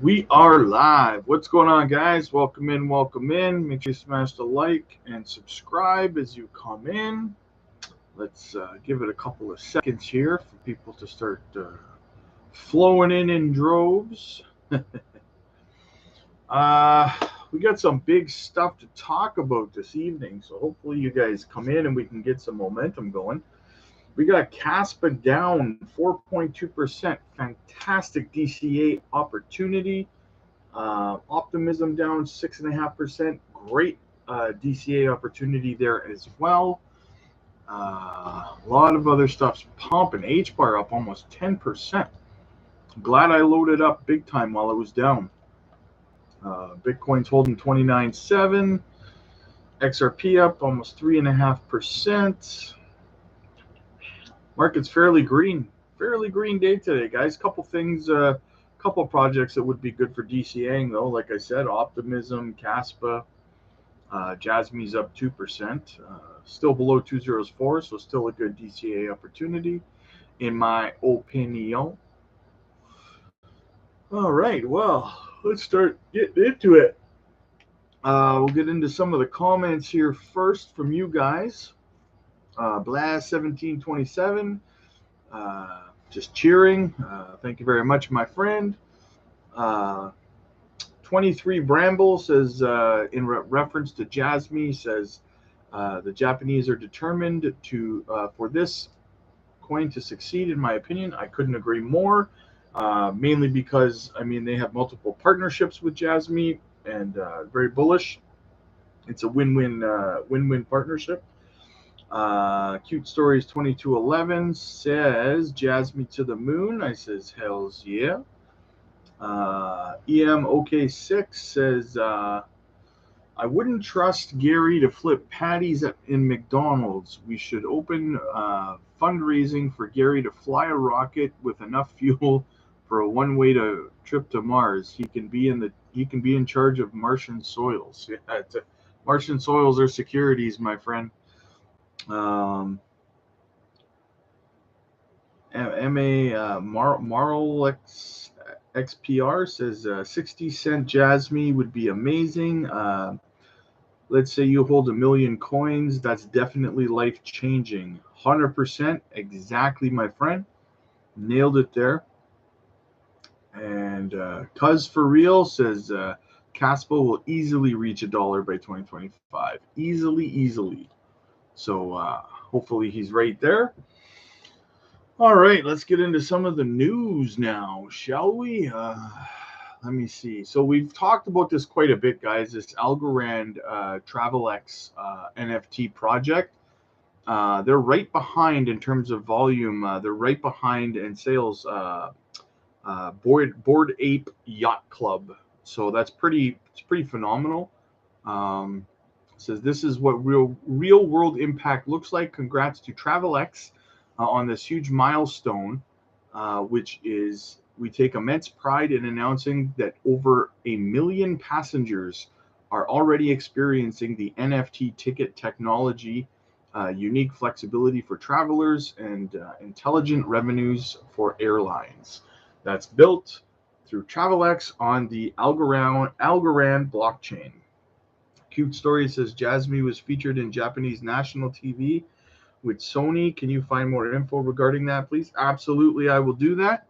We are live. What's going on, guys? Welcome in, welcome in. Make sure you smash the like and subscribe as you come in. Let's give it a couple of seconds here for people to start flowing in droves. We got some big stuff to talk about this evening, so hopefully you guys come in and we can get some momentum going. We got Caspa down 4.2%. Fantastic DCA opportunity. Optimism down 6.5%. Great DCA opportunity there as well. A lot of other stuff's pumping. H bar up almost 10%. Glad I loaded up big time while it was down. Bitcoin's holding 29.7. XRP up almost 3.5%. Market's fairly green day today, guys. Couple things, couple projects that would be good for DCAing though. Like I said, Optimism, Caspa, Jasmy's up 2%, still below 204, so still a good DCA opportunity, in my opinion. All right, well, let's start getting into it. We'll get into some of the comments here first from you guys. Blast 1727. Just cheering. Thank you very much, my friend. 23 Bramble says, in reference to Jasmy, says the Japanese are determined to for this coin to succeed. In my opinion, I couldn't agree more. Mainly because they have multiple partnerships with Jasmy and very bullish. It's a win-win partnership. Cute Stories 2211 says Jasmy to the moon. I says hells yeah. EMOK6 says I wouldn't trust Gary to flip patties in McDonald's. We should open fundraising for Gary to fly a rocket with enough fuel for a one-way trip to Mars. He can be in charge of Martian soils. Yeah, Martian soils are securities, my friend. MA Marl XPR says 60-cent Jasmy would be amazing. Let's say you hold 1 million coins. That's definitely life-changing. 100%. Exactly, my friend. Nailed it there. And Cuz for Real says Caspa will easily reach $1 by 2025. Easily. So hopefully he's right there. All right, let's get into some of the news now, shall we? Let me see. So we've talked about this quite a bit, guys, this Algorand TravelX NFT project. They're right behind in terms of volume. They're right behind in sales Bored Ape Yacht Club. So it's pretty phenomenal. Says this is what real world impact looks like. Congrats to TravelX on this huge milestone, which is we take immense pride in announcing that over 1 million passengers are already experiencing the NFT ticket technology, unique flexibility for travelers, and intelligent revenues for airlines. That's built through TravelX on the Algorand blockchain. Cute Story says Jasmy was featured in Japanese national TV with Sony. Can you find more info regarding that, please? Absolutely, I will do that.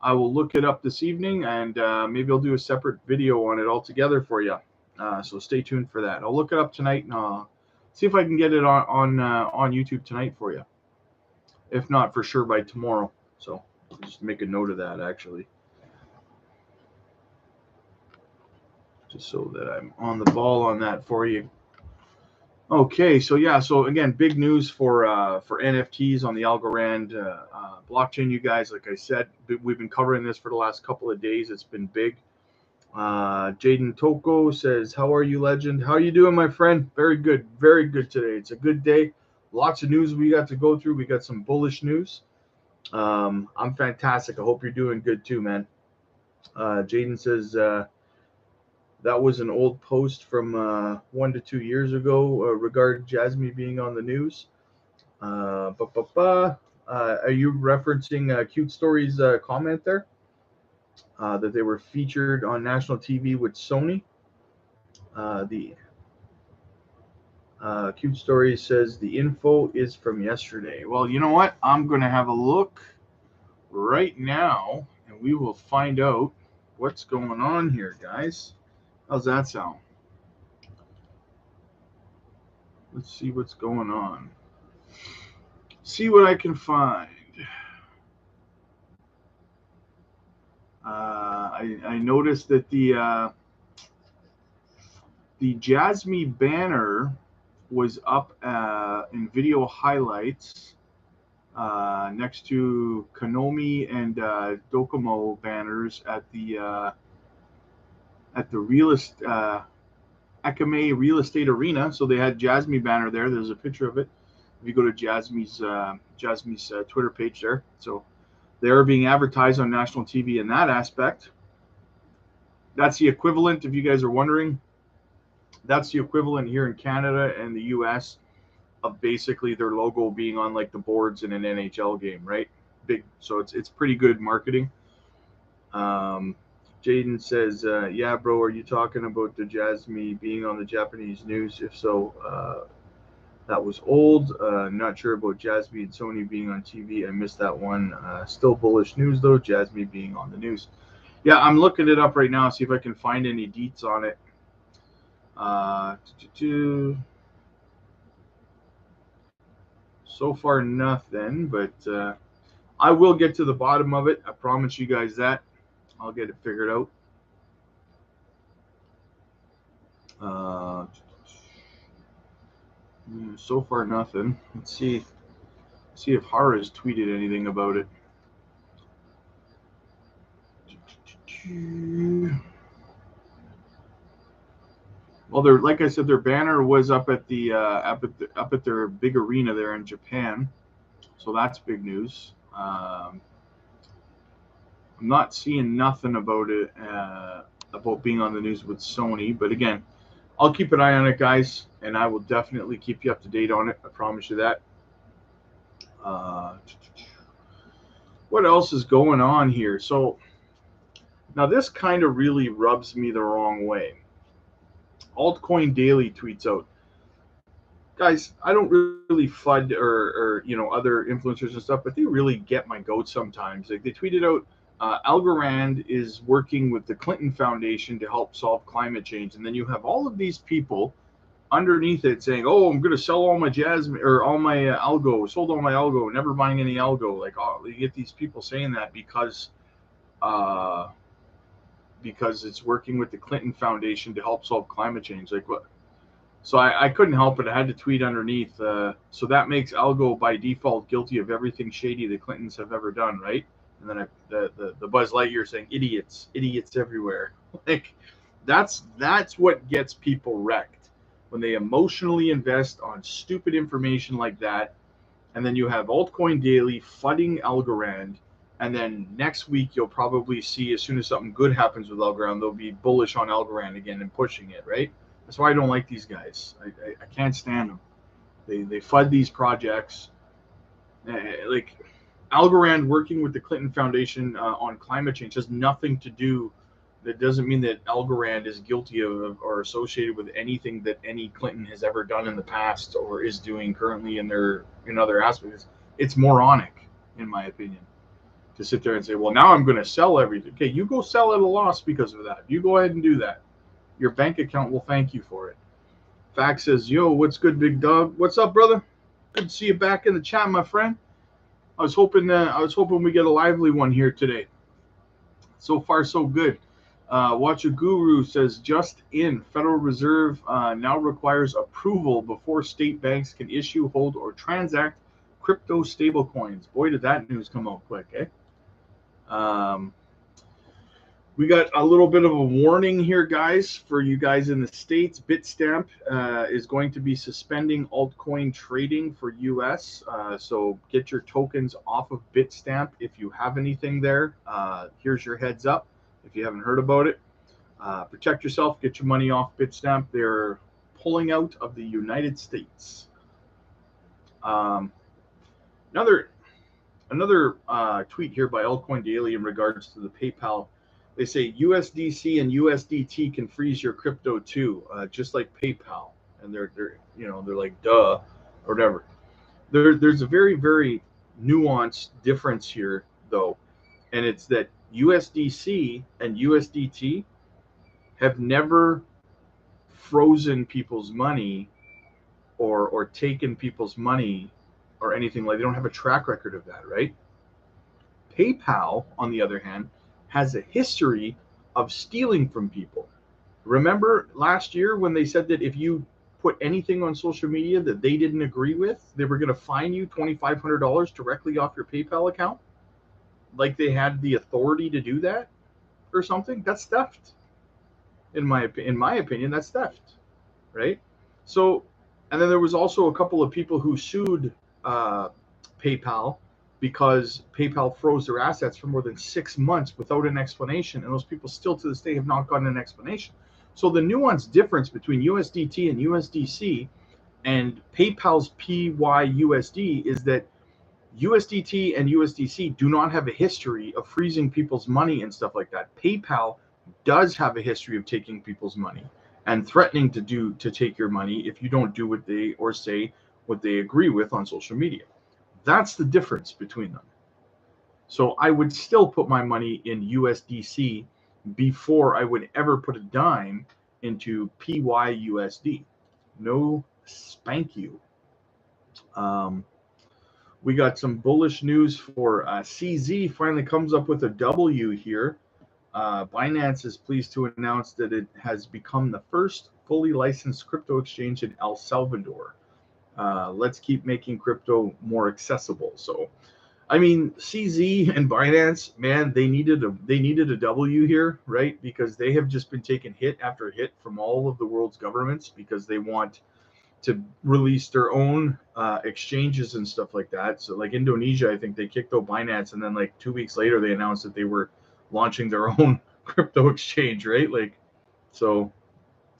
I will look it up this evening, and maybe I'll do a separate video on it altogether for you. So stay tuned for that. I'll look it up tonight, and I'll see if I can get it on YouTube tonight for you. If not, for sure by tomorrow. So I'll just make a note of that, actually. Just so that I'm on the ball on that for you. Okay, so yeah, so again, big news for NFTs on the Algorand blockchain, you guys. Like I said, we've been covering this for the last couple of days. It's been big. Jaden Toko says, how are you, legend? How are you doing, my friend? Very good today. It's a good day. Lots of news we got to go through. We got some bullish news. I'm fantastic. I hope you're doing good too, man. Jaden says, that was an old post from 1 to 2 years ago regarding Jasmy being on the news. Are you referencing Cute Story's comment there? that they were featured on national TV with Sony. The Cute Story says the info is from yesterday. Well, you know what? I'm going to have a look right now, and we will find out what's going on here, guys. How's that sound? Let's see what's going on. See what I can find. I noticed that the Jasmy banner was up in video highlights next to Konami and Docomo banners at the Akame Real Estate Arena. So they had Jasmy banner there. There's a picture of it. If you go to Jasmy's Twitter page there, so they are being advertised on national TV in that aspect. That's the equivalent, if you guys are wondering. That's the equivalent here in Canada and the US of basically their logo being on like the boards in an NHL game, right? Big, so it's pretty good marketing. Jaden says, yeah, bro, are you talking about the Jasmy being on the Japanese news? If so, that was old. Not sure about Jasmy and Sony being on TV. I missed that one. Still bullish news, though, Jasmy being on the news. Yeah, I'm looking it up right now, see if I can find any deets on it. So far, nothing, but I will get to the bottom of it. I promise you guys that. I'll get it figured out. So far, nothing. Let's see if Hara has tweeted anything about it. Well, like I said, their banner was up at the up at their big arena there in Japan, so that's big news. I'm not seeing nothing about it about being on the news with Sony, but again, I'll keep an eye on it, guys, and I will definitely keep you up to date on it. I promise you that. What else is going on here? So now this kind of really rubs me the wrong way. Altcoin Daily tweets out, guys, I don't really FUD or other influencers and stuff, but they really get my goat sometimes. Like they tweeted out, Algorand is working with the Clinton Foundation to help solve climate change, and then you have all of these people underneath it saying, "Oh, I'm going to sell all my Jasmy or all my algo, sold all my algo, never buying any algo." Like, oh, you get these people saying that because it's working with the Clinton Foundation to help solve climate change. Like what? So I couldn't help it. I had to tweet underneath. So that makes algo by default guilty of everything shady the Clintons have ever done, right? And then the Buzz Lightyear saying idiots everywhere. Like that's what gets people wrecked when they emotionally invest on stupid information like that. And then you have Altcoin Daily fudding Algorand. And then next week, you'll probably see as soon as something good happens with Algorand, they'll be bullish on Algorand again and pushing it, right? That's why I don't like these guys. I can't stand them. They FUD these projects. Like Algorand working with the Clinton Foundation on climate change has nothing to do. That doesn't mean that Algorand is guilty of or associated with anything that any Clinton has ever done in the past or is doing currently in other aspects. It's moronic, in my opinion, to sit there and say, well, now I'm going to sell everything. Okay, you go sell at a loss because of that. You go ahead and do that. Your bank account will thank you for it. Fax says, yo, what's good, big dog? What's up, brother? Good to see you back in the chat, my friend. I was hoping we get a lively one here today. So far, so good. Watch a Guru says, just in, Federal Reserve now requires approval before state banks can issue, hold, or transact crypto stablecoins. Boy, did that news come out quick, eh? We got a little bit of a warning here, guys, for you guys in the States. Bitstamp is going to be suspending altcoin trading for US. So get your tokens off of Bitstamp if you have anything there. Here's your heads up if you haven't heard about it. Protect yourself. Get your money off Bitstamp. They're pulling out of the United States. Another tweet here by Altcoin Daily in regards to the PayPal They say USDC and USDT can freeze your crypto too, just like PayPal. And they're like duh, or whatever. There's a very nuanced difference here though, and it's that USDC and USDT have never frozen people's money or taken people's money or anything like. They don't have a track record of that, right? PayPal, on the other hand, has a history of stealing from people. Remember last year when they said that if you put anything on social media that they didn't agree with, they were going to fine you $2,500 directly off your PayPal account? Like they had the authority to do that or something? That's theft. In my opinion, that's theft, right? So, and then there was also a couple of people who sued PayPal because PayPal froze their assets for more than 6 months without an explanation, and those people still to this day have not gotten an explanation. So the nuanced difference between USDT and USDC and PayPal's PYUSD is that USDT and USDC do not have a history of freezing people's money and stuff like that. PayPal does have a history of taking people's money and threatening to take your money if you don't do what they or say what they agree with on social media. That's the difference between them. So I would still put my money in USDC before I would ever put a dime into PYUSD. No spank you. We got some bullish news for CZ finally comes up with a W here. Binance is pleased to announce that it has become the first fully licensed crypto exchange in El Salvador. Let's keep making crypto more accessible. So, I mean, CZ and Binance, man, they needed a W here, right? Because they have just been taking hit after hit from all of the world's governments because they want to release their own exchanges and stuff like that. So, like Indonesia, I think they kicked out Binance, and then like 2 weeks later, they announced that they were launching their own crypto exchange, right? Like, so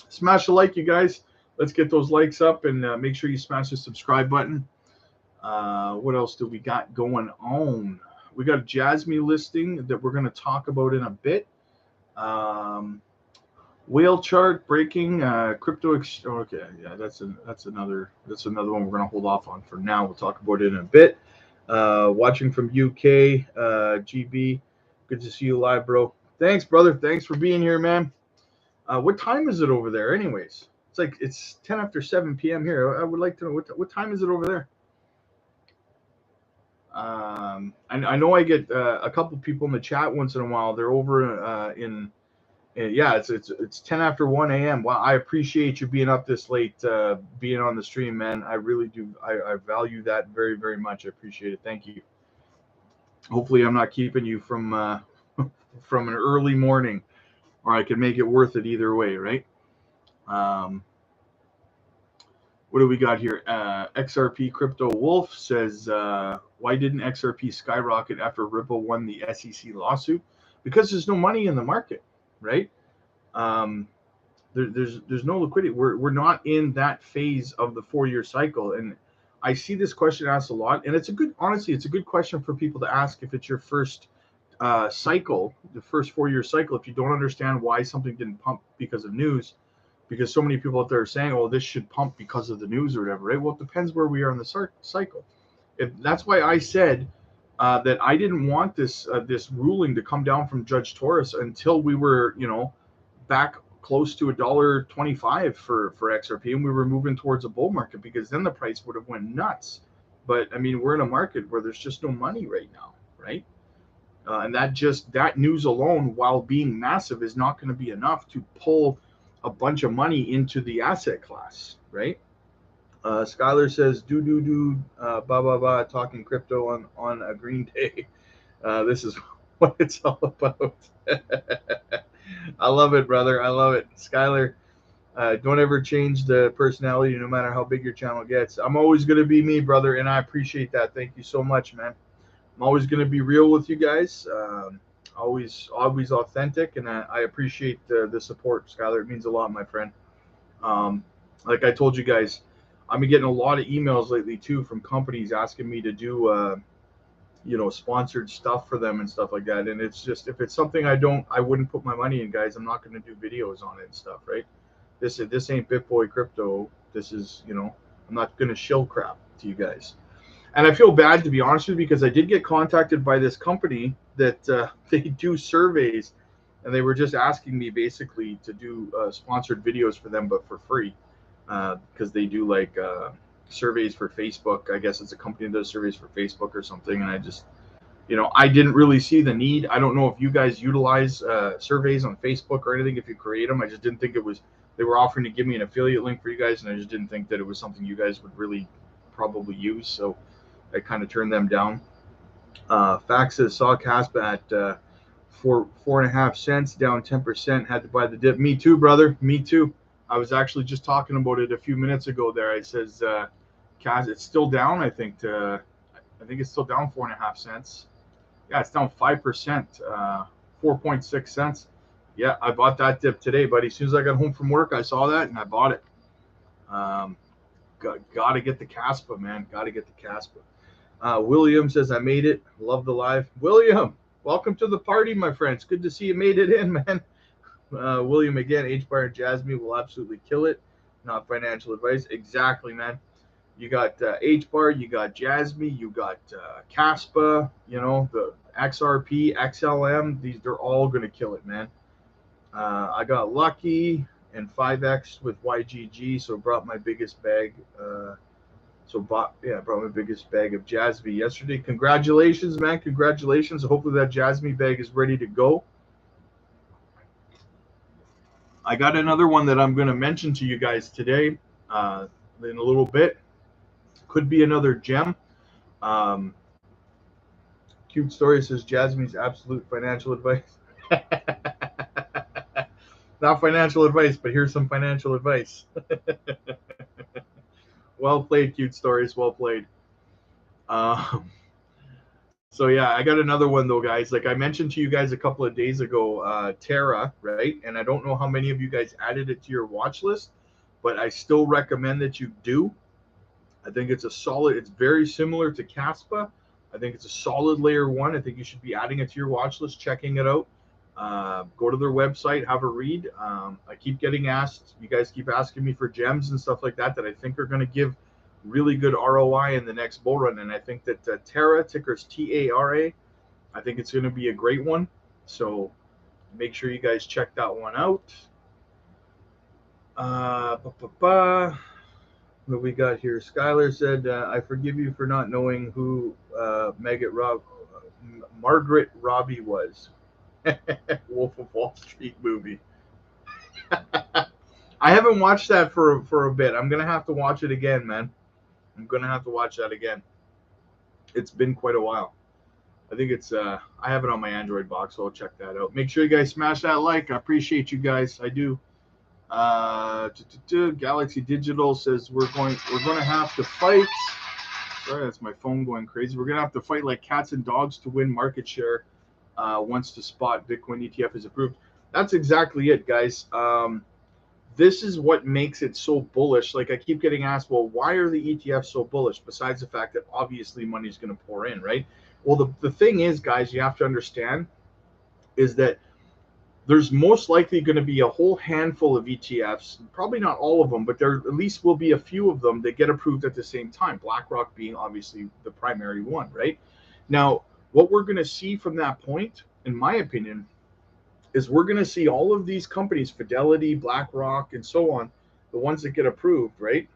smash a like, you guys. Let's get those likes up and make sure you smash the subscribe button. What else do we got going on? We got a Jasmy listing that we're going to talk about in a bit. Whale chart breaking crypto. Okay, yeah, that's another one we're going to hold off on for now. We'll talk about it in a bit. Watching from UK, GB. Good to see you live, bro. Thanks, brother. Thanks for being here, man. What time is it over there, anyways? It's 10 after 7 p.m. here. I would like to know what time is it over there. I know I get a couple people in the chat once in a while. They're over yeah, it's 10 after 1 a.m. Wow, I appreciate you being up this late, being on the stream, man. I really do. I value that very, very much. I appreciate it. Thank you. Hopefully, I'm not keeping you from from an early morning, or I can make it worth it either way, right? What do we got here? XRP Crypto Wolf says, why didn't XRP skyrocket after Ripple won the SEC lawsuit? Because there's no money in the market, right? There's no liquidity. We're not in that phase of the 4-year cycle. And I see this question asked a lot, and honestly, it's a good question for people to ask if it's your first cycle, the first 4-year cycle, if you don't understand why something didn't pump because of news. Because so many people out there are saying, "Oh, this should pump because of the news or whatever," right? Well, it depends where we are in the cycle. That's why I said that I didn't want this ruling to come down from Judge Torres until we were, back close to $1.25 for XRP, and we were moving towards a bull market, because then the price would have went nuts. But I mean, we're in a market where there's just no money right now, right? And that news alone, while being massive, is not going to be enough to pull a bunch of money into the asset class, right? Skylar says, talking crypto on a green day. This is what it's all about. I love it, brother. I love it. Skylar, don't ever change the personality no matter how big your channel gets. I'm always going to be me, brother, and I appreciate that. Thank you so much, man. I'm always going to be real with you guys. Always authentic, and I appreciate the support, Skylar. It means a lot, my friend. Like I told you guys, I've been getting a lot of emails lately too from companies asking me to do sponsored stuff for them and stuff like that. And it's just, if it's something I wouldn't put my money in, guys, I'm not going to do videos on it and stuff, right? This ain't BitBoy Crypto. This is, I'm not going to shill crap to you guys. And I feel bad, to be honest with you, because I did get contacted by this company that they do surveys, and they were just asking me basically to do sponsored videos for them, but for free, because they do like surveys for Facebook. I guess it's a company that does surveys for Facebook or something. And I just, I didn't really see the need. I don't know if you guys utilize surveys on Facebook or anything, if you create them. I just didn't think they were offering to give me an affiliate link for you guys, and I just didn't think that it was something you guys would really probably use. So I kind of turned them down. Fax says saw Caspa at 4.5 cents, down 10%. Had to buy the dip. Me too, brother. Me too. I was actually just talking about it a few minutes ago. There, I says, Cas, it's still down. I think it's still down 4.5 cents. Yeah, it's down 5%, 4.6 cents. Yeah, I bought that dip today, buddy. As soon as I got home from work, I saw that and I bought it. Got to get the Caspa, man. Got to get the Caspa. William says, I made it. Love the live. William, welcome to the party, my friends. Good to see you made it in, man. William, again, H-Bar and Jasmy will absolutely kill it. Not financial advice. Exactly, man. You got H-Bar, you got Jasmy, you got Caspa, the XRP, XLM. They're all going to kill it, man. I got lucky and 5X with YGG, so brought my biggest bag. Brought my biggest bag of Jasmy yesterday. Congratulations, man. Congratulations. Hopefully that Jasmy bag is ready to go. I got another one that I'm going to mention to you guys today in a little bit. Could be another gem. Cute Story says Jasmy's absolute financial advice. Not financial advice, but here's some financial advice. Well played, Cute Stories. Well played. So yeah, I got another one though, guys. Like I mentioned to you guys a couple of days ago, Terra, right? And I don't know how many of you guys added it to your watch list, but I still recommend that you do. I think it's it's very similar to Caspa. I think it's a solid layer one. I think you should be adding it to your watch list, checking it out. Go to their website, have a read. I keep getting asked, you guys keep asking me for gems and stuff like that I think are going to give really good ROI in the next bull run. And I think that Terra, ticker's TARA, I think it's going to be a great one. So make sure you guys check that one out. What we got here? Skylar said, I forgive you for not knowing who Margaret Robbie was. Wolf of Wall Street movie. I haven't watched that for a bit. I'm going to have to watch it again, man. I'm going to have to watch that again. It's been quite a while. I think it's, I have it on my Android box, so I'll check that out. Make sure you guys smash that like. I appreciate you guys. I do. Galaxy Digital says we're going to have to fight. Sorry, that's my phone going crazy. We're going to have to fight like cats and dogs to win market share once the spot Bitcoin ETF is approved. That's exactly it, guys. This is what makes it so bullish. Like I keep getting asked, well, why are the ETFs so bullish? Besides the fact that obviously money is going to pour in, right? Well, the thing is, guys, you have to understand is that there's most likely going to be a whole handful of ETFs, probably not all of them, but there at least will be a few of them that get approved at the same time, BlackRock being obviously the primary one, right? Now, what we're going to see from that point, in my opinion, is we're going to see all of these companies, Fidelity, BlackRock, and so on, the ones that get approved, right?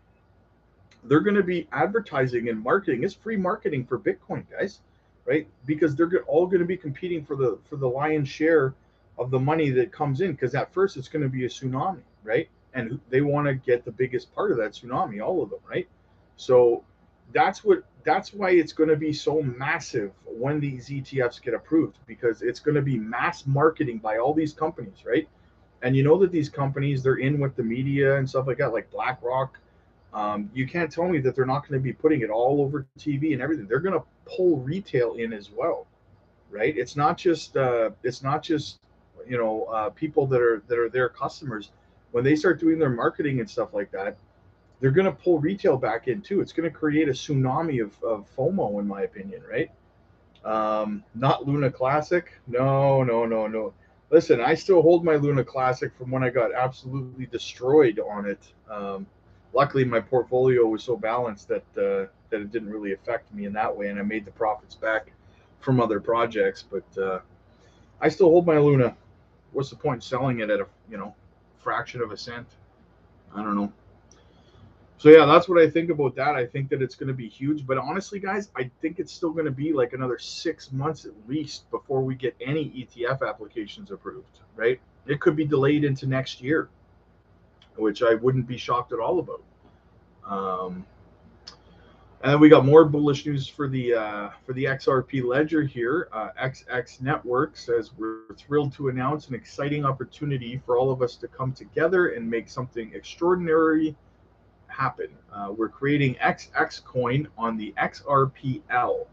They're going to be advertising and marketing. It's free marketing for Bitcoin, guys, right? Because they're all going to be competing for the lion's share of the money that comes in, because at first it's going to be a tsunami, right? And they want to get the biggest part of that tsunami, all of them, right? So that's why it's going to be so massive when these ETFs get approved, because it's going to be mass marketing by all these companies, right? And you know that these companies, they're in with the media and stuff like that, like BlackRock. You can't tell me that they're not going to be putting it all over TV and everything. They're going to pull retail in as well, right? It's not just people that are their customers. When they start doing their marketing and stuff like that, they're going to pull retail back in too. It's going to create a tsunami of FOMO, in my opinion, right? Not Luna Classic. No, no, no, no. Listen, I still hold my Luna Classic from when I got absolutely destroyed on it. Luckily, my portfolio was so balanced that it didn't really affect me in that way, and I made the profits back from other projects. But I still hold my Luna. What's the point selling it at a fraction of a cent? I don't know. So yeah, that's what I think about that. I think that it's going to be huge, but honestly, guys, I think it's still going to be like another 6 months at least before we get any ETF applications approved. Right? It could be delayed into next year, which I wouldn't be shocked at all about. Um, and then we got more bullish news for the XRP ledger here. XX Network says we're thrilled to announce an exciting opportunity for all of us to come together and make something extraordinary happen. We're creating XX coin on the XRPL.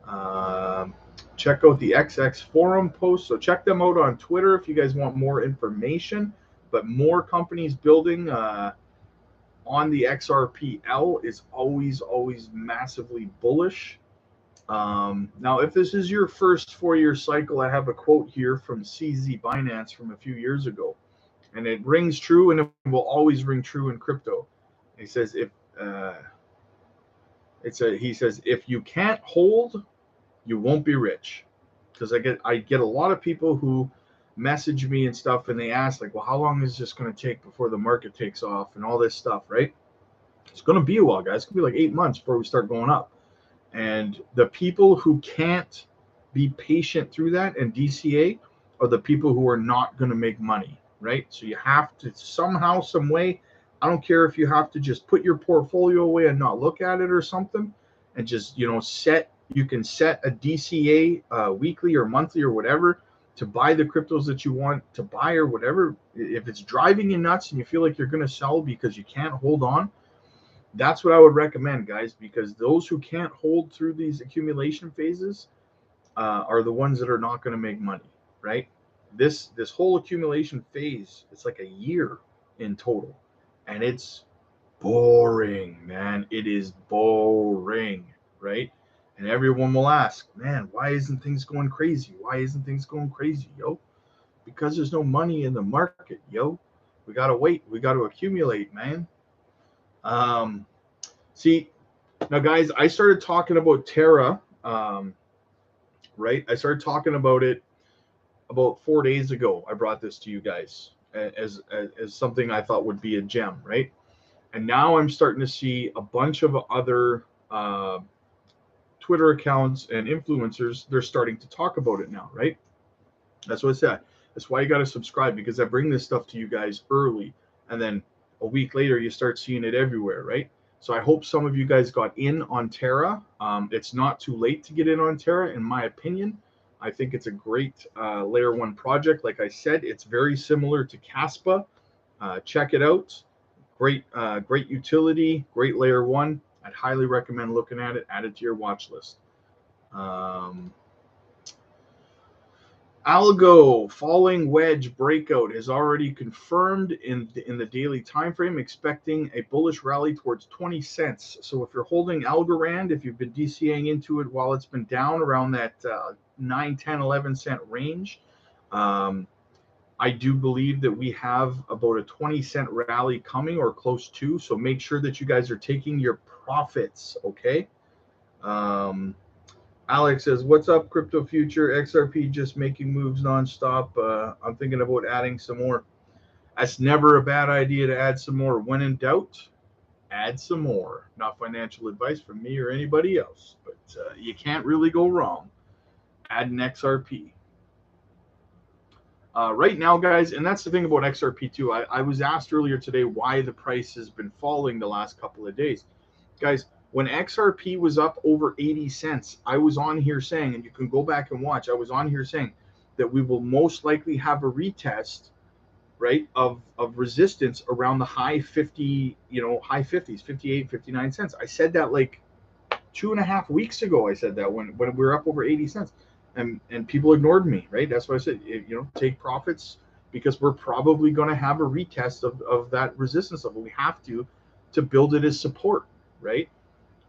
Um, Check out the XX forum post. So check them out on Twitter if you guys want more information. But more companies building on the XRPL is always massively bullish. Now, if this is your first 4-year cycle, I have a quote here from CZ Binance from a few years ago, and it rings true, and it will always ring true in crypto. He says uh, he says if you can't hold, you won't be rich. Because I get a lot of people who message me and stuff, and they ask like, well, how long is this going to take before the market takes off and all this stuff, right? It's going to be a while, guys. It's going to be like 8 months before we start going up. And the people who can't be patient through that and DCA are the people who are not going to make money, right? So you have to somehow, some way, I don't care if you have to just put your portfolio away and not look at it or something, and just you can set a DCA weekly or monthly or whatever to buy the cryptos that you want to buy or whatever. If it's driving you nuts and you feel like you're going to sell because you can't hold on, that's what I would recommend, guys, because those who can't hold through these accumulation phases are the ones that are not going to make money, right? This whole accumulation phase, it's like a year in total, and it's boring, man. It is boring, right? And everyone will ask, man, why isn't things going crazy? Why isn't things going crazy, yo? Because there's no money in the market, yo. We gotta wait. We gotta accumulate, man. Um, See, now, guys, I started talking about Terra, right? I started talking about it about 4 days ago. I brought this to you guys as something I thought would be a gem, right? And now I'm starting to see a bunch of other Twitter accounts and influencers. They're starting to talk about it now, right? That's what I said. That's why you got to subscribe, because I bring this stuff to you guys early, and then a week later you start seeing it everywhere, right? So I hope some of you guys got in on Terra. It's not too late to get in on Terra, in my opinion. I think it's a great layer one project. Like I said, it's very similar to Caspa. Check it out. Great utility, great layer one. I'd highly recommend looking at it. Add it to your watch list. Algo falling wedge breakout is already confirmed in the daily time frame, expecting a bullish rally towards 20 cents. So if you're holding Algorand, if you've been DCAing into it while it's been down around that 9, 10, 11 cent range, I do believe that we have about a 20-cent rally coming or close to. So make sure that you guys are taking your profits, okay? Alex says, what's up, Crypto Future? XRP just making moves nonstop. I'm thinking about adding some more. That's never a bad idea to add some more. When in doubt, add some more. Not financial advice from me or anybody else, but you can't really go wrong. Add an XRP. Right now, guys, and that's the thing about XRP too. I was asked earlier today why the price has been falling the last couple of days. Guys, when XRP was up over 80 cents, I was on here saying, and you can go back and watch, I was on here saying that we will most likely have a retest, right, of resistance around the high 50, high 50s, 58, 59 cents. I said that like 2.5 weeks ago. I said that when we were up over 80 cents. And people ignored me, right? That's why I said, take profits, because we're probably going to have a retest of that resistance level. We have to build it as support, right?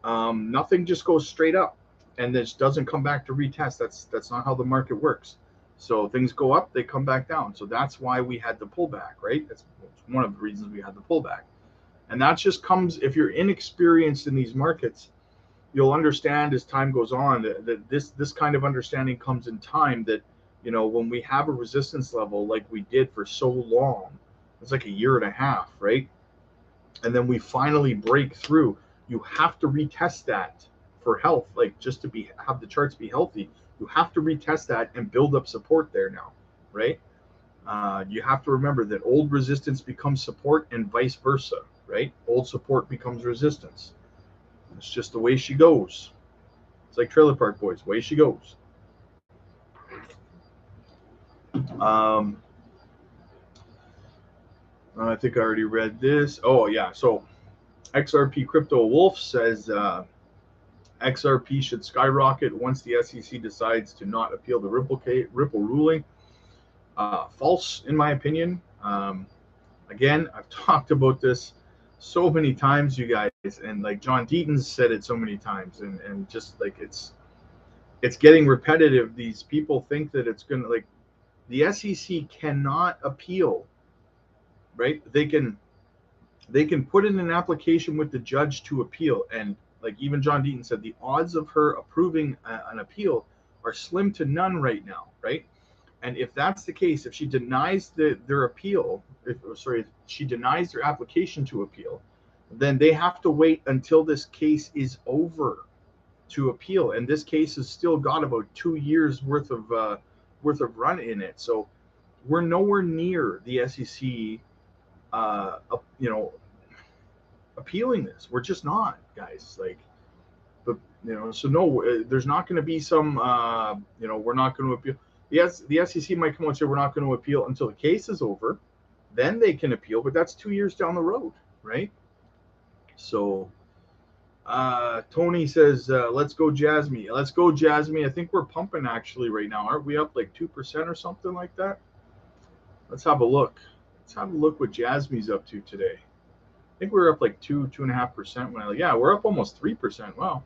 Nothing just goes straight up. and this doesn't come back to retest. That's not how the market works. So things go up, they come back down. So that's why we had the pullback, right? That's one of the reasons we had the pullback. And that just comes, if you're inexperienced in these markets, you'll understand as time goes on that this kind of understanding comes in time, that, you know, when we have a resistance level like we did for so long, it's like a year and a half, right? And then we finally break through, you have to retest that for health, like just to have the charts be healthy. You have to retest that and build up support there now, right? You have to remember that old resistance becomes support and vice versa, right? Old support becomes resistance. It's just the way she goes. It's like Trailer Park Boys, way she goes. I think I already read this. Oh yeah, so XRP Crypto Wolf says XRP should skyrocket once the SEC decides to not appeal the Ripple ruling. False, in my opinion. Again, I've talked about this so many times, you guys, and like John Deaton's said it so many times, and just like it's getting repetitive. These people think that it's gonna, like, the SEC cannot appeal, right? They can put in an application with the judge to appeal, and like even John Deaton said, the odds of her approving an appeal are slim to none right now, right? And if that's the case, if she denies their appeal, if she denies their application to appeal, then they have to wait until this case is over to appeal. And this case has still got about 2 years worth of run in it. So we're nowhere near the SEC, appealing this. We're just not, guys. Like, but so no, there's not going to be some, we're not going to appeal. Yes, the SEC might come out and say we're not going to appeal until the case is over. Then they can appeal, but that's 2 years down the road, right? So Tony says, let's go Jasmy. Let's go Jasmy. I think we're pumping actually right now. Aren't we up like 2% or something like that? Let's have a look. Let's have a look what Jasmy's up to today. I think we're up like 2.5% yeah, we're up almost 3%. Wow.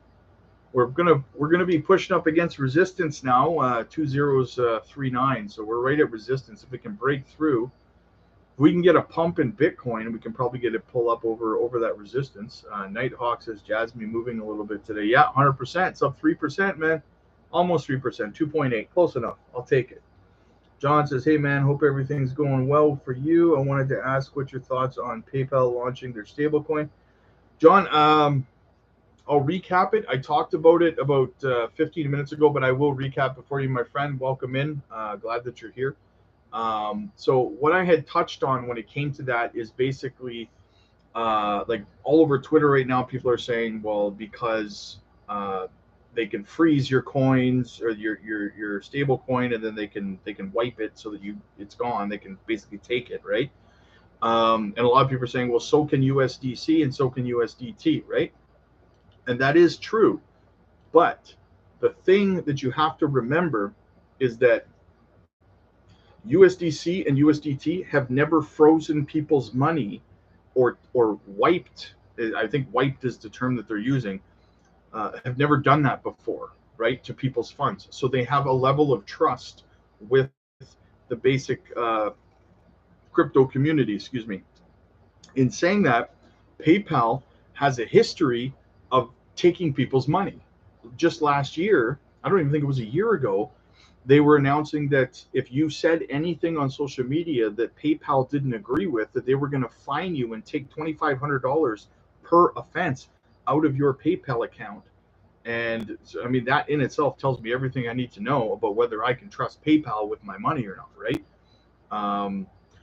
We're gonna be pushing up against resistance now, 2039. So we're right at resistance. If we can break through, if we can get a pump in Bitcoin, we can probably get it pull up over that resistance. Nighthawk says Jasmy moving a little bit today. Yeah, 100%. It's up 3%, man. Almost 3%, 2.8. Close enough. I'll take it. John says, hey man, hope everything's going well for you. I wanted to ask what your thoughts on PayPal launching their stablecoin. John, I'll recap it. I talked about it about 15 minutes ago, but I will recap it for you, my friend. Welcome in. Glad that you're here. So what I had touched on when it came to that is basically like all over Twitter right now, people are saying, well, because they can freeze your coins or your stable coin, and then they can wipe it so that it's gone. They can basically take it, right? And a lot of people are saying, well, so can USDC and so can USDT, right? And that is true. But the thing that you have to remember is that USDC and USDT have never frozen people's money or wiped. I think wiped is the term that they're using. Have never done that before, right, to people's funds. So they have a level of trust with the basic crypto community, excuse me. In saying that, PayPal has a history of taking people's money. Just last year, I don't even think it was a year ago, they were announcing that if you said anything on social media that PayPal didn't agree with, that they were going to fine you and take $2,500 per offense out of your PayPal account. And I mean, that in itself tells me everything I need to know about whether I can trust PayPal with my money or not, right?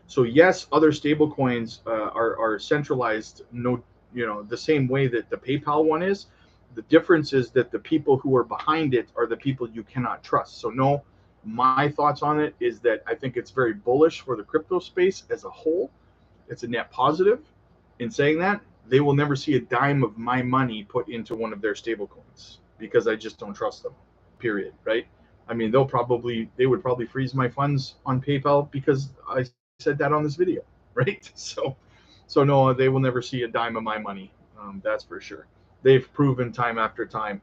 So yes, other stable coins are centralized, the same way that the PayPal one is. The difference is that the people who are behind it are the people you cannot trust. So no, my thoughts on it is that I think it's very bullish for the crypto space as a whole. It's a net positive. In saying that, they will never see a dime of my money put into one of their stable coins because I just don't trust them, period, right? I mean, they would probably freeze my funds on PayPal because I said that on this video, right? So no, they will never see a dime of my money. That's for sure. They've proven time after time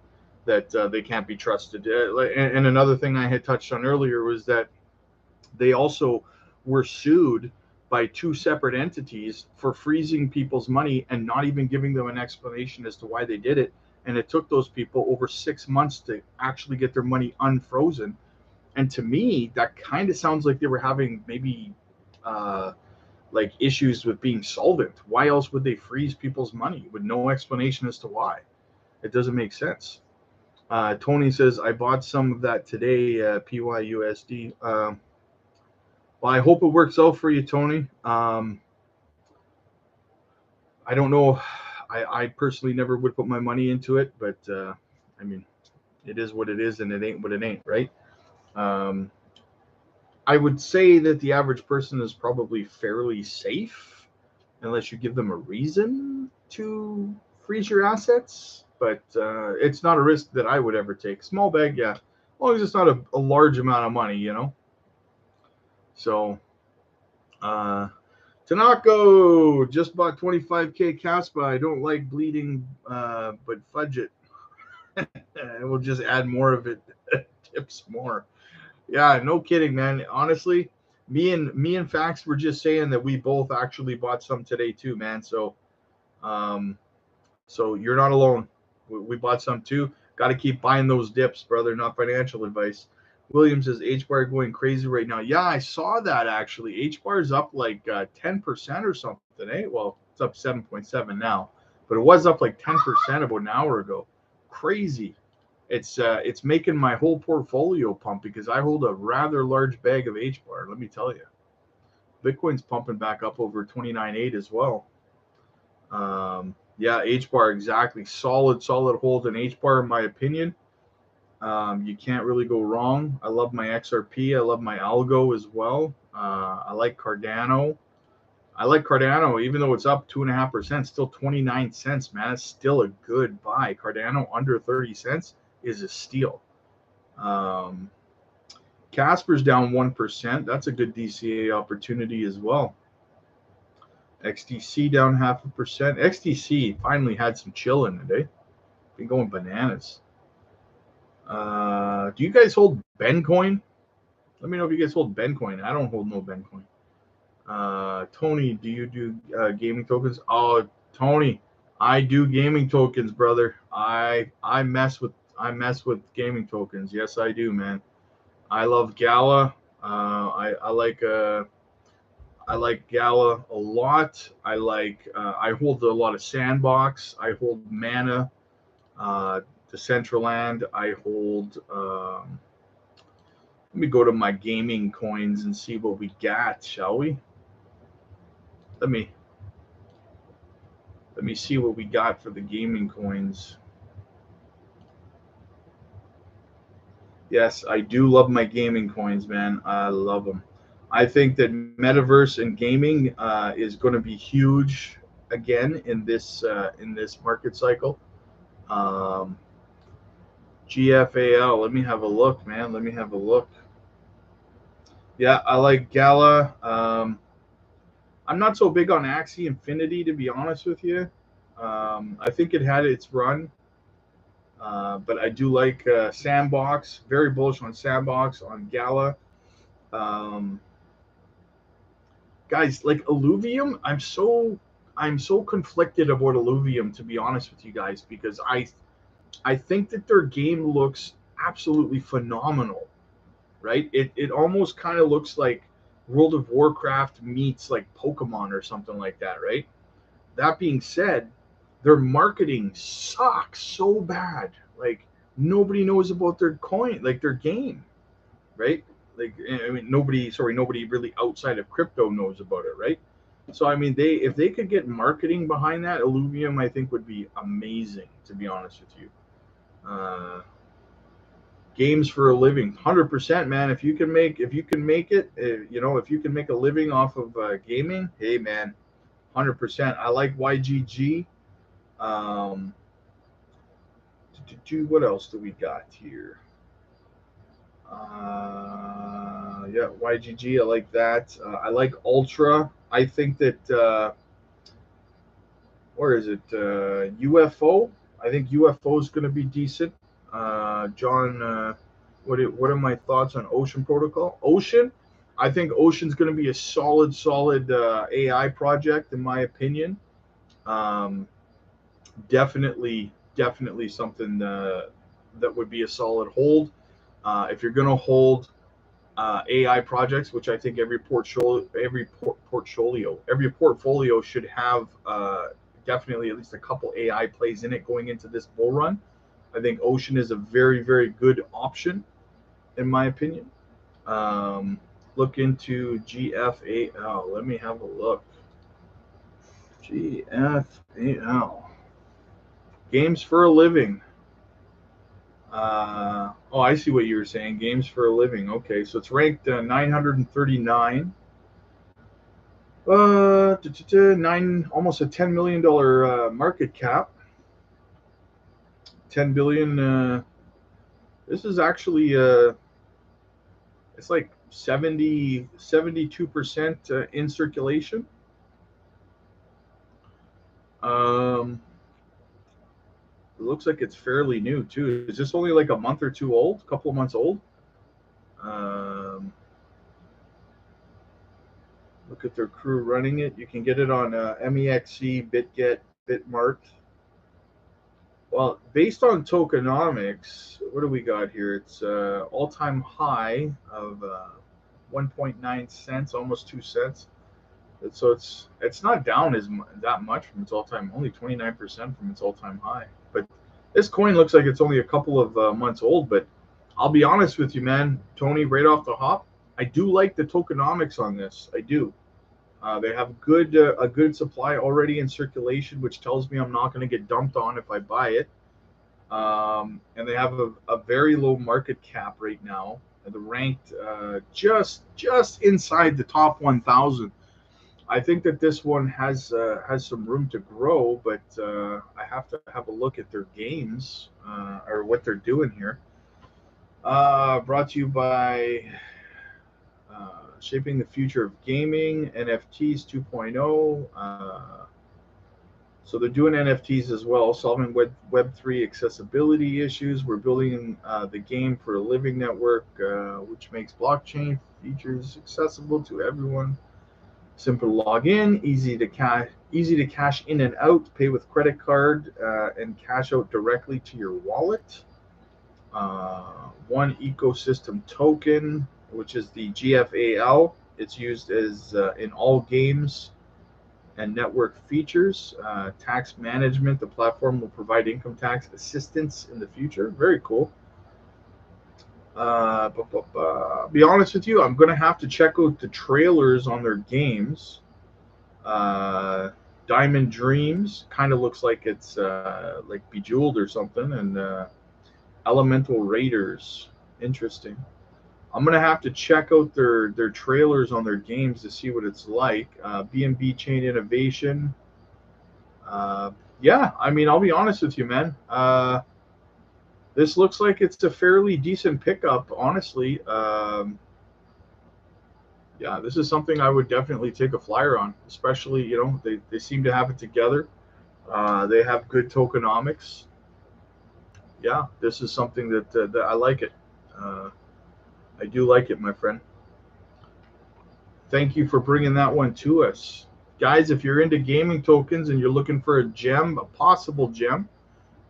that they can't be trusted. And another thing I had touched on earlier was that they also were sued by two separate entities for freezing people's money and not even giving them an explanation as to why they did it. And it took those people over 6 months to actually get their money unfrozen. And to me, that kind of sounds like they were having maybe like issues with being solvent. Why else would they freeze people's money with no explanation as to why? It doesn't make sense. Tony says, I bought some of that today, PYUSD. Well, I hope it works out for you, Tony. I don't know. I personally never would put my money into it, but I mean, it is what it is, and it ain't what it ain't, right? I would say that the average person is probably fairly safe unless you give them a reason to freeze your assets. But it's not a risk that I would ever take. Small bag, yeah. As long as it's not a large amount of money, you know. So, Tanako just bought 25K Caspa. I don't like bleeding, but fudge it. And we'll just add more of it. Tips more. Yeah, no kidding, man. Honestly, me and Fax were just saying that we both actually bought some today too, man. So, so you're not alone. We bought some too. Got to keep buying those dips, brother. Not financial advice. William says H-bar going crazy right now. Yeah, I saw that actually. H-bar's up like 10% or something, eh? Well, it's up 7.7 now, but it was up like 10% about an hour ago. Crazy. It's making my whole portfolio pump because I hold a rather large bag of H-bar. Let me tell you, Bitcoin's pumping back up over 29.8 as well. Yeah, H-bar exactly. Solid hold in H-bar in my opinion. You can't really go wrong. I love my XRP. I love my Algo as well. I like Cardano. Even though it's up 2.5%, still 29 cents, man. It's still a good buy. Cardano under 30 cents is a steal. Casper's down 1%. That's a good DCA opportunity as well. XTC down 0.5%. XTC finally had some chill in it, eh? Been going bananas. Do you guys hold Bencoin? Let me know if you guys hold Bencoin. I don't hold no Bencoin. Tony, do you do gaming tokens? Oh, Tony, I do gaming tokens, brother. I mess with gaming tokens. Yes, I do, man. I love Gala. I like Gala a lot. I hold a lot of Sandbox. I hold Mana, Decentraland. I hold. Let me go to my gaming coins and see what we got, shall we? Let me see what we got for the gaming coins. Yes, I do love my gaming coins, man. I love them. I think that metaverse and gaming is going to be huge again in this market cycle. GFAL. Let me have a look, man. Let me have a look. Yeah, I like Gala. I'm not so big on Axie Infinity, to be honest with you. I think it had its run. But I do like Sandbox. Very bullish on Sandbox, on Gala. Guys, like Illuvium, I'm so conflicted about Illuvium, to be honest with you guys, because I think that their game looks absolutely phenomenal, right? It almost kind of looks like World of Warcraft meets like Pokemon or something like that, right? That being said, their marketing sucks so bad. Like nobody knows about their coin, like their game, right? Like I mean, nobody really outside of crypto knows about it, right? So I mean, if they could get marketing behind that, Illuvium I think would be amazing. To be honest with you, games for a living, 100%, man. If you can make it, if you can make a living off of gaming, hey, man, 100%. I like YGG. What else do we got here? Yeah, YGG. I like that. I like Ultra. I think that where is it? UFO. I think UFO is going to be decent. John, what are my thoughts on Ocean Protocol? Ocean, I think Ocean's going to be a solid AI project in my opinion. Um, definitely something that would be a solid hold. If you're going to hold AI projects, which I think every portfolio should have definitely at least a couple AI plays in it going into this bull run. I think Ocean is a very good option in my opinion. Um, Look into GFAL. Let me have a look. GFAL. Games for a living. Oh, I see what you were saying. Games for a living. Okay, so it's ranked 939. Almost a $10 million market cap. 10 billion. This is actually it's like 72% in circulation. It looks like it's fairly new too. Is this only like a month or two old? A couple of months old? Look at their crew running it. You can get it on MEXC, BitGet, Bitmart. Well, based on tokenomics, what do we got here? It's all-time high of 1.9 cents, almost 2 cents. So it's not down that much from its all-time, only 29% from its all-time high. But this coin looks like it's only a couple of months old. But I'll be honest with you, man, Tony, right off the hop, I do like the tokenomics on this. I do. They have a good supply already in circulation, which tells me I'm not going to get dumped on if I buy it. And they have a very low market cap right now. They're ranked just inside the top 1,000. I think that this one has some room to grow, but I have to have a look at their games or what they're doing here. Brought to you by Shaping the Future of Gaming, NFTs 2.0. So they're doing NFTs as well, solving Web3 accessibility issues. We're building the game for a living network, which makes blockchain features accessible to everyone. Simple to log in, easy to cash in and out, pay with credit card, and cash out directly to your wallet. One ecosystem token, which is the GFAL. It's used as in all games and network features. Tax management. The platform will provide income tax assistance in the future. Very cool. Be honest with you, I'm going to have to check out the trailers on their games. Diamond Dreams kind of looks like it's like Bejeweled or something, and Elemental Raiders. Interesting. I'm gonna have to check out their trailers on their games to see what it's like. B&B Chain Innovation. Yeah, I mean, I'll be honest with you, man. This looks like it's a fairly decent pickup, honestly. Yeah, this is something I would definitely take a flyer on, especially, you know, they seem to have it together. They have good tokenomics. Yeah, this is something that I like it. I do like it, my friend. Thank you for bringing that one to us. Guys, if you're into gaming tokens and you're looking for a gem, a possible gem,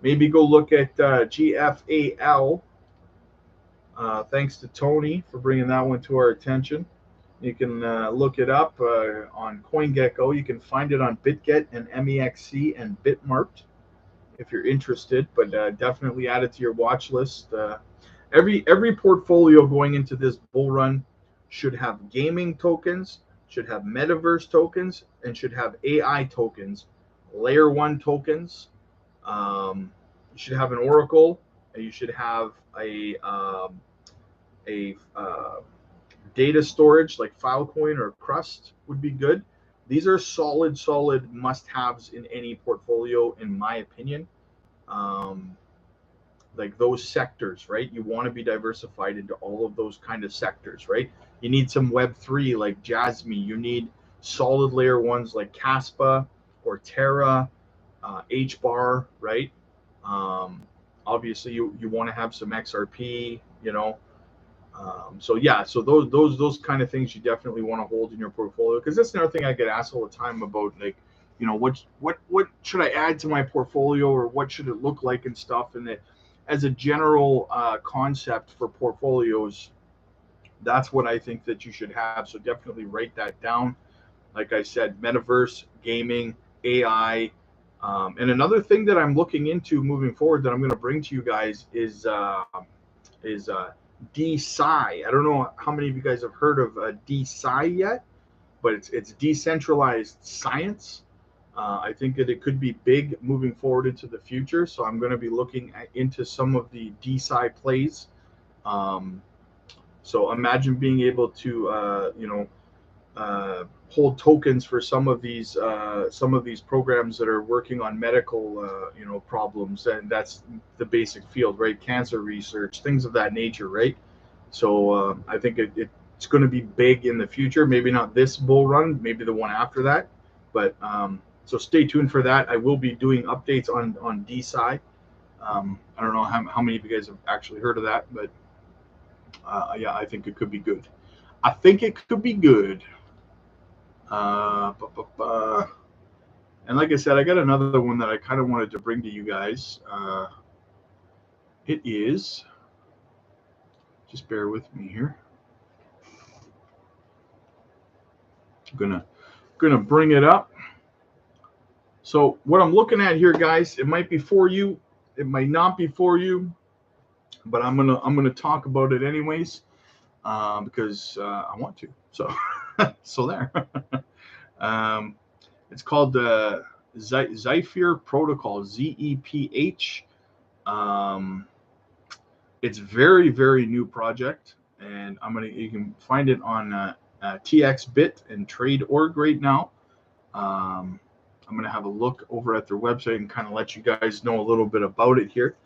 maybe go look at GFAL. Thanks to Tony for bringing that one to our attention. You can look it up on CoinGecko. You can find it on BitGet and MEXC and Bitmart if you're interested, but definitely add it to your watch list. Every portfolio going into this bull run should have gaming tokens, should have metaverse tokens, and should have AI tokens, layer 1 tokens. You should have an Oracle, and you should have a data storage like Filecoin or Crust would be good. These are solid must-haves in any portfolio, in my opinion. Like those sectors, right? You want to be diversified into all of those kind of sectors, right? You need some Web3 like Jasmy. You need solid layer ones like Caspa or Terra, HBAR, right? Obviously, you want to have some XRP, you know. So yeah, so those kind of things you definitely want to hold in your portfolio, because that's another thing I get asked all the time about, like, you know, what should I add to my portfolio, or what should it look like and stuff. And it, as a general concept for portfolios, that's what I think that you should have. So definitely write that down. Like I said, metaverse, gaming, AI. And another thing that I'm looking into moving forward that I'm going to bring to you guys is DeSci. I don't know how many of you guys have heard of DeSci yet, but it's decentralized science. I think that it could be big moving forward into the future. So I'm going to be looking into some of the DeSci plays. Um, so imagine being able to, hold tokens for some of these programs that are working on medical, problems, and that's the basic field, right? Cancer research, things of that nature, right? So I think it's going to be big in the future. Maybe not this bull run, maybe the one after that, but so stay tuned for that. I will be doing updates on DeSci. I don't know how many of you guys have actually heard of that, but yeah, I think it could be good. I think it could be good. And like I said, I got another one that I kind of wanted to bring to you guys. It is, just bear with me here. I'm gonna bring it up. So what I'm looking at here, guys, it might be for you, it might not be for you, but I'm gonna talk about it anyways, because I want to. So so there. It's called the Zephyr Protocol, ZEPH. It's very new project, and you can find it on TXBit and Trade.org right now. I'm gonna have a look over at their website and kind of let you guys know a little bit about it here.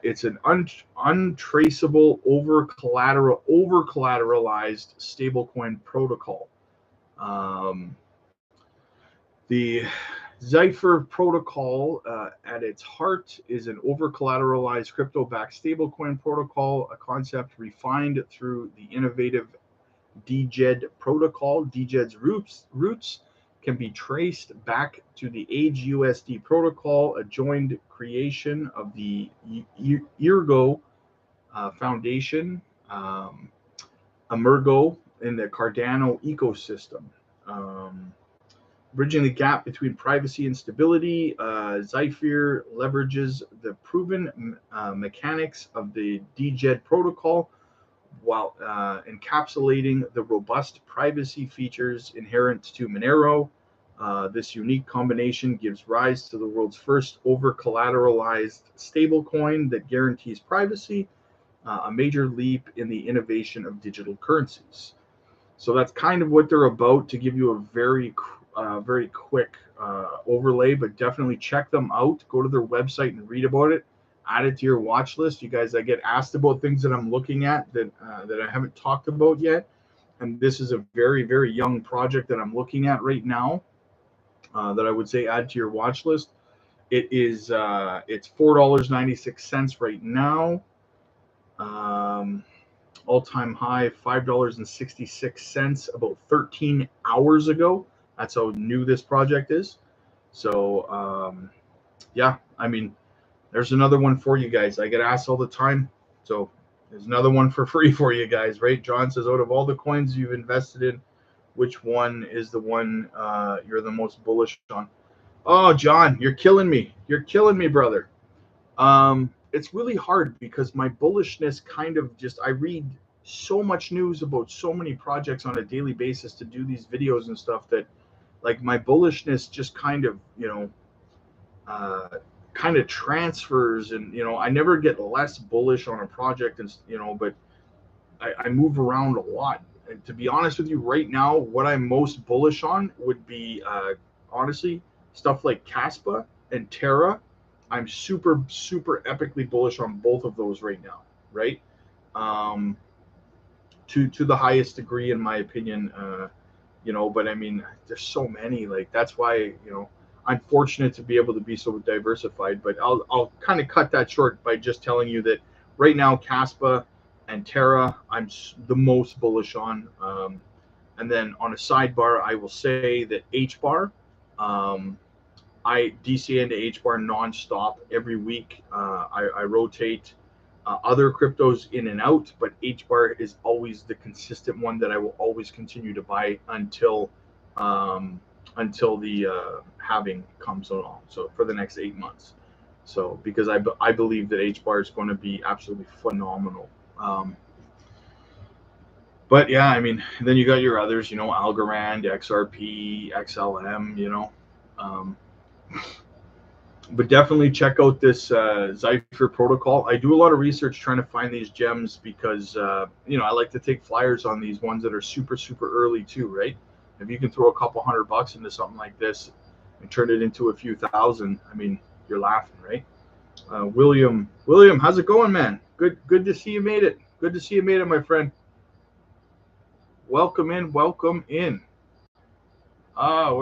It's an untraceable over collateralized stablecoin protocol. The Zephyr protocol, at its heart, is an over-collateralized crypto-backed stablecoin protocol, a concept refined through the innovative DGED protocol. DGED's roots can be traced back to the Age USD protocol, a joint creation of the Ergo Foundation, Emergo, in the Cardano ecosystem. Bridging the gap between privacy and stability, Zephyr leverages the proven mechanics of the DGED protocol while encapsulating the robust privacy features inherent to Monero. This unique combination gives rise to the world's first over-collateralized stablecoin that guarantees privacy, a major leap in the innovation of digital currencies. So that's kind of what they're about, to give you a very quick overlay, but definitely check them out. Go to their website and read about it. Add it to your watch list. You guys, I get asked about things that I'm looking at that I haven't talked about yet, and this is a very young project that I'm looking at right now, that I would say add to your watch list. It is it's $4.96 right now. All-time high $5.66 about 13 hours ago. That's how new this project is. So yeah, I mean, there's another one for you guys. I get asked all the time, so there's another one for free for you guys, right? John says, out of all the coins you've invested in, which one is the one you're the most bullish on? Oh, John, you're killing me. You're killing me, brother. It's really hard because my bullishness kind of just, I read so much news about so many projects on a daily basis to do these videos and stuff, that like my bullishness just kind of, kind of transfers, and I never get less bullish on a project, and but I move around a lot. And to be honest with you, right now, what I'm most bullish on would be honestly stuff like Caspa and Terra. I'm super epically bullish on both of those right now, right? To the highest degree, in my opinion. But I mean, there's so many. Like, that's why I'm fortunate to be able to be so diversified. But I'll kind of cut that short by just telling you that right now, Caspa and Terra, I'm the most bullish on. And then on a sidebar, I will say that HBAR, I DCA into HBAR nonstop every week. I rotate other cryptos in and out, but HBAR is always the consistent one that I will always continue to buy until the halving comes along. So for the next 8 months. So because I believe that HBAR is going to be absolutely phenomenal. But yeah, I mean, then you got your others, Algorand, XRP, XLM, but definitely check out this Zephyr protocol. I do a lot of research trying to find these gems because, I like to take flyers on these ones that are super, super early too, right? If you can throw a couple $100 into something like this and turn it into a few thousand, I mean, you're laughing, right? William, how's it going, man? Good to see you made it. Good to see you made it, my friend. Welcome in. What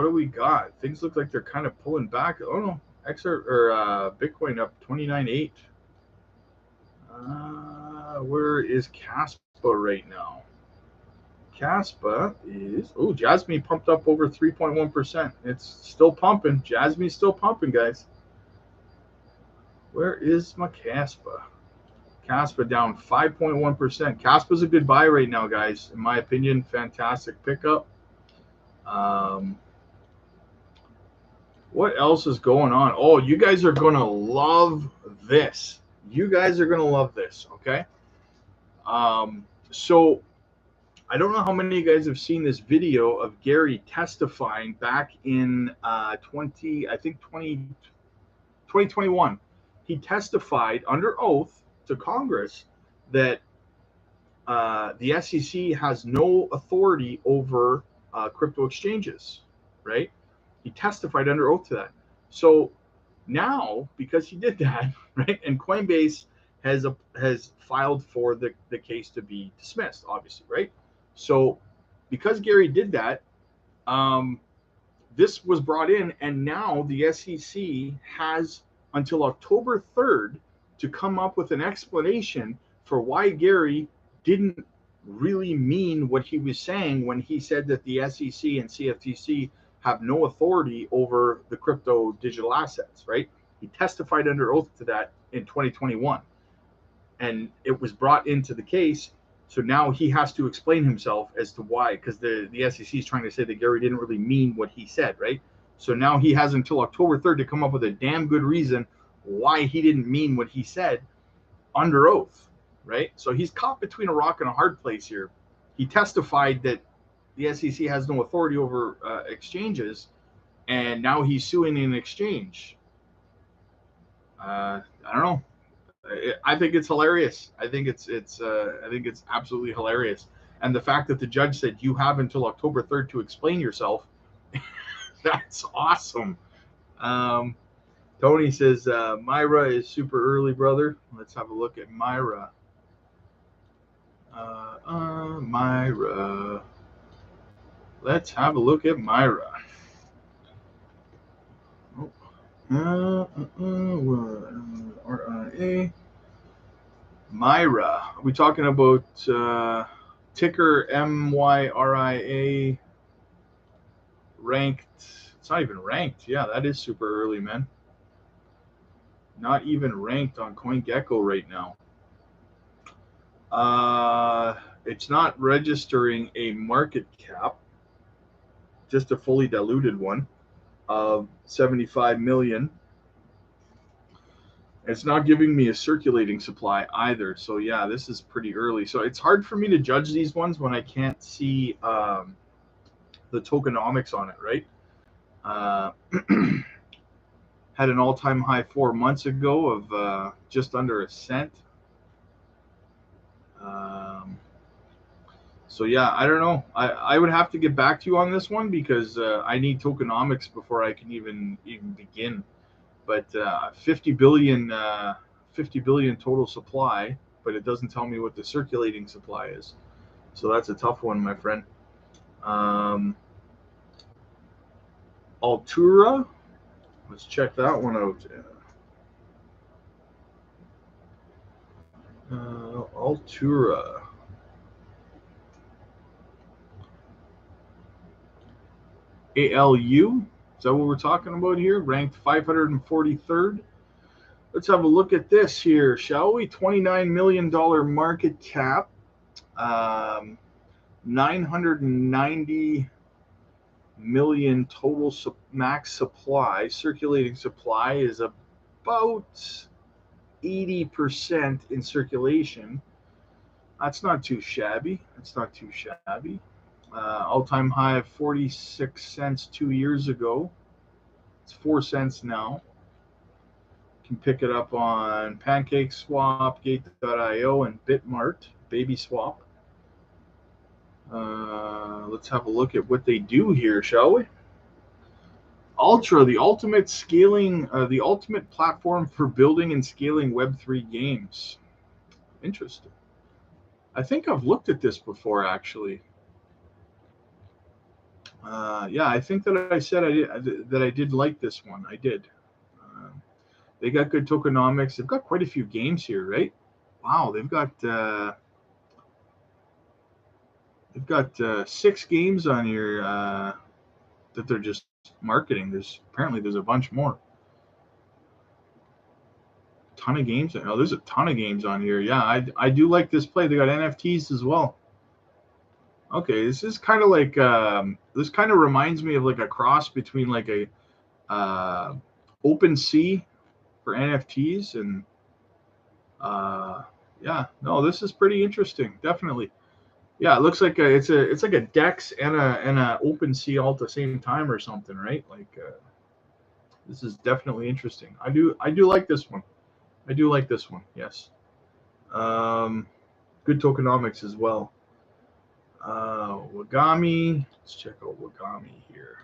do we got? Things look like they're kind of pulling back. Oh no, Bitcoin up 29.8. Where is Caspa right now? Caspa is Jasmy pumped up over 3.1%. It's still pumping. Jasmy's still pumping, guys. Where is my Caspa? Caspa down 5.1%. Caspa's a good buy right now, guys. In my opinion, fantastic pickup. What else is going on? Oh, you guys are going to love this. Okay? So I don't know how many of you guys have seen this video of Gary testifying back in 2021. He testified under oath to Congress that the SEC has no authority over crypto exchanges, right? He testified under oath to that. So now, because he did that, right, and Coinbase has filed for the case to be dismissed, obviously, right? So because Gary did that, this was brought in, and now the SEC has until October 3rd to come up with an explanation for why Gary didn't really mean what he was saying when he said that the SEC and CFTC have no authority over the crypto digital assets, right? He testified under oath to that in 2021, and it was brought into the case. So now he has to explain himself as to why, because the SEC is trying to say that Gary didn't really mean what he said, right? So now he has until October 3rd to come up with a damn good reason why he didn't mean what he said under oath, right? So he's caught between a rock and a hard place here. He testified that the SEC has no authority over exchanges, and now he's suing an exchange. I don't know. I think it's hilarious. I think it's absolutely hilarious. And the fact that the judge said you have until October 3rd to explain yourself, that's awesome. Tony says Myra is super early, brother. Let's have a look at Myra. Myra. Let's have a look at Myra. RIA. Myra. Are we talking about ticker MYRIA? Ranked. It's not even ranked. Yeah, that is super early, man. Not even ranked on CoinGecko right now. It's not registering a market cap, just a fully diluted one of 75 million. It's not giving me a circulating supply either. So yeah, this is pretty early. So it's hard for me to judge these ones when I can't see the tokenomics on it, right? Had an all-time high 4 months ago of just under a cent. So yeah, I don't know. I would have to get back to you on this one because I need tokenomics before I can even begin. But 50 billion total supply, but it doesn't tell me what the circulating supply is. So that's a tough one, my friend. Altura, Let's check that one out. Altura. ALU. Is that what we're talking about here? Ranked 543rd. Let's have a look at this here, shall we? $29 million market cap. 990 million total max supply. Circulating supply is about 80% in circulation. That's not too shabby. All-time high of 46 cents 2 years ago. It's 4 cents now. You can pick it up on PancakeSwap, Gate.io, and Bitmart, BabySwap. Let's have a look at what they do here, shall we? Ultra, the ultimate platform for building and scaling Web3 games. Interesting. I think I've looked at this before, actually. Yeah, I think that I said I did like this one. I did. They got good tokenomics. They've got quite a few games here, right? Wow, they've got 6 games on here that they're just marketing. There's a bunch more. Ton of games. Oh, there's a ton of games on here. Yeah, I do like this play. They got NFTs as well. Okay, this is kind of like this kind of reminds me of like a cross between like a OpenSea for NFTs and yeah, no, this is pretty interesting. Definitely. Yeah, it looks like it's like a DEX and a OpenSea all at the same time or something, right? Like this is definitely interesting. I do like this one. Yes. Good tokenomics as well. Wagami. Let's check out Wagami here.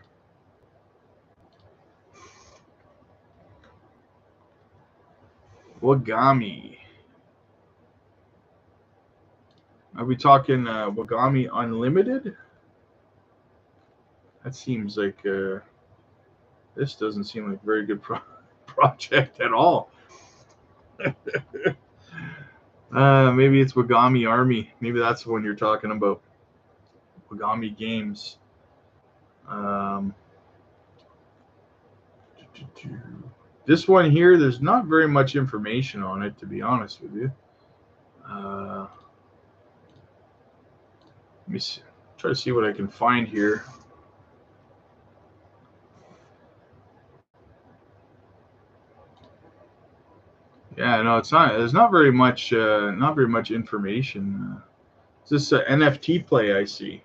Wagami. Are we talking Wagami Unlimited? That seems like this doesn't seem like a very good project at all. Maybe it's Wagami Army. Maybe that's the one you're talking about. Wagami Games. This one here, there's not very much information on it, to be honest with you. Let me see. Try to see what I can find here. Yeah, no, it's not. There's not very much information. Is this an NFT play I see?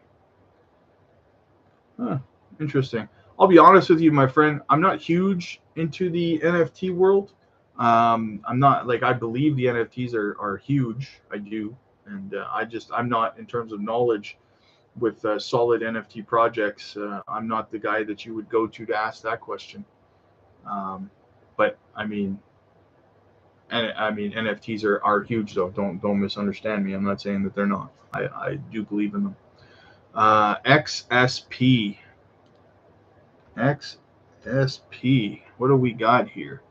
Huh, interesting. I'll be honest with you, my friend. I'm not huge into the NFT world. I'm not like I believe the NFTs are huge. I do, and I'm not in terms of knowledge with solid NFT projects. I'm not the guy that you would go to ask that question. But I mean NFTs are huge though. Don't misunderstand me. I'm not saying that they're not. I do believe in them. XSP. What do we got here?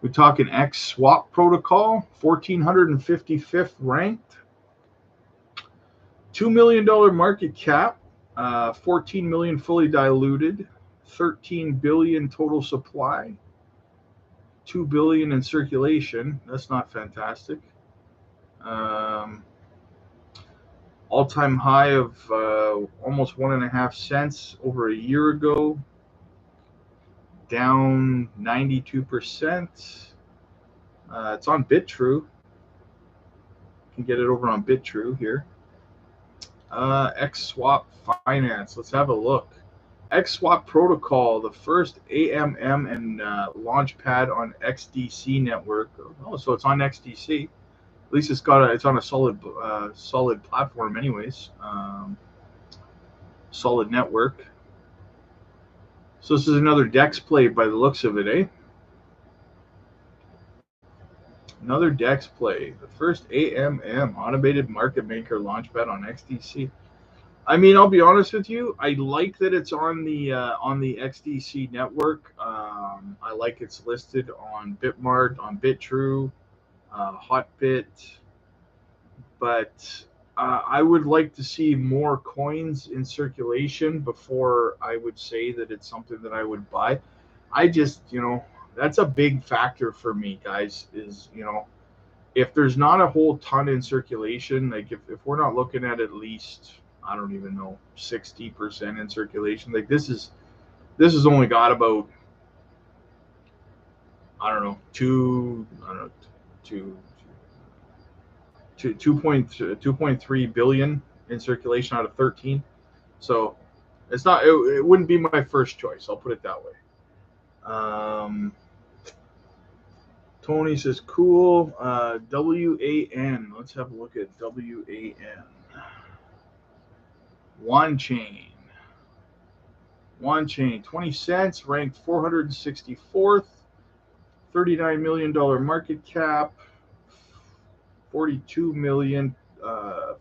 We're talking X swap protocol, 1455th ranked, $2 million market cap, 14 million fully diluted, 13 billion total supply, 2 billion in circulation. That's not fantastic. All-time high of almost 1.5 cents over a year ago. Down 92%. It's on BitTrue. You can get it over on BitTrue here. XSwap Finance. Let's have a look. XSwap Protocol, the first AMM and launchpad on XDC network. Oh, so it's on XDC. At least it's on a solid platform, anyways. Solid network. So this is another DEX play by the looks of it, eh? Another DEX play. The first AMM, automated market maker launchpad on XDC. I mean, I'll be honest with you. I like that it's on the XDC network. I like it's listed on Bitmart, on BitTrue, Hotbit, but I would like to see more coins in circulation before I would say that it's something that I would buy. I just, that's a big factor for me, guys, is, if there's not a whole ton in circulation, like if we're not looking at least, I don't even know, 60% in circulation, like this has only got about, I don't know, two, 2.3 billion in circulation out of 13. So it wouldn't be my first choice. I'll put it that way. Tony says, cool. WAN. Let's have a look at WAN. OneChain. OneChain, 20 cents, ranked 464th, $39 million market cap, 42 million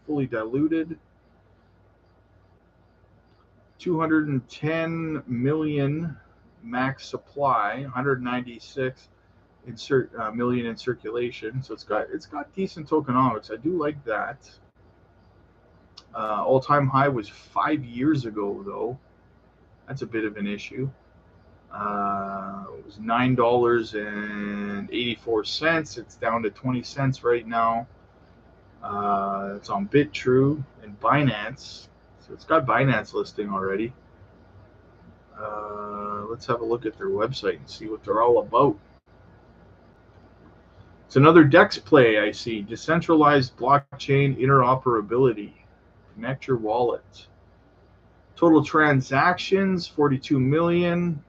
fully diluted, 210 million max supply, 196 million in circulation. So it's got decent tokenomics. I do like that. All-time high was 5 years ago, though. That's a bit of an issue. It was $9.84. It's down to 20 cents right now. It's on BitTrue and Binance. So it's got Binance listing already. Let's have a look at their website and see what they're all about. It's another DEX play, I see. Decentralized blockchain interoperability. Connect your wallet. Total transactions, 42 million.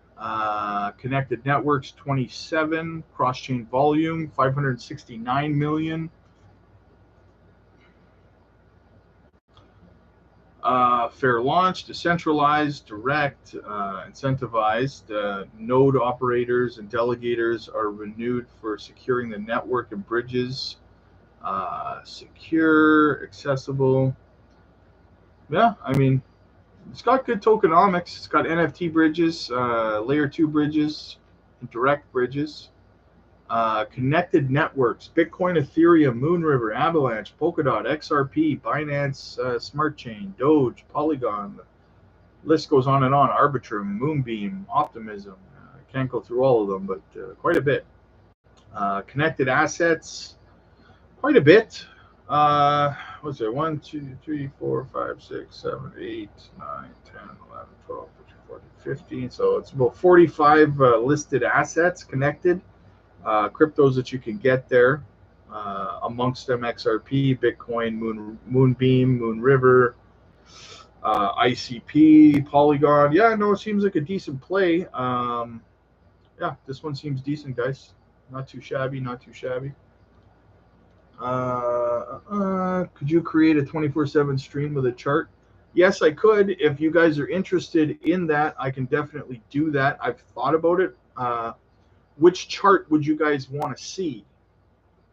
Connected networks, 27. Cross-chain volume, 569 million. Fair launch, decentralized, direct, incentivized. Node operators and delegators are renewed for securing the network and bridges. Secure, accessible. Yeah, I mean, it's got good tokenomics. It's got NFT bridges, layer 2 bridges, direct bridges. Connected networks, Bitcoin, Ethereum, Moonriver, Avalanche, Polkadot, XRP, Binance Smart Chain, Doge, Polygon. The list goes on and on. Arbitrum, Moonbeam, Optimism. I can't go through all of them, but quite a bit. Connected assets, quite a bit. What's it? 1, 2, 3, 4, 5, 6, 7, 8, 9, 10, 11, 12, 13, 14, 15. So it's about 45 listed assets connected. Cryptos that you can get there, amongst them XRP, Bitcoin, Moonbeam, Moonriver, ICP, Polygon. Yeah, no, it seems like a decent play. Yeah, this one seems decent, guys. Not too shabby, not too shabby. Could you create a 24/7 stream with a chart? Yes, I could. If you guys are interested in that, I can definitely do that. I've thought about it. Which chart would you guys want to see?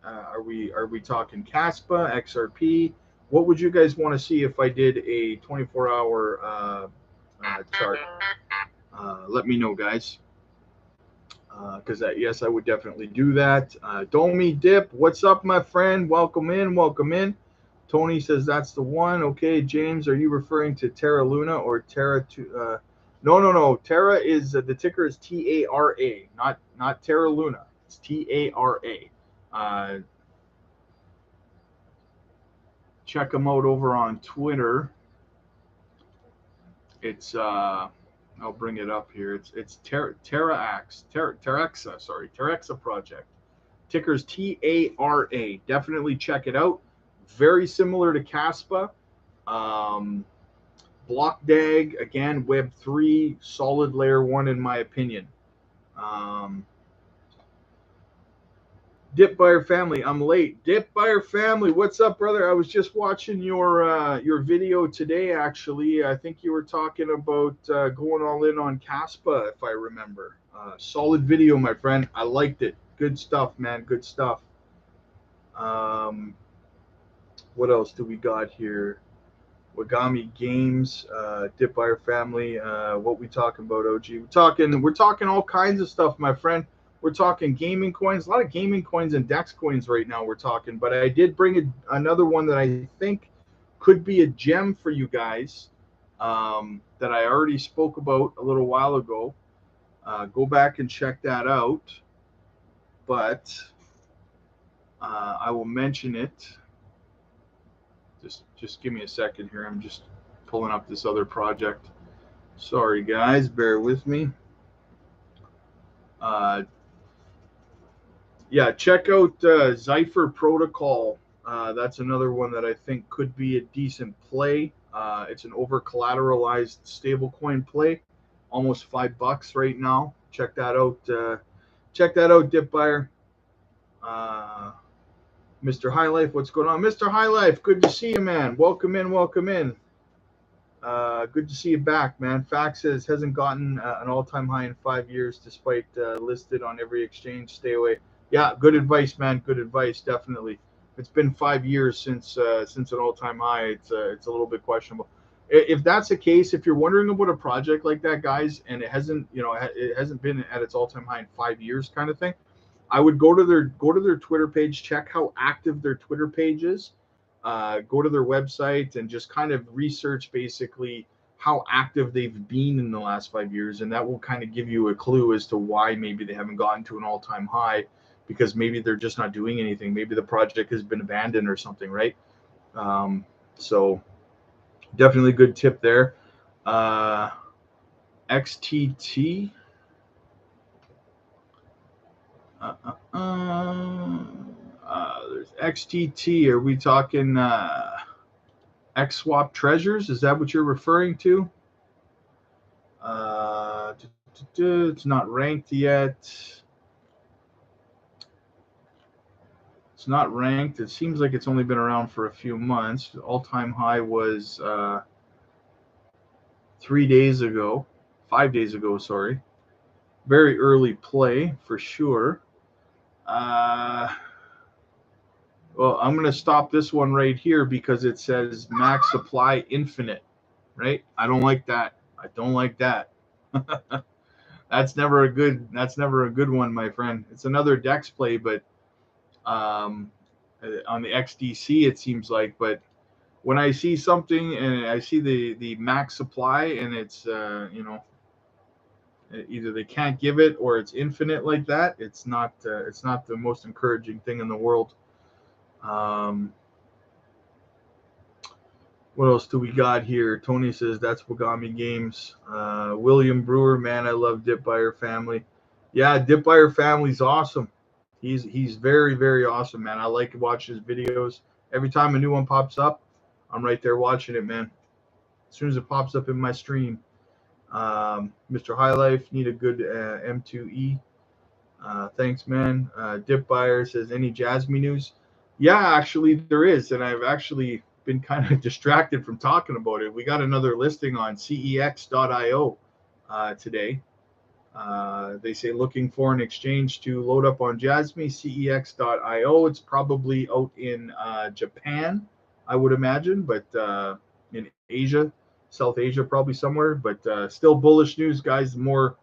Are we talking Caspa, XRP? What would you guys want to see if I did a 24-hour chart? Let me know, guys. Because yes, I would definitely do that. Domi Dip, what's up, my friend? Welcome in, welcome in. Tony says that's the one. Okay, James, are you referring to Terra Luna or Terra? No. Terra is the ticker is TARA, not Terra Luna. It's TARA. Check them out over on Twitter. It's I'll bring it up here. It's Terrexa project. Ticker's TARA. Definitely check it out. Very similar to Caspa. BlockDAG, again, Web3, solid layer 1 in my opinion. Dip Buyer Family, I'm late. Dip Buyer Family, what's up, brother? I was just watching your video today, actually. I think you were talking about going all in on Caspa, if I remember. Solid video, my friend. I liked it. Good stuff, man. Good stuff. What else do we got here? Wagami Games, Dip Buyer Family. What we talking about, OG? We're talking all kinds of stuff, my friend. We're talking gaming coins, a lot of gaming coins and DEX coins right now. We're talking, but I did bring another one that I think could be a gem for you guys, that I already spoke about a little while ago. Go back and check that out. But I will mention it. Just give me a second here. I'm just pulling up this other project. Sorry, guys. Bear with me. Yeah, check out Zypher Protocol. That's another one that I think could be a decent play. It's an over-collateralized stablecoin play. Almost $5 right now. Check that out. Check that out, Dip Buyer. Mr. High Life, what's going on? Mr. High Life, good to see you, man. Welcome in, welcome in. Good to see you back, man. Fact says hasn't gotten an all-time high in 5 years, despite listed on every exchange. Stay away. Yeah, good advice, man. Good advice, definitely. It's been 5 years since an all-time high. It's a little bit questionable. If that's the case, if you're wondering about a project like that, guys, and it hasn't been at its all-time high in 5 years, kind of thing, I would go to their Twitter page, check how active their Twitter page is, go to their website, and just kind of research basically how active they've been in the last 5 years, and that will kind of give you a clue as to why maybe they haven't gotten to an all-time high, because maybe they're just not doing anything. Maybe the project has been abandoned or something, right? So definitely a good tip there. XTT. There's XTT. Are we talking XSwap Treasures? Is that what you're referring to? It's not ranked yet. It's not ranked. It seems like it's only been around for a few months. The all-time high was 3 days ago. 5 days ago, sorry. Very early play for sure. Well, I'm going to stop this one right here because it says max supply infinite, right? I don't like that. I don't like that. That's never a good one, my friend. It's another DEX play, but on the XDC it seems like. But when I see something and I see the max supply and it's either they can't give it or it's infinite like that, it's not the most encouraging thing in the world. What else do we got here? Tony says that's Wagami Games. William Brewer, man, I love Dip Buyer Family. Yeah, Dip Buyer Family's awesome. He's very, very awesome, man. I like watching his videos. Every time a new one pops up, I'm right there watching it, man. As soon as it pops up in my stream. Mr. High Life, need a good M2E. Thanks, man. Dip Buyer says, any Jasmy news? Yeah, actually there is, and I've actually been kind of distracted from talking about it. We got another listing on cex.io today. They say looking for an exchange to load up on Jasmy, cex.io. It's probably out in Japan, I would imagine, but in Asia, South Asia, probably somewhere. But still bullish news, guys. The more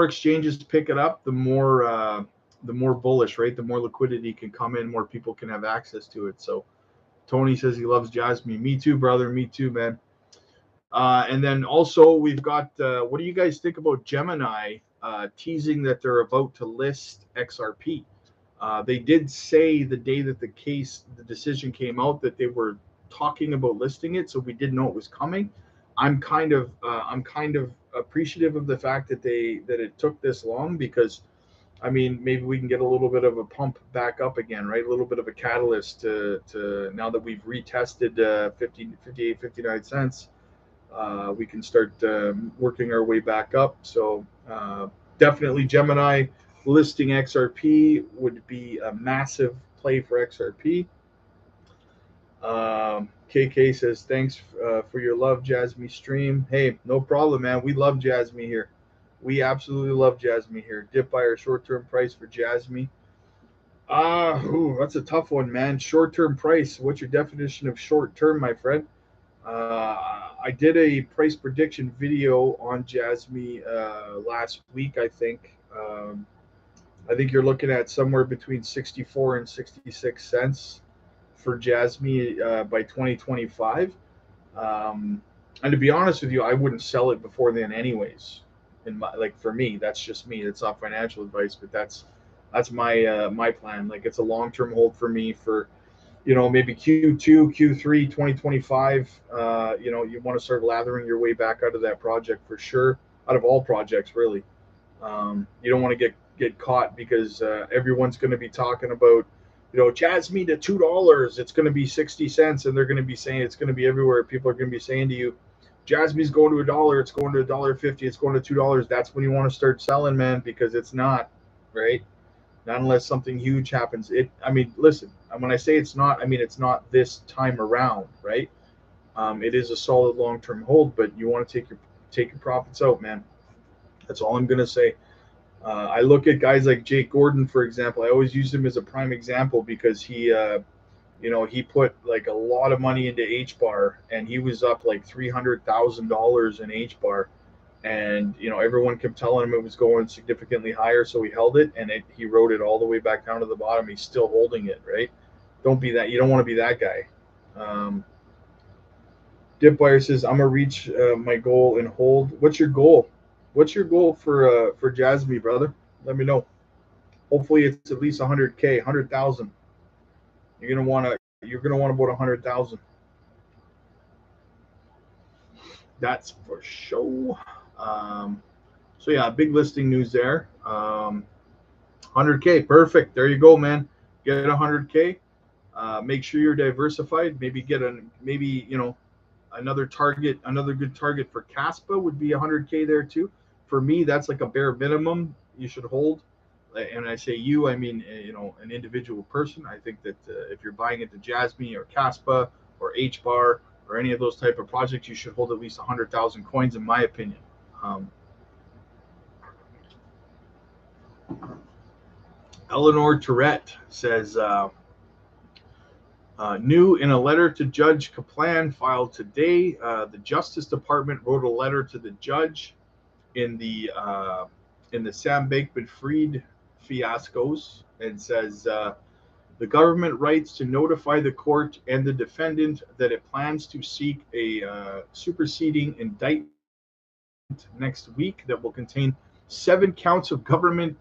exchanges pick it up, the more bullish, right? The more liquidity can come in, more people can have access to it. So Tony says he loves Jasmy. Me too, brother. Me too, man. And then also we've got, what do you guys think about Gemini teasing that they're about to list XRP? They did say the day that the decision came out that they were talking about listing it, so we didn't know it was coming. I'm kind of appreciative of the fact that it took this long, because I mean, maybe we can get a little bit of a pump back up again, right? A little bit of a catalyst to now that we've retested 58, 59 cents. We can start working our way back up. So definitely Gemini listing XRP would be a massive play for XRP. KK says, thanks for your love, Jasmy stream. Hey, no problem, man. We love Jasmy here. We absolutely love Jasmy here. Dip Buyer short-term price for Jasmy. That's a tough one, man. Short-term price. What's your definition of short-term, my friend? I did a price prediction video on Jasmy last week, I think. I think you're looking at somewhere between 64 and 66 cents for Jasmy by 2025. And to be honest with you, I wouldn't sell it before then, anyways. In my, like, for me, that's just me. It's not financial advice, but that's my plan. Like, it's a long term hold for me for, maybe Q2, Q3, 2025. You want to start lathering your way back out of that project for sure. Out of all projects, really. You don't want to get caught because everyone's going to be talking about, Jasmy to $2. It's going to be 60 cents, and they're going to be saying it's going to be everywhere. People are going to be saying to you, Jasmy's going to $1. It's going to $1.50. It's going to $2. That's when you want to start selling, man, because it's not, right. Not unless something huge happens. I mean, listen. When I say it's not, I mean it's not this time around, right? It is a solid long-term hold, but you want to take your profits out, man. That's all I'm gonna say. I look at guys like Jake Gordon, for example. I always use him as a prime example because he put like a lot of money into H bar, and he was up like $300,000 in H bar, and everyone kept telling him it was going significantly higher, so he held it, and he rode it all the way back down to the bottom. He's still holding it, right? Don't be that. You don't want to be that guy. Dip Buyer says, I'm gonna reach my goal and hold. What's your goal? What's your goal for Jasmy, brother? Let me know. Hopefully it's at least 100K, 100,000. You're gonna want about 100,000. That's for sure. So yeah, big listing news there. 100K, perfect. There you go, man. Get 100K. Make sure you're diversified. Maybe another good target for Caspa would be 100K there too. For me, that's like a bare minimum you should hold. And I say you, I mean an individual person. I think that if you're buying into Jasmy or Caspa or H bar or any of those type of projects, you should hold at least 100,000 coins, in my opinion. Eleanor Tourette says, new in a letter to Judge Kaplan filed today, the Justice Department wrote a letter to the judge in the Sam Bankman-Fried fiascos and says the government writes to notify the court and the defendant that it plans to seek a superseding indictment next week that will contain 7 counts of government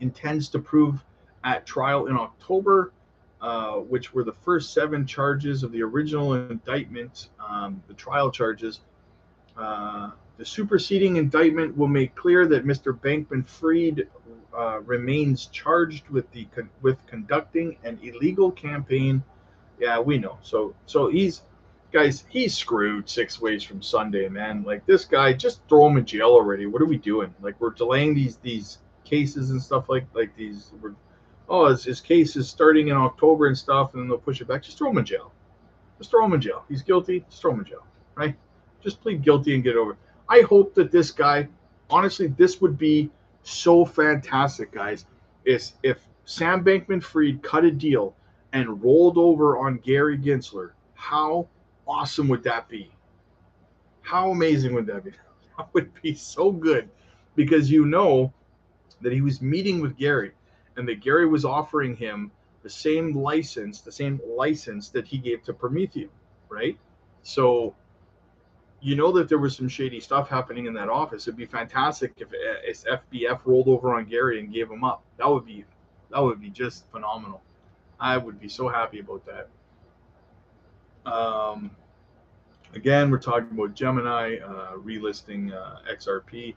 intends to prove at trial in October, which were the first 7 charges of the original indictment, the trial charges. The superseding indictment will make clear that Mr. Bankman-Fried remains charged with conducting an illegal campaign. Yeah, we know. So he's screwed 6 ways from Sunday, man. Like, this guy, just throw him in jail already. What are we doing? Like, we're delaying these cases and stuff like these. His case is starting in October and stuff, and then they'll push it back. Just throw him in jail. Just throw him in jail. He's guilty. Just throw him in jail, right? Just plead guilty and get over it. I hope that this guy, honestly, this would be so fantastic, guys, is if Sam Bankman-Fried cut a deal and rolled over on Gary Gensler. How awesome would that be? How amazing would that be? That would be so good, because that he was meeting with Gary, and that Gary was offering him the same license that he gave to Prometheum, right? So that there was some shady stuff happening in that office. It'd be fantastic if FBF rolled over on Gary and gave him up. That would be just phenomenal. I would be so happy about that. Again, we're talking about Gemini relisting XRP.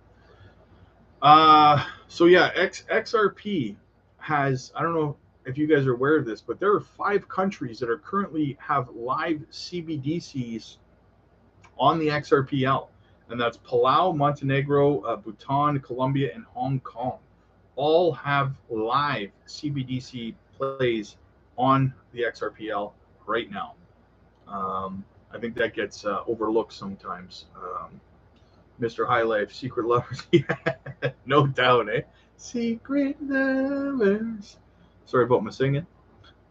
So yeah, XRP has, I don't know if you guys are aware of this, but there are 5 countries that are currently have live CBDCs on the XRPL, and that's Palau, Montenegro, Bhutan, Colombia, and Hong Kong. All have live CBDC plays on the XRPL right now. I think that gets overlooked sometimes. Mr. High Life, Secret Lovers, yeah, no doubt, eh? Secret Lovers. Sorry about my singing.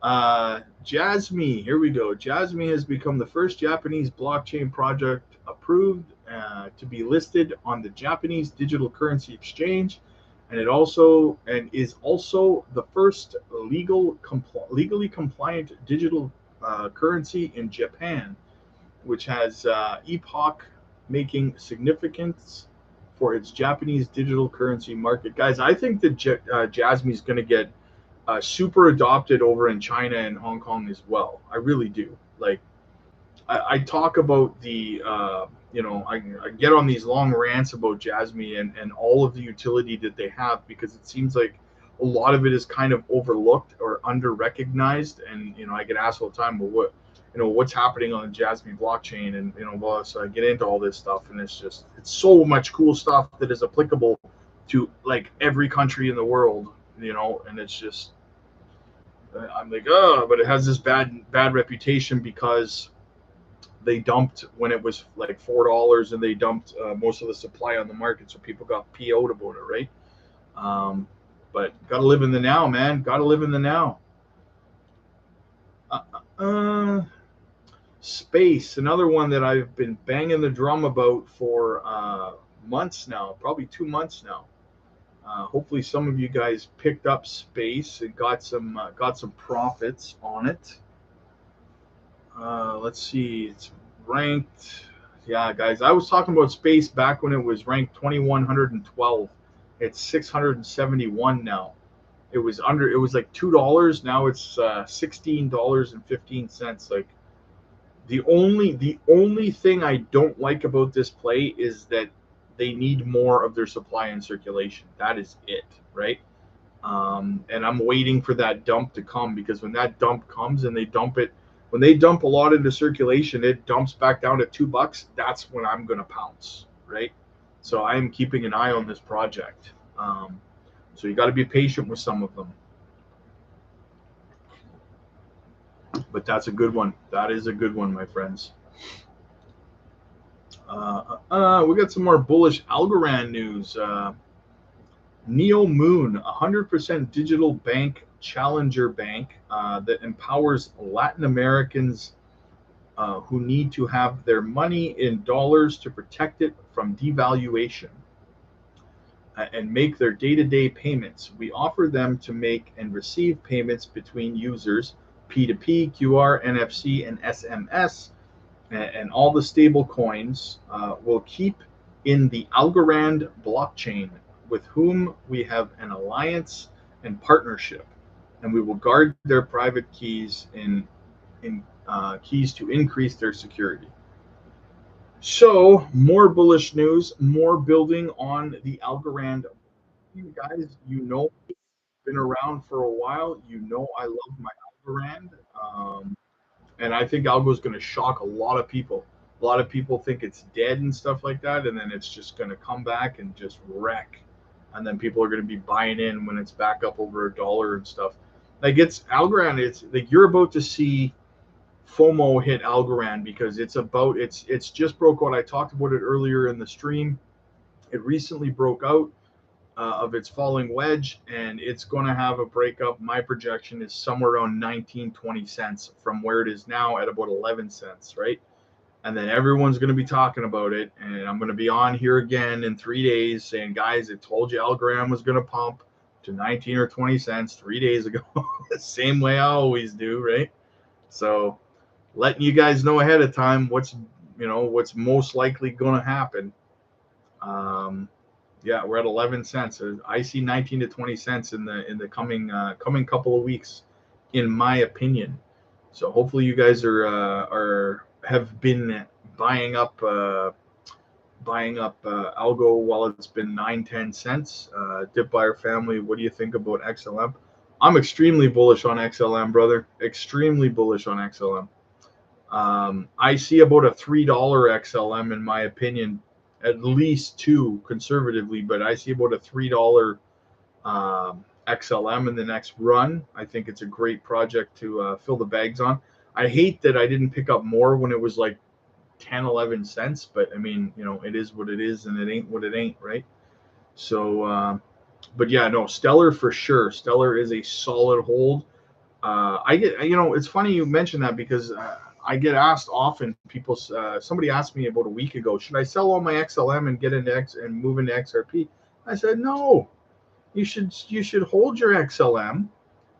Jasmy, here we go. Jasmy has become the first Japanese blockchain project approved to be listed on the Japanese digital currency exchange, and is also the first legally compliant digital currency in Japan, which has epoch making significance for its Japanese digital currency market. Guys, I think that Jasmy is going to get super adopted over in China and Hong Kong as well. I really do. Like, I talk about I get on these long rants about Jasmy and all of the utility that they have, because it seems like a lot of it is kind of overlooked or under recognized. And, I get asked all the time, well, what's happening on the Jasmy blockchain? And, well, so I get into all this stuff, and it's so much cool stuff that is applicable to like every country in the world, and it's just, I'm like, oh, but it has this bad reputation because they dumped when it was like $4, and they dumped most of the supply on the market, so people got PO'd about it, right? But gotta live in the now, man. Gotta live in the now. Space, another one that I've been banging the drum about for months now, probably 2 months now. Hopefully, some of you guys picked up Space and got some profits on it. Let's see, it's ranked. Yeah, guys, I was talking about Space back when it was ranked 2112. It's 671 now. It was like $2. Now it's $16.15. Like, the only thing I don't like about this play is that they need more of their supply in circulation. That is it, right? And I'm waiting for that dump to come, because when that dump comes and when they dump a lot into circulation, it dumps back down to $2. That's when I'm going to pounce, right? So I am keeping an eye on this project. So you got to be patient with some of them. But that's a good one. That is a good one, my friends. We got some more bullish Algorand news. Neo Moon, 100% digital bank challenger bank that empowers Latin Americans who need to have their money in dollars to protect it from devaluation and make their day-to-day payments. We offer them to make and receive payments between users, P2P, QR, NFC, and SMS, and all the stable coins will keep in the Algorand blockchain, with whom we have an alliance and partnership, and we will guard their private keys keys to increase their security. So, more bullish news, more building on the Algorand. You guys, been around for a while. I love my Algorand. And I think Algo is going to shock a lot of people. A lot of people think it's dead and stuff like that, and then it's just going to come back and just wreck. And then people are going to be buying in when it's back up over $1 and stuff. Like, it's Algorand. It's like you're about to see FOMO hit Algorand, because it's just broke out. I talked about it earlier in the stream. It recently broke out of its falling wedge, and it's going to have a breakup. My projection is somewhere around 19-20 cents from where it is now at about 11 cents, right? And then everyone's going to be talking about it, and I'm going to be on here again in 3 days saying, guys, I told you Algorand was going to pump to 19 or 20 cents 3 days ago. The same way I always do, right? So letting you guys know ahead of time what's most likely going to happen. Yeah, we're at 11 cents. I see 19 to 20 cents in the coming couple of weeks, in my opinion. So hopefully you guys have been buying up Algo while it's been 9-10 cents. Dip Buyer family, what do you think about XLM? I'm extremely bullish on XLM, brother. Extremely bullish on XLM. I see about a $3 XLM, in my opinion, at least 2 conservatively, but I see about a $3 XLM in the next run. I think it's a great project to fill the bags on. I hate that I didn't pick up more when it was like 10-11 cents, but I mean, it is what it is, and it ain't what it ain't, right? So but yeah, no, Stellar for sure. Stellar is a solid hold. I get, it's funny you mentioned that because I get asked often. Somebody asked me about a week ago, should I sell all my XLM and get into X and move into XRP? I said no. You should hold your XLM.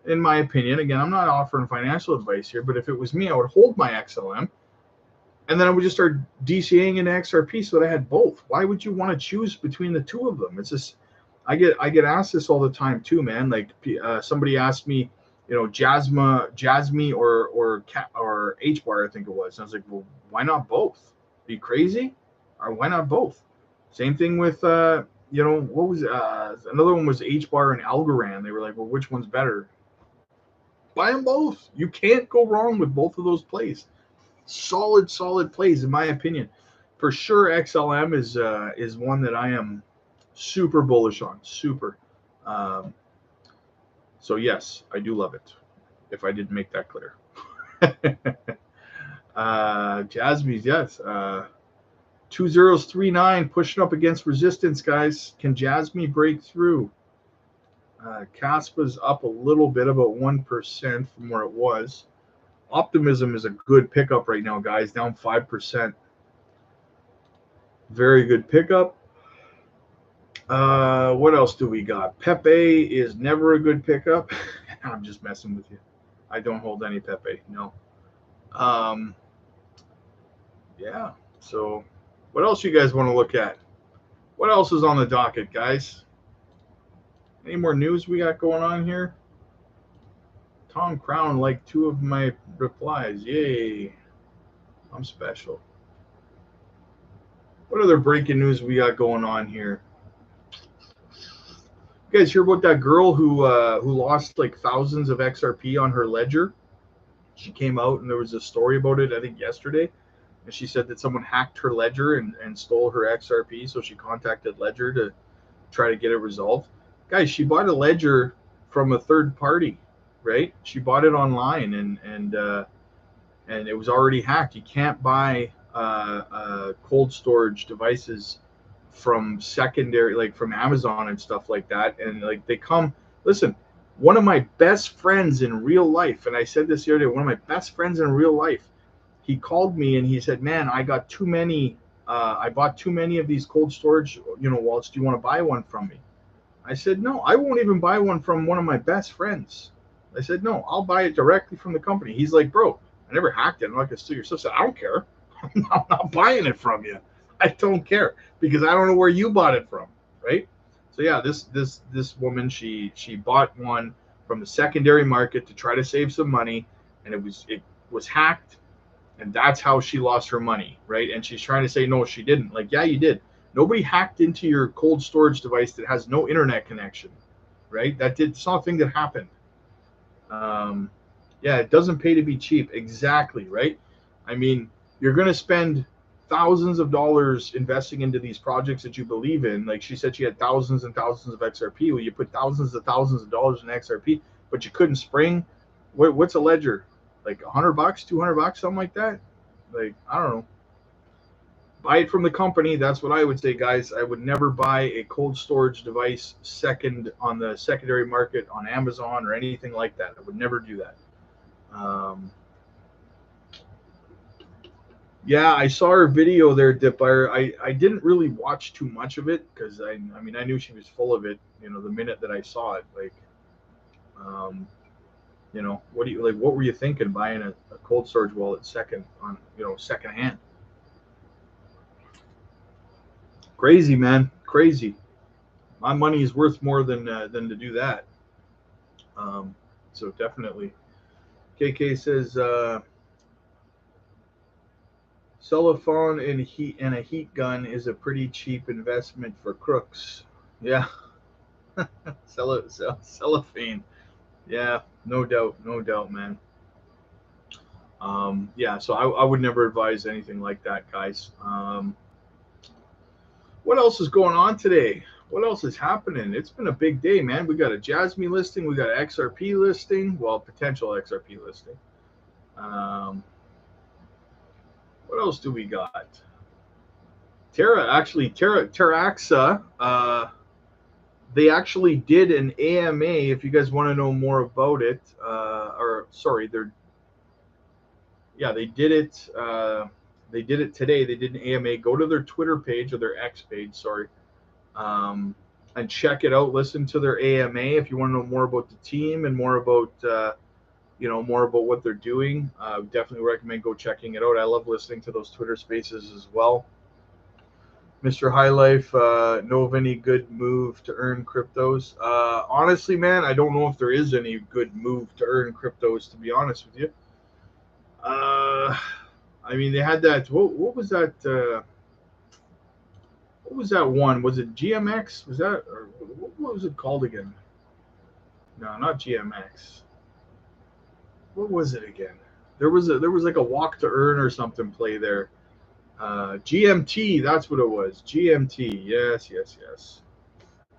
In my opinion, again, I'm not offering financial advice here, but if it was me, I would hold my XLM and then I would just start DCAing into XRP so that I had both. Why would you want to choose between the two of them? It's just, I get asked this all the time too, man. Like somebody asked me, Jasmy or H bar, I think it was. And I was like, well, why not both? Are you crazy? Or why not both? Same thing with what was another one was H bar and Algorand. They were like, well, which one's better? Buy them both. You can't go wrong with both of those plays. Solid plays in my opinion. For sure, XLM is one that I am super bullish on. Super. So yes, I do love it. If I didn't make that clear. Jasmy's, yes. 2039 pushing up against resistance, guys. Can Jasmy break through? Caspa's up a little bit, about 1% from where it was. Optimism is a good pickup right now, guys, down 5%. Very good pickup. What else do we got? Pepe is never a good pickup. I'm just messing with you. I don't hold any Pepe, no. Yeah, so what else you guys want to look at? What else is on the docket, guys? Any more news we got going on here? Tom Crown liked 2 of my replies. Yay. I'm special. What other breaking news we got going on here? You guys hear about that girl who lost like thousands of XRP on her ledger? She came out and there was a story about it, I think yesterday. And she said that someone hacked her ledger and stole her XRP. So she contacted Ledger to try to get it resolved. Guys, she bought a ledger from a third party, right? She bought it online and it was already hacked. You can't buy cold storage devices from secondary, like from Amazon and stuff like that. And like they come, listen, one of my best friends in real life, and I said this the other day, one of my best friends in real life, he called me and he said, man, I got too many, I bought too many of these cold storage, wallets. Do you want to buy one from me? I said, no, I won't even buy one from one of my best friends. I said, no, I'll buy it directly from the company. He's like, bro, I never hacked it. I'm not going to steal your stuff. I said, I don't care. I'm not buying it from you. I don't care because I don't know where you bought it from, right? So yeah, this woman, she bought one from the secondary market to try to save some money, and it was hacked, and that's how she lost her money, right? And she's trying to say, no, she didn't. Like, yeah, you did. Nobody hacked into your cold storage device that has no internet connection, right? It's not a thing that happened. Yeah, it doesn't pay to be cheap. Exactly, right? I mean, you're going to spend thousands of dollars investing into these projects that you believe in. Like she said, she had thousands and thousands of XRP. Well, you put thousands of dollars in XRP, but you couldn't spring. What's a ledger? Like $100, $200, something like that? Like, I don't know. Buy it from the company. That's what I would say, guys. I would never buy a cold storage device on the secondary market on Amazon or anything like that. I would never do that. Yeah, I saw her video there, Dipwire. I didn't really watch too much of it because I knew she was full of it. The minute that I saw it, like, what were you thinking buying a cold storage wallet second hand? Crazy, man, crazy. My money is worth more than to do that. So definitely. KK says. Cellophane and a heat gun is a pretty cheap investment for crooks. Yeah. Cellophane. Yeah, no doubt, man. Yeah, so I would never advise anything like that, guys. What else is going on today? What else is happening? It's been a big day, man. We got a Jasmy listing. We got an XRP listing. Well, potential XRP listing. What else do we got? Terraxa, they actually did an AMA. If you guys want to know more about it, or sorry, they did it. They did it today. They did an AMA. Go to their Twitter page or their X page, sorry, and check it out. Listen to their AMA if you want to know more about the team and more about more about what they're doing. Definitely recommend go checking it out. I love listening to those Twitter spaces as well. Mr. High Life, know of any good move to earn cryptos? Honestly, man, I don't know if there is any good move to earn cryptos, to be honest with you. I mean, they had that. What was that? What was that one? Was it GMX? Was that, or what was it called again? No, not GMX. What was it again? There was like a walk to earn or something play there. GMT, that's what it was. GMT, yes.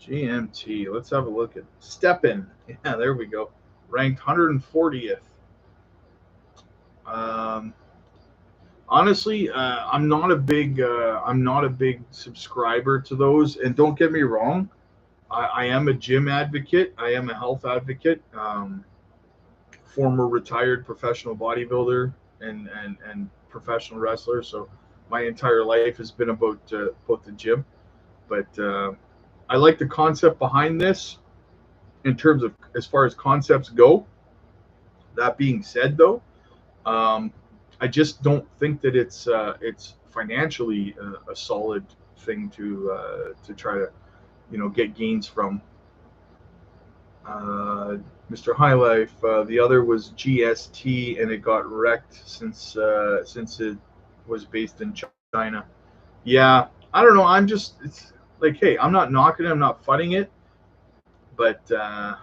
GMT. Let's have a look at Steppin. Yeah, there we go. Ranked 140th. Honestly, I'm not a big subscriber to those. And don't get me wrong, I am a gym advocate. I am a health advocate. Former retired professional bodybuilder and professional wrestler. So my entire life has been about the gym. But I like the concept behind this in terms of as far as concepts go. That being said, though, I just don't think that it's financially a solid thing to try to get gains from. Mr. High Life, the other was GST, and it got wrecked since it was based in China. Yeah, I don't know. It's like, hey, I'm not knocking it, I'm not fighting it, but at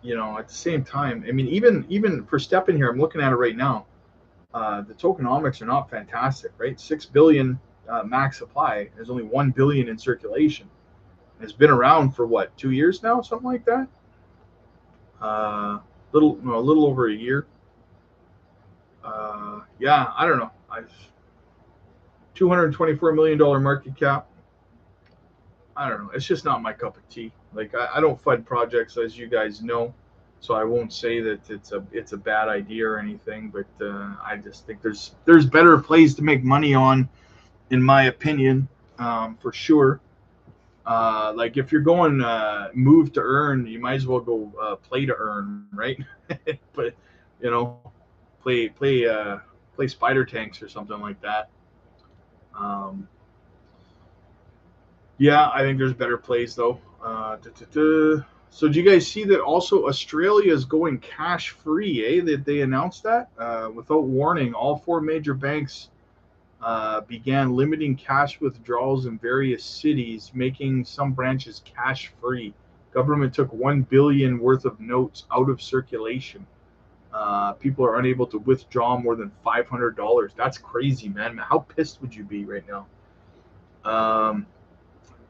the same time, I mean, even for stepping here, I'm looking at it right now. The tokenomics are not fantastic, right? 6 billion max supply. There's only 1 billion in circulation. It's been around for what, 2 years now, something like that. A little over a year. Yeah, I don't know. $224 million market cap. I don't know. It's just not my cup of tea. Like I don't FUD projects, as you guys know, so I won't say that it's a bad idea or anything. But I just think there's better plays to make money on, in my opinion, for sure. Like if you're going move to earn, you might as well go play to earn, right? But play spider tanks or something like that. Yeah, I think there's better plays though. So do you guys see that also Australia is going cash free? That they announced that without warning. All 4 major banks began limiting cash withdrawals in various cities, making some branches cash free. Government took 1 billion worth of notes out of circulation. People are unable to withdraw more than $500. That's crazy, man. How pissed would you be right now?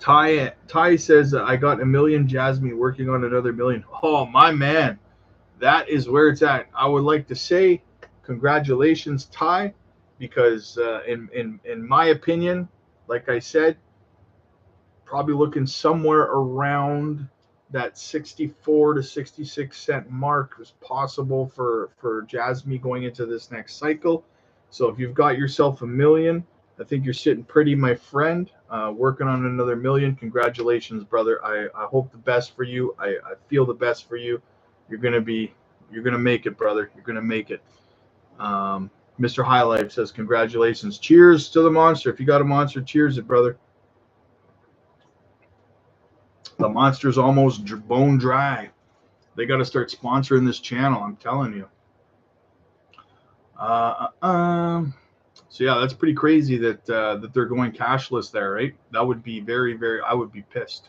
Ty says, I got 1 million, Jasmy, working on another 1 million. Oh, my man. That is where it's at. I would like to say congratulations, Ty, because in my opinion, like I said, probably looking somewhere around that 64 to 66 cent mark is possible for Jasmy going into this next cycle. So if you've got yourself 1 million, I think you're sitting pretty, my friend. Working on another 1 million. Congratulations, brother. I hope the best for you. I feel the best for you. You're gonna make it, brother. You're gonna make it. Mr. High Life says congratulations. Cheers to the monster. If you got a monster, cheers it, brother. The monster's almost bone dry. They got to start sponsoring this channel. I'm telling you. So yeah, that's pretty crazy that they're going cashless there, right? That would be very, very. I would be pissed.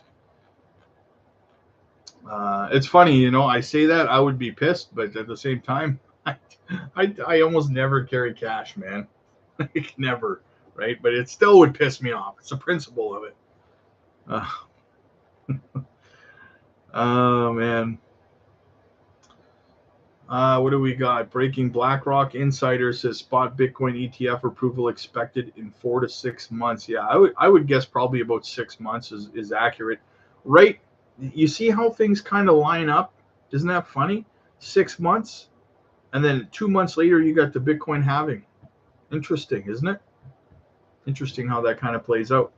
It's funny, I say that I would be pissed, but at the same time, I almost never carry cash, man. Like never, right? But it still would piss me off. It's the principle of it. Oh man. What do we got? Breaking BlackRock Insider says spot Bitcoin ETF approval expected in 4 to 6 months. Yeah, I would guess probably about 6 months is accurate, right? You see how things kind of line up? Isn't that funny? 6 months. And then 2 months later, you got the Bitcoin halving. Interesting, isn't it? Interesting how that kind of plays out.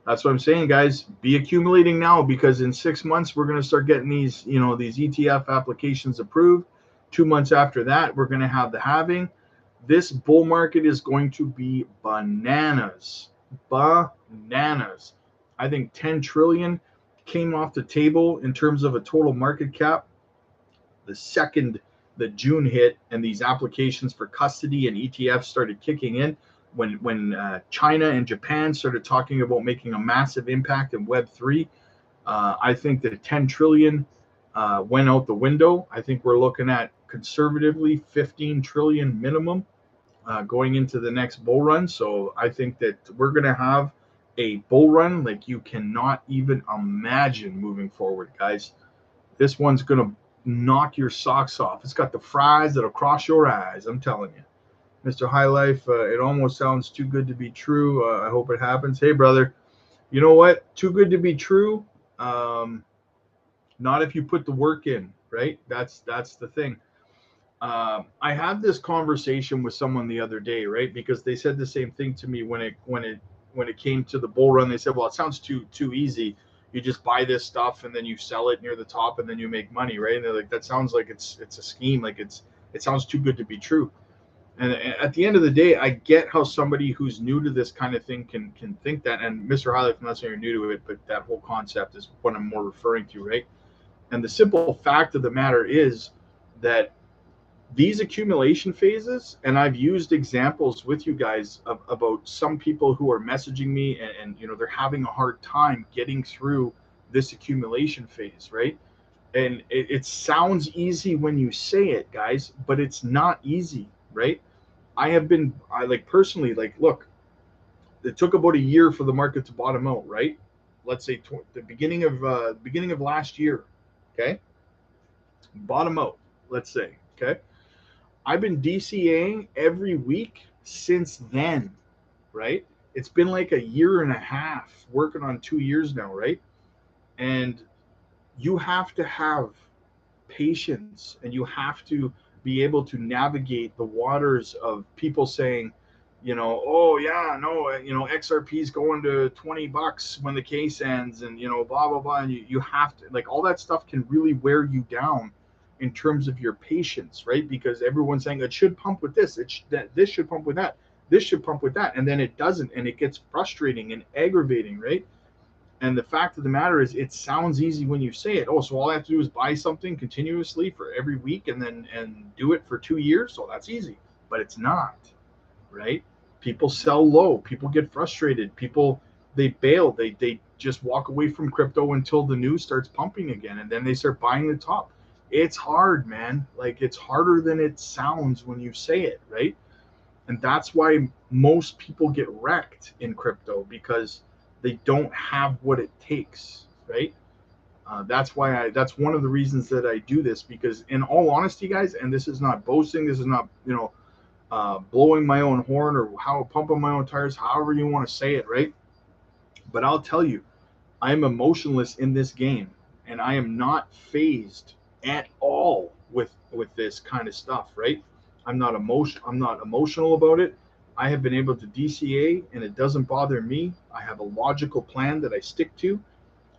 That's what I'm saying, guys. Be accumulating now, because in 6 months, we're going to start getting these, these ETF applications approved. 2 months after that, we're going to have the halving. This bull market is going to be bananas. Bananas. I think 10 trillion came off the table in terms of a total market cap the second that June hit and these applications for custody and ETFs started kicking in. When China and Japan started talking about making a massive impact in Web3, I think that 10 trillion went out the window. I think we're looking at conservatively 15 trillion minimum going into the next bull run. So I think that we're going to have a bull run like you cannot even imagine moving forward, guys. This one's going to knock your socks off. It's got the fries that'll cross your eyes, I'm telling you. Mr. High Life, it almost sounds too good to be true. I hope it happens. Hey, brother, you know what? Too good to be true. Not if you put the work in, right? That's the thing. I had this conversation with someone the other day, right? Because they said the same thing to me when it came to the bull run. They said, well, it sounds too easy. You just buy this stuff and then you sell it near the top and then you make money, right? And they're like, that sounds like it's a scheme. Like it sounds too good to be true. And at the end of the day, I get how somebody who's new to this kind of thing can think that. And Mr. Highlight, I'm not saying you're new to it, but that whole concept is what I'm more referring to, right? And the simple fact of the matter is that these accumulation phases, and I've used examples with you guys about some people who are messaging me and they're having a hard time getting through this accumulation phase, right? And it sounds easy when you say it, guys, but it's not easy, right? Personally, look, it took about a year for the market to bottom out, right? Let's say the beginning of last year, okay? Bottom out, let's say, okay? I've been DCAing every week since then, right? It's been like a year and a half, working on 2 years now, right? And you have to have patience and you have to be able to navigate the waters of people saying, oh yeah, no, XRP is going to $20 when the case ends, and blah blah blah, and you have to, like, all that stuff can really wear you down in terms of your patience, right? Because everyone's saying it should pump with this, this should pump with that, this should pump with that, and then it doesn't, and it gets frustrating and aggravating, right? And the fact of the matter is, it sounds easy when you say it. Oh, so all I have to do is buy something continuously for every week and do it for 2 years. So that's easy, but it's not, right? People sell low. People get frustrated. People, they bail. They just walk away from crypto until the news starts pumping again, and then they start buying the top. It's hard, man. Like, it's harder than it sounds when you say it, right? And that's why most people get wrecked in crypto, because they don't have what it takes, right? That's that's one of the reasons that I do this, because in all honesty, guys, and this is not boasting, this is not, blowing my own horn or pumping my own tires, however you want to say it, right? But I'll tell you, I'm emotionless in this game, and I am not phased at all with this kind of stuff, right? I'm not emotional about it. I have been able to DCA and it doesn't bother me. I have a logical plan that I stick to,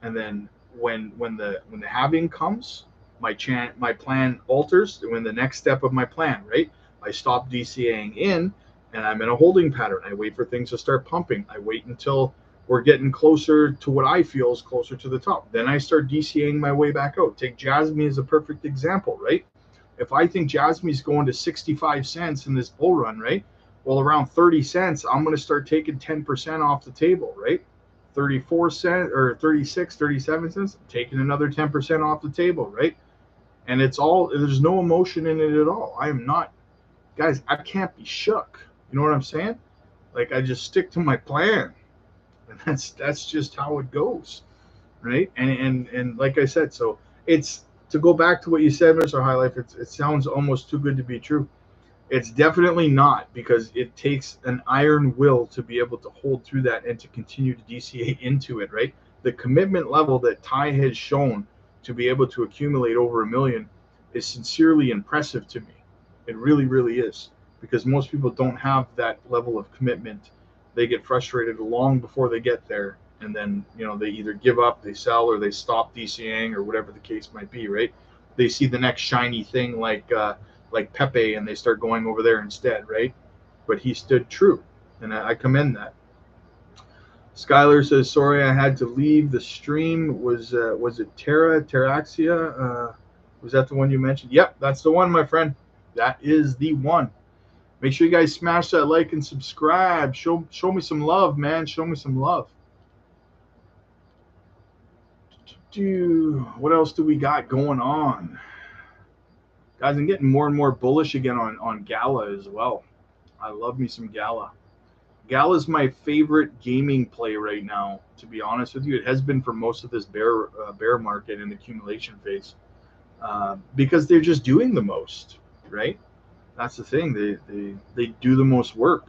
and then when the halving comes, my plan alters. When the next step of my plan, right? I stop DCAing in, and I'm in a holding pattern. I wait for things to start pumping. I wait until we're getting closer to what I feel is closer to the top. Then I start DCAing my way back out. Take Jasmy as a perfect example, right? If I think Jasmy's going to 65 cents in this bull run, right? Well, around 30 cents, I'm going to start taking 10% off the table, right? 34 cents or 36, 37 cents, taking another 10% off the table, right? And there's no emotion in it at all. I am not, guys, I can't be shook. You know what I'm saying? Like, I just stick to my plan. And that's just how it goes, right? And like I said, so it's, to go back to what you said, Mr. High Life, it sounds almost too good to be true. It's definitely not, because it takes an iron will to be able to hold through that and to continue to DCA into it, right? The commitment level that Ty has shown to be able to accumulate over 1 million is sincerely impressive to me, It really, really is, because most people don't have that level of commitment. They get frustrated long before they get there, and then they either give up, they sell, or they stop DCAing, or whatever the case might be. Right? They see the next shiny thing like Pepe, and they start going over there instead. Right? But he stood true, and I commend that. Skylar says, "Sorry, I had to leave the stream. Was it Terraxia? Was that the one you mentioned?" Yep, that's the one, my friend. That is the one. Make sure you guys smash that like and subscribe. Show me some love, man. Show me some love. What else do we got going on? Guys, I'm getting more and more bullish again on Gala as well. I love me some Gala. Gala is my favorite gaming play right now, to be honest with you. It has been for most of this bear market and accumulation phase, because they're just doing the most, right? That's the thing. They do the most work.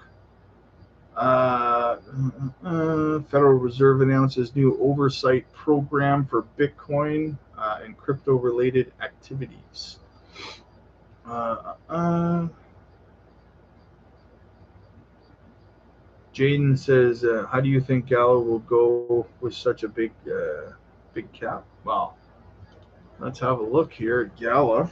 Federal Reserve announces new oversight program for Bitcoin and crypto-related activities. Jaden says, "How do you think Gala will go with such a big cap?" Well, let's have a look here at Gala.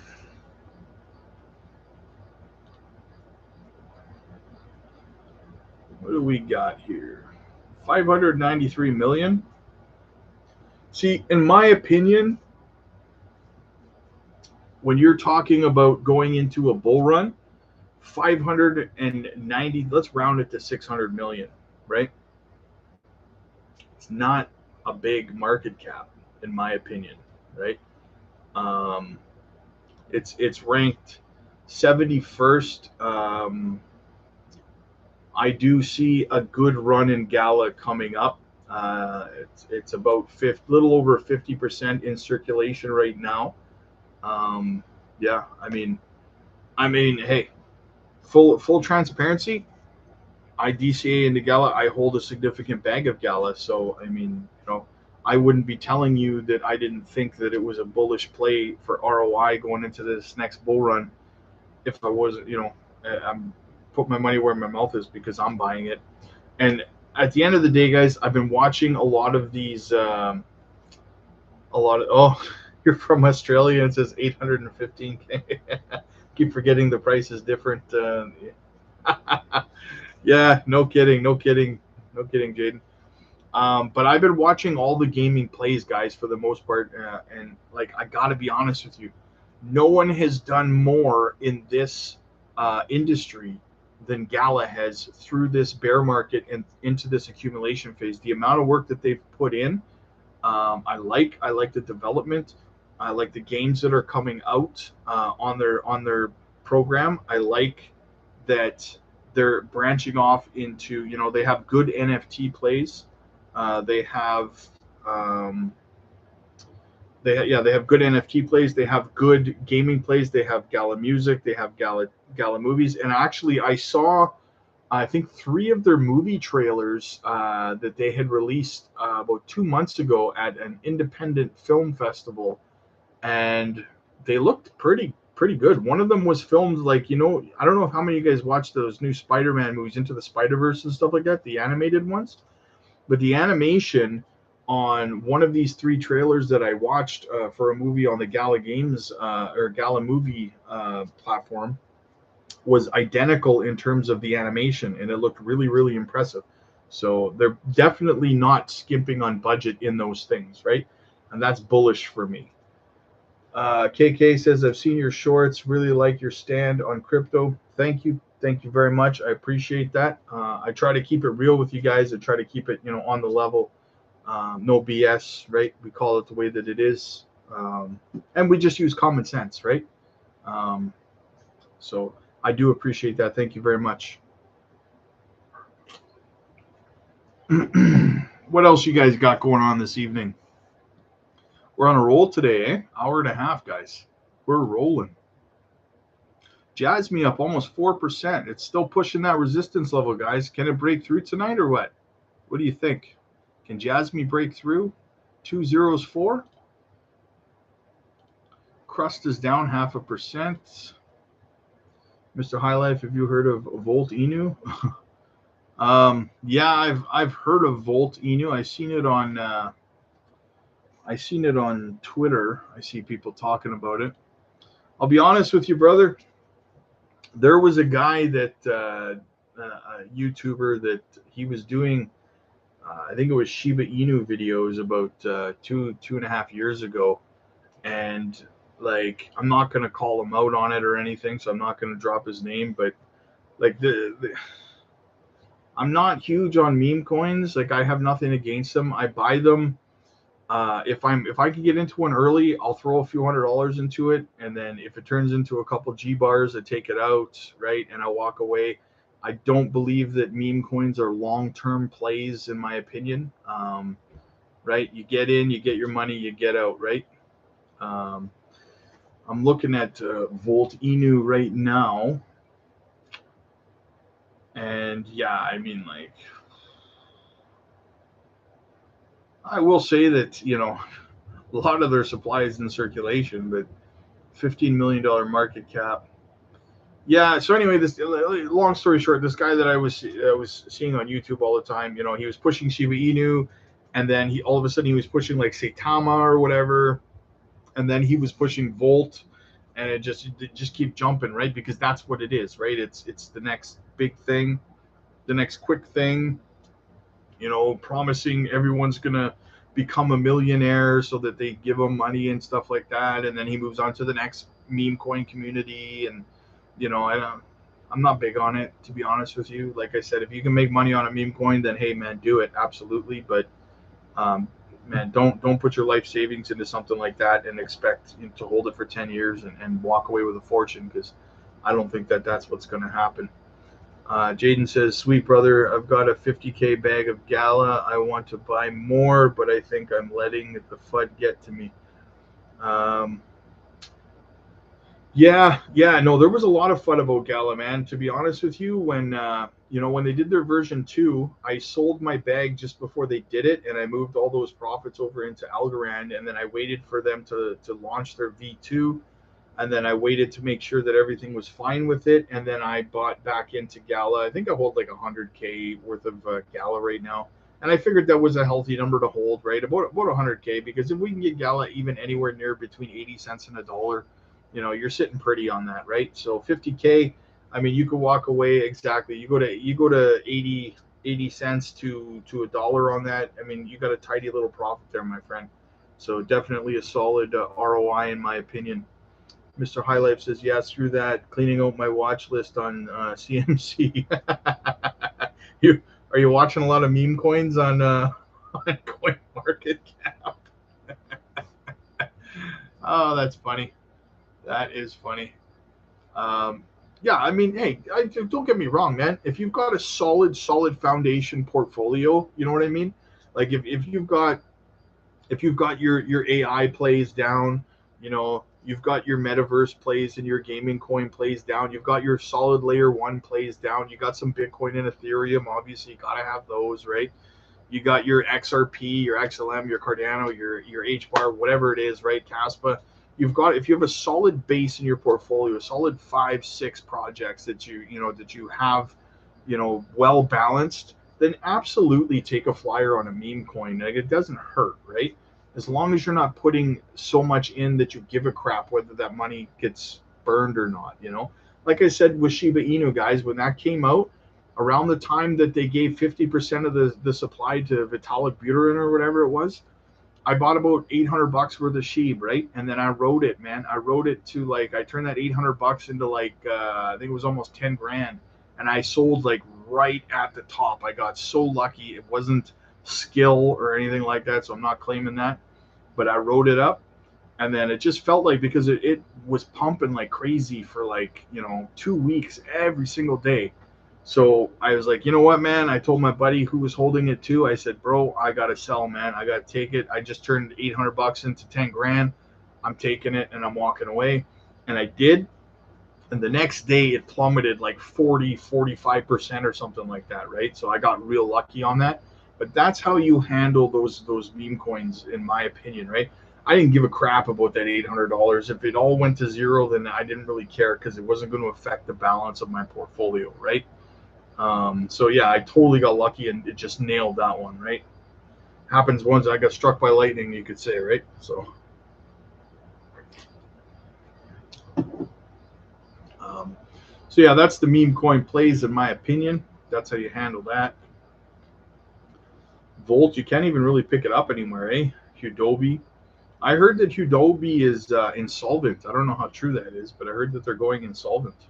What do we got here? 593 million. See, in my opinion, when you're talking about going into a bull run, 590, let's round it to 600 million, right? It's not a big market cap, in my opinion, right? It's ranked 71st. I do see a good run in Gala coming up. It's about little over 50% in circulation right now. Yeah, I mean, hey, full transparency. I DCA into Gala. I hold a significant bag of Gala, so I mean, I wouldn't be telling you that I didn't think that it was a bullish play for ROI going into this next bull run if I wasn't. I'm put my money where my mouth is because I'm buying it. And at the end of the day, guys, I've been watching a lot of these. Oh, you're from Australia and it says 815K. Keep forgetting the price is different. Yeah, no kidding, Jaden. But I've been watching all the gaming plays, guys, for the most part, and like I gotta be honest with you, no one has done more in this industry than Gala has through this bear market and into this accumulation phase. The amount of work that they've put in, I like the development. I like the games that are coming out on their program. I like that they're branching off into, they have good NFT plays. They have they have good NFT plays. They have good gaming plays. They have Gala music. They have Gala movies. And actually, I saw, I think 3 of their movie trailers that they had released about 2 months ago at an independent film festival, and they looked pretty good. One of them was filmed like, I don't know how many of you guys watched those new Spider-Man movies, Into the Spider-Verse and stuff like that, the animated ones. But the animation on one of these 3 trailers that I watched for a movie on the Gala Games or Gala movie platform was identical in terms of the animation, and it looked really, really impressive. So they're definitely not skimping on budget in those things, right? And that's bullish for me. KK says, "I've seen your shorts. Really like your stand on crypto." Thank you very much. I appreciate that. I try to keep it real with you guys. I try to keep it, on the level. No BS, right? We call it the way that it is, and we just use common sense, right? So I do appreciate that. Thank you very much. What else you guys got going on this evening? We're on a roll today, eh? Hour and a half, guys. We're rolling. Jasmy up almost 4%. It's still pushing that resistance level, guys. Can it break through tonight or what? What do you think? Can Jasmy break through? 204. Crust is down 0.5%. Mr. High Life, have you heard of Volt Inu? Yeah, I've heard of Volt Inu. I seen it on Twitter. I see people talking about it. I'll be honest with you, brother. There was a guy that a YouTuber that he was doing. I think it was Shiba Inu videos about 2.5 years ago, and like I'm not gonna call him out on it or anything, so I'm not gonna drop his name, but like the I'm not huge on meme coins. Like I have nothing against them. I buy them. If I can get into one early, I'll throw a few $100s into it, and then if it turns into a couple G bars, I take it out, right, and I walk away. I don't believe that meme coins are long-term plays, in my opinion. Right, you get in, you get your money, you get out, right? Um, I'm looking at Volt Inu right now, and yeah, I mean, like, I will say that a lot of their supply is in circulation, but $15 million market cap. Yeah. So anyway, this long story short, this guy that I was seeing on YouTube all the time, he was pushing Shiba Inu, and then he all of a sudden he was pushing like Saitama or whatever, and then he was pushing Volt, and it just keep jumping, right? Because that's what it is, right? It's the next big thing, the next quick thing, promising everyone's gonna become a millionaire so that they give him money and stuff like that, and then he moves on to the next meme coin community, and I'm not big on it, to be honest with you. Like I said, if you can make money on a meme coin, then hey man, do it, absolutely. But um, man, don't put your life savings into something like that and expect to hold it for 10 years and walk away with a fortune, because I don't think that that's what's going to happen. Jaden says, "Sweet brother, I've got a 50K bag of Gala. I want to buy more, but I think I'm letting the FUD get to me." Um, yeah, no, there was a lot of FUD about Gala, man. To be honest with you, when they did their version 2, I sold my bag just before they did it, and I moved all those profits over into Algorand, and then I waited for them to launch their V2, and then I waited to make sure that everything was fine with it, and then I bought back into Gala. I think I hold like 100K worth of Gala right now, and I figured that was a healthy number to hold, right? About 100K, because if we can get Gala even anywhere near between 80 cents and a dollar, you're sitting pretty on that, right? So 50K, I mean, you could walk away exactly. You go to 80 cents to a dollar on that. I mean, you got a tidy little profit there, my friend. So definitely a solid ROI in my opinion. Mr. High Life says, yeah, screw that. Cleaning out my watch list on CMC. you Are you watching a lot of meme coins on on Coin Market Cap? Oh, that's funny. That is funny. Um, yeah, I mean, hey, don't get me wrong, man. If you've got a solid foundation portfolio, you know what I mean? Like if you've got your AI plays down, you've got your metaverse plays and your gaming coin plays down, you've got your solid layer 1 plays down, you got some Bitcoin and Ethereum, obviously you gotta have those, right? You got your XRP, your XLM, your Cardano, your HBAR, whatever it is, right? Caspa. If you have a solid base in your portfolio, a solid 5, 6 projects that you have, well balanced, then absolutely take a flyer on a meme coin. Like, it doesn't hurt, right? As long as you're not putting so much in that you give a crap whether that money gets burned or not. Like I said with Shiba Inu, guys, when that came out, around the time that they gave 50% of the supply to Vitalik Buterin or whatever it was, I bought about $800 worth of Sheeb, right? And then I rode it, man. I rode it to I turned that $800 into I think it was almost 10 grand. And I sold right at the top. I got so lucky. It wasn't skill or anything like that, so I'm not claiming that. But I rode it up, and then it just felt like, because it was pumping like crazy for 2 weeks every single day. So I was like, you know what, man? I told my buddy who was holding it too. I said, bro, I gotta sell, man. I gotta take it. I just turned $800 into 10 grand. I'm taking it and I'm walking away. And I did. And the next day it plummeted like 45% or something like that, right? So I got real lucky on that. But that's how you handle those meme coins, in my opinion, right? I didn't give a crap about that $800. If it all went to zero, then I didn't really care because it wasn't going to affect the balance of my portfolio, right? So yeah, I totally got lucky and it just nailed that one, right? Happens once. I got struck by lightning, you could say, right? So yeah, that's the meme coin plays in my opinion. That's how you handle that. Volt, you can't even really pick it up anywhere, eh? Hudobi. I heard that Hudobi is insolvent. I don't know how true that is, but I heard that they're going insolvent.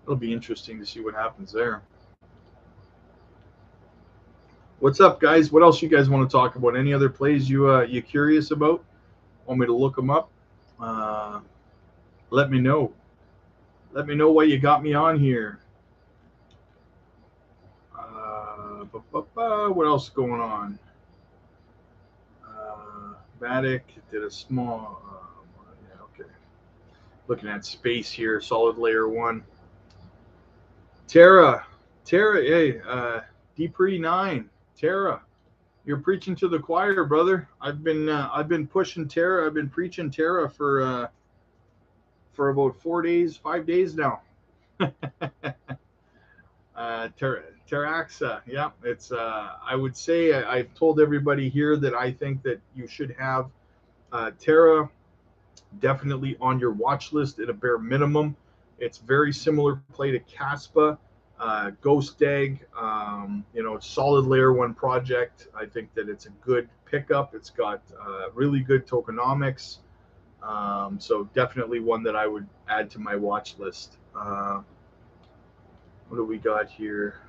It'll be interesting to see what happens there. What's up, guys? What else you guys want to talk about? Any other plays you curious about? Want me to look them up? Let me know. Let me know why you got me on here. What else is going on? Matic did a small. Yeah, okay. Looking at space here, solid layer 1. Terra, hey, D9, Terra, you're preaching to the choir, brother. I've been pushing Terra. I've been preaching Terra for about 4 days, 5 days now. Terraxa, yeah, it's. I would say I've told everybody here that I think that you should have Terra definitely on your watch list at a bare minimum. It's very similar play to Caspa, Ghost Egg. It's solid layer 1 project. I think that it's a good pickup. It's got really good tokenomics. So definitely one that I would add to my watch list. What do we got here?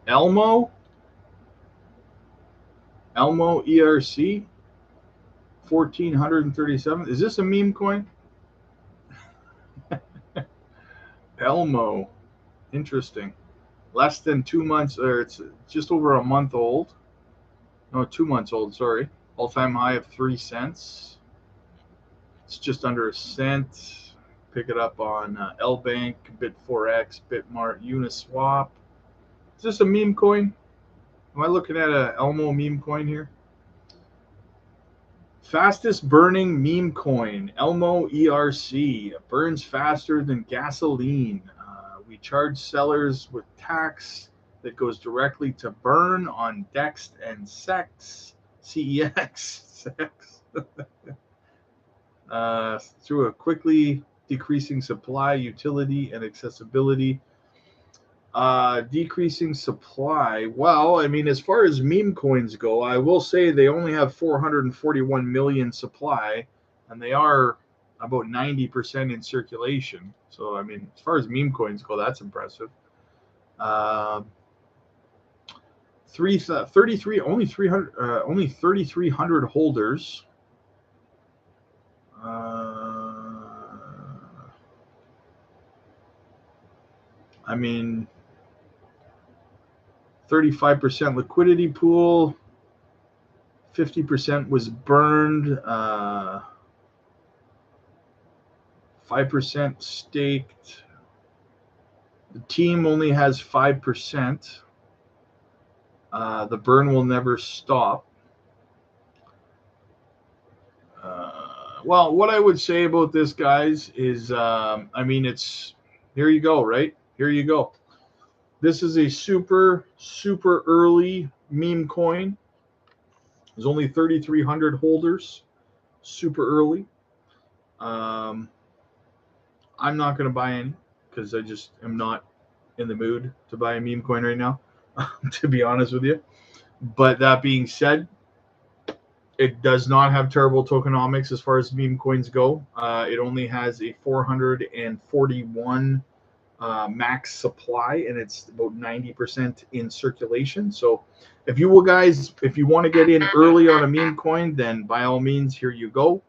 Elmo ERC 1437. Is this a meme coin? Elmo, interesting. Less than 2 months, or it's just over a month old. No, 2 months old. Sorry. All-time high of 3 cents. It's just under a cent. Pick it up on LBank, Bit4X, Bitmart, Uniswap. Is this a meme coin? Am I looking at a Elmo meme coin here? Fastest burning meme coin, Elmo ERC. Burns faster than gasoline. We charge sellers with tax that goes directly to burn on Dext and CEX. Through a quickly decreasing supply, utility, and accessibility. Decreasing supply. Well, I mean, as far as meme coins go, I will say they only have 441 million supply, and they are about 90% in circulation. So, I mean, as far as meme coins go, that's impressive. 33, only 3,300 holders. I mean, 35% liquidity pool, 50% was burned, 5% staked. The team only has 5%. The burn will never stop. Well, what I would say about this, guys, is, I mean, it's, here you go, right? Here you go. This is a super, super early meme coin. There's only 3,300 holders. Super early. I'm not going to buy any because I just am not in the mood to buy a meme coin right now, to be honest with you. But that being said, it does not have terrible tokenomics as far as meme coins go. It only has a 441 max supply, and it's about 90% in circulation. So if you want to get in early on a meme coin, then by all means, here you go.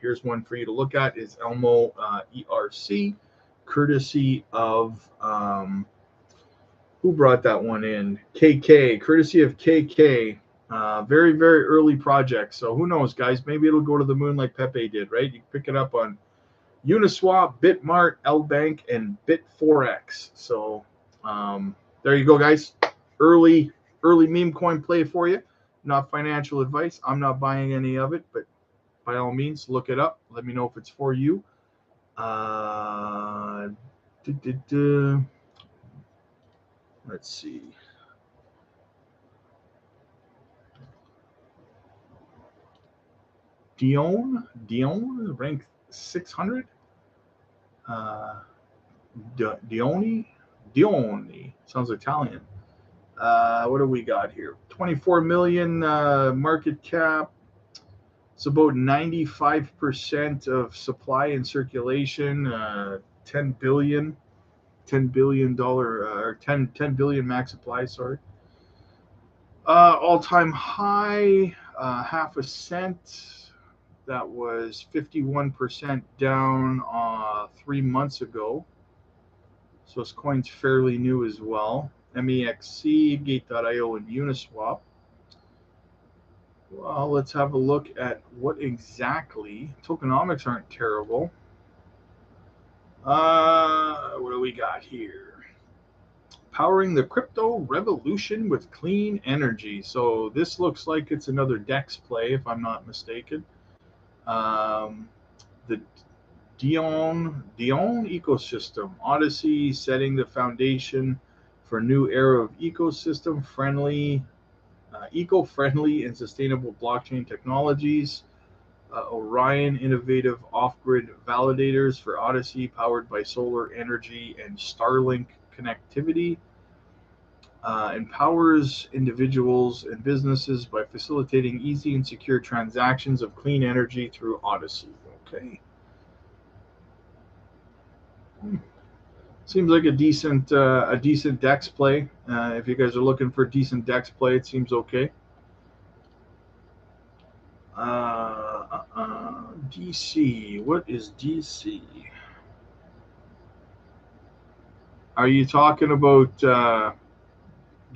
Here's one for you to look at, is Elmo ERC, courtesy of who brought that one in? KK, courtesy of KK. Very, very early project. So who knows, guys? Maybe it'll go to the moon like Pepe did, right? You can pick it up on Uniswap, Bitmart, LBank, and Bit4X. So there you go, guys. Early meme coin play for you. Not financial advice. I'm not buying any of it, but by all means, look it up. Let me know if it's for you. Let's see. Dion ranked 600. Dioni sounds Italian. What do we got here? 24 million market cap. It's about 95% of supply in circulation. 10 billion dollar or 10 billion max supply. Sorry. All-time high, half a cent. That was 51% down 3 months ago. So this coin's fairly new as well. MEXC, Gate.io, and Uniswap. Well, let's have a look at what exactly. Tokenomics aren't terrible. What do we got here? Powering the crypto revolution with clean energy. So this looks like it's another DEX play, if I'm not mistaken. The Dion ecosystem. Odyssey setting the foundation for a new era of ecosystem friendly, eco-friendly and sustainable blockchain technologies. Orion innovative off-grid validators for Odyssey powered by solar energy and Starlink connectivity. Empowers individuals and businesses by facilitating easy and secure transactions of clean energy through Odyssey. Okay. Seems like a decent DEX play. If you guys are looking for a decent DEX play, it seems okay. DC. What is DC? Are you talking about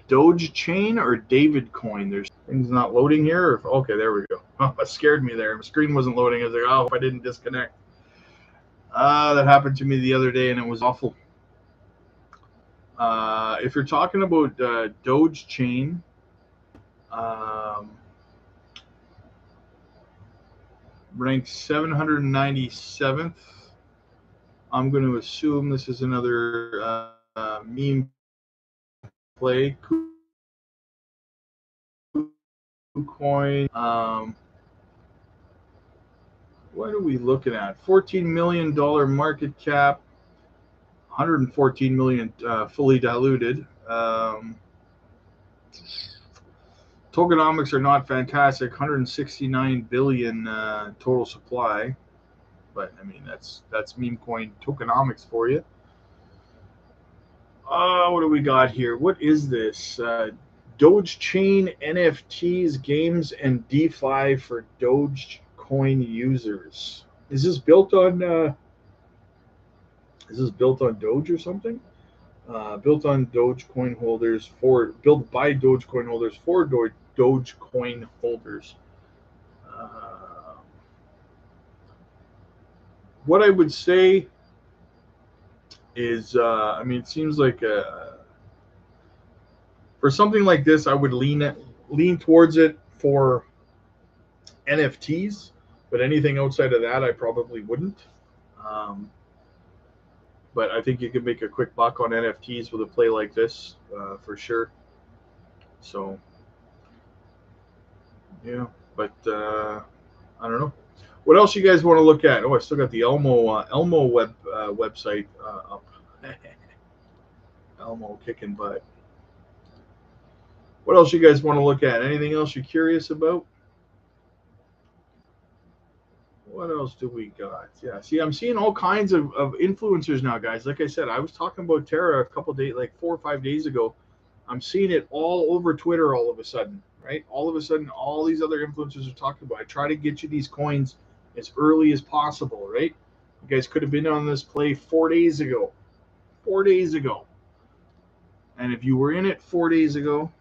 Doge Chain or David Coin? There's things not loading here. Okay, there we go. Oh, that scared me there. My screen wasn't loading. I was like, oh, if I didn't disconnect. That happened to me the other day, and it was awful. If you're talking about Doge Chain, ranked 797th. I'm going to assume this is another meme play. KuCoin. What are we looking at? $14 million market cap. 114 million fully diluted. Tokenomics are not fantastic. 169 billion total supply, but I mean that's meme coin tokenomics for you. What do we got here? What is this? Doge Chain NFTs, games, and DeFi for Dogecoin users. Is this built on Doge or something? Built on Dogecoin holders built by Dogecoin holders for Dogecoin holders. What I would say is, I mean, it seems like for something like this, I would lean towards it for NFTs, but anything outside of that, I probably wouldn't. But I think you could make a quick buck on NFTs with a play like this, for sure. So, yeah, but I don't know. What else you guys want to look at? Oh, I still got the Elmo website up. Elmo kicking butt. What else you guys want to look at? Anything else you're curious about? What else do we got? Yeah, see, I'm seeing all kinds of influencers now, guys. Like I said, I was talking about Terra a couple days, like 4 or 5 days ago. I'm seeing it all over Twitter all of a sudden, right? All of a sudden, all these other influencers are talking about it. I try to get you these coins as early as possible, right? You guys could have been on this play 4 days ago. 4 days ago. And if you were in it 4 days ago,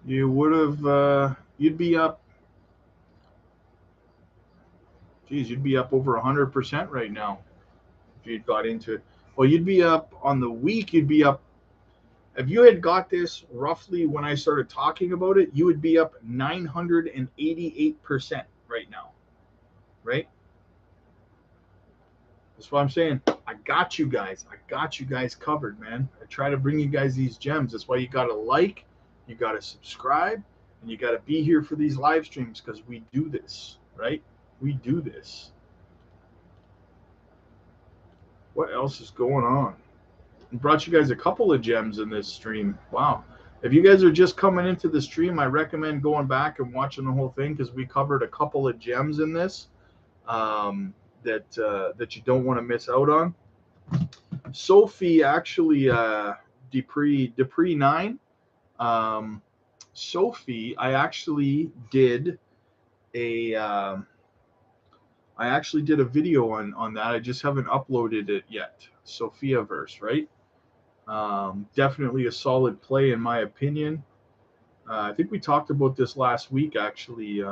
You would have, you'd be up, geez, you'd be up over 100% right now if you'd got into it. Well, you'd be up on the week, you'd be up, if you had got this roughly when I started talking about it, you would be up 988% right now, right? That's what I'm saying. I got you guys. I got you guys covered, man. I try to bring you guys these gems. That's why you got to like, you got to subscribe, and you got to be here for these live streams because we do this, right? We do this. What else is going on? I brought you guys a couple of gems in this stream. Wow. If you guys are just coming into the stream, I recommend going back and watching the whole thing because we covered a couple of gems in this. That you don't want to miss out on. Sophie actually Dupree 9. Sophie, I actually did a video on that. I just haven't uploaded it yet. Sophia verse, right? Definitely a solid play in my opinion. I think we talked about this last week, actually.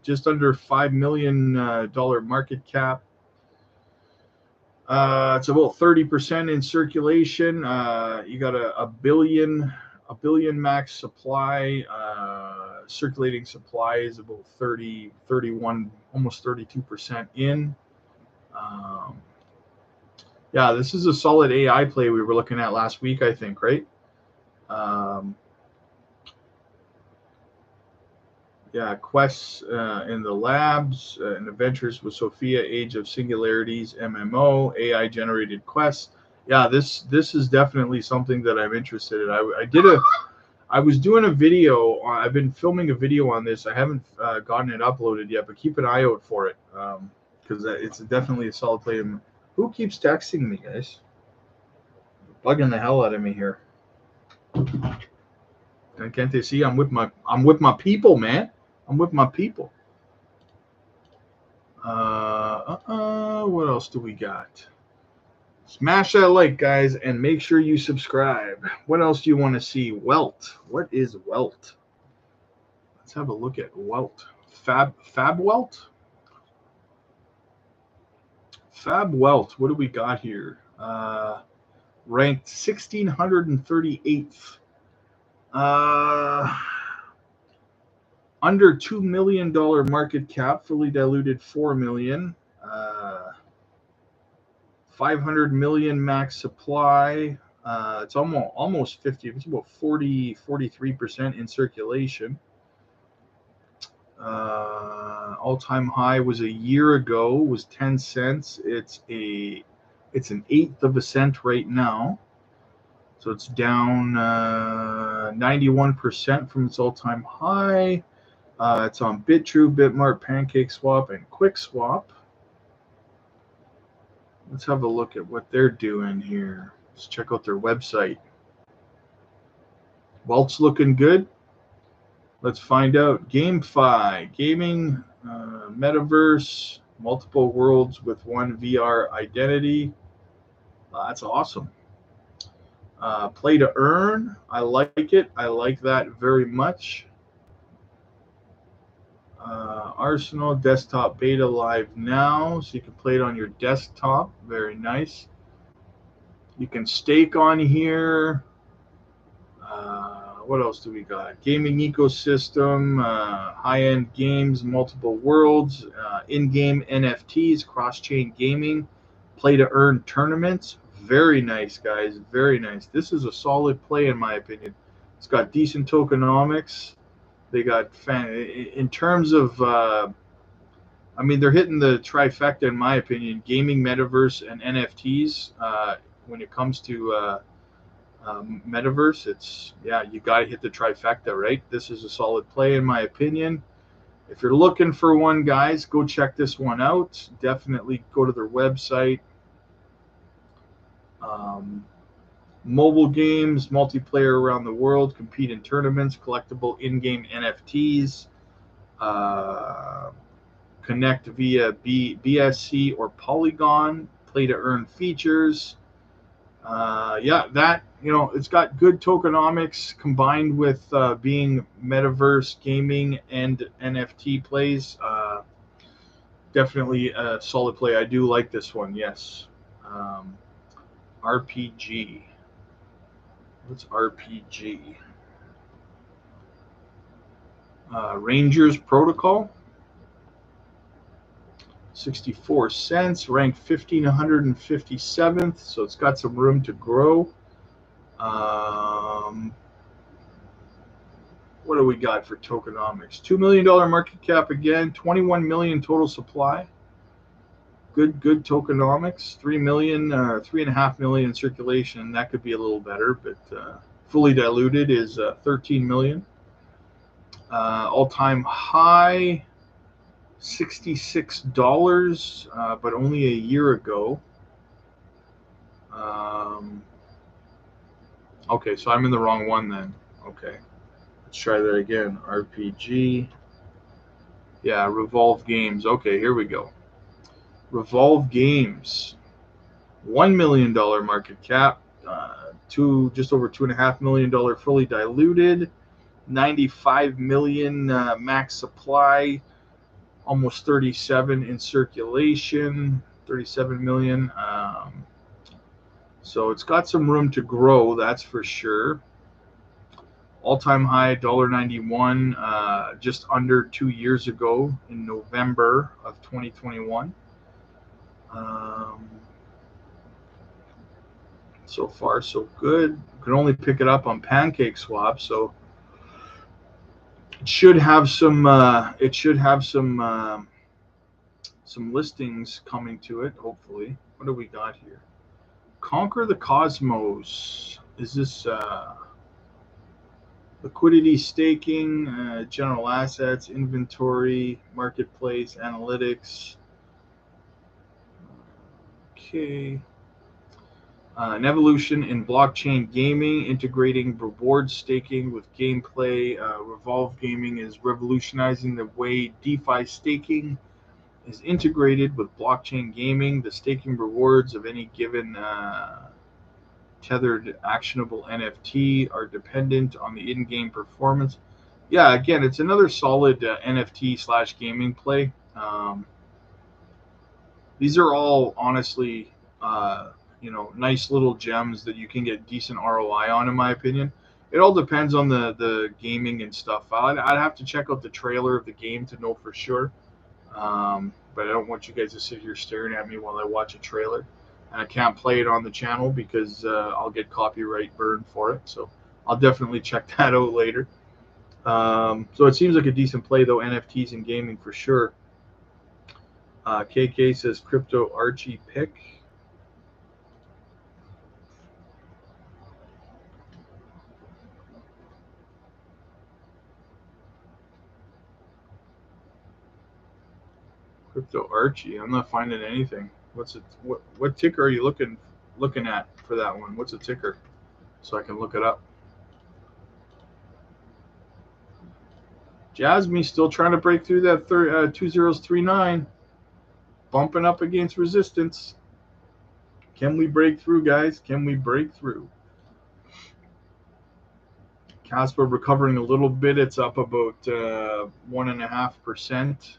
Just under $5 million market cap. It's about 30% in circulation. You got a billion max supply. Circulating supply is about 30, 31, almost 32% in. Yeah, this is a solid AI play we were looking at last week, I think, right? Yeah, quests in the labs and adventures with Sophia, Age of Singularities, MMO, AI generated quests. Yeah, this is definitely something that I'm interested in. I was doing a video. I've been filming a video on this. I haven't gotten it uploaded yet, but keep an eye out for it because it's definitely a solid play. Who keeps texting me, guys? Bugging the hell out of me here. Can't they see I'm with my people, man? I'm with my people. What else do we got? Smash that like, guys, and make sure you subscribe. What else do you want to see? Welt. What is Welt? Let's have a look at Welt. Fab Welt? Fab Welt. What do we got here? Ranked 1638th. Under $2 million market cap, fully diluted $4 million. 500 million max supply. It's almost 50. It's about 43% in circulation. All-time high was a year ago. Was 10 cents. It's an eighth of a cent right now. So it's down 91% from its all-time high. It's on BitTrue, Bitmart, PancakeSwap, and QuickSwap. Let's have a look at what they're doing here. Let's check out their website. Welt's looking good. Let's find out. GameFi, gaming, metaverse, multiple worlds with one VR identity. That's awesome. Play to earn. I like it. I like that very much. Arsenal desktop beta live now, so you can play it on your desktop. Very nice. You can stake on here. What else do we got? Gaming ecosystem, high-end games, multiple worlds, in-game NFTs, cross-chain gaming, play-to-earn tournaments. Very nice, guys. Very nice. This is a solid play, in my opinion. It's got decent tokenomics. They got in terms of, they're hitting the trifecta, in my opinion. Gaming, metaverse, and NFTs. When it comes to metaverse, you got to hit the trifecta, right? This is a solid play, in my opinion. If you're looking for one, guys, go check this one out. Definitely go to their website. Mobile games, multiplayer around the world, compete in tournaments, collectible in-game NFTs, connect via BSC or Polygon, play to earn features, Yeah, that, it's got good tokenomics combined with being metaverse gaming and NFT plays. Definitely a solid play. I do like this one. Yes. Um, RPG. What's RPG? Rangers Protocol. 64 cents, ranked 1,557th, so it's got some room to grow. What do we got for tokenomics? $2 million market cap again, 21 million total supply. Good tokenomics. 3.5 million in circulation. That could be a little better, but fully diluted is 13 million. All-time high, $66, but only a year ago. Okay, so I'm in the wrong one then. Okay, let's try that again. RPG. Yeah, Revolve Games. Okay, here we go. Revolve Games. $1 million market cap. Just over $2.5 million fully diluted. 95 million max supply. Almost 37 in circulation. 37 million. So it's got some room to grow, that's for sure. All-time high, $1.91, just under 2 years ago in November of 2021. So far, so good. You can only pick it up on Pancake Swap, so it should have some. Some listings coming to it. Hopefully, what do we got here? Conquer the Cosmos. Is this liquidity staking, general assets, inventory, marketplace, analytics? Okay. An evolution in blockchain gaming, integrating reward staking with gameplay. Revolve Gaming is revolutionizing the way DeFi staking is integrated with blockchain gaming. The staking rewards of any given tethered actionable NFT are dependent on the in-game performance. Yeah, again, it's another solid NFT / gaming play. These are all honestly nice little gems that you can get decent ROI on, in my opinion. It all depends on the gaming and stuff. I'd have to check out the trailer of the game to know for sure. But I don't want you guys to sit here staring at me while I watch a trailer. And I can't play it on the channel because I'll get copyright burned for it. So I'll definitely check that out later. So it seems like a decent play, though, NFTs and gaming for sure. KK says Crypto Archie pick. Crypto Archie. I'm not finding anything. What ticker are you looking at for that one? What's a ticker? So I can look it up. Jasmy still trying to break through that 2039. Bumping up against resistance. Can we break through, guys? Can we break through? Casper recovering a little bit. It's up about 1.5%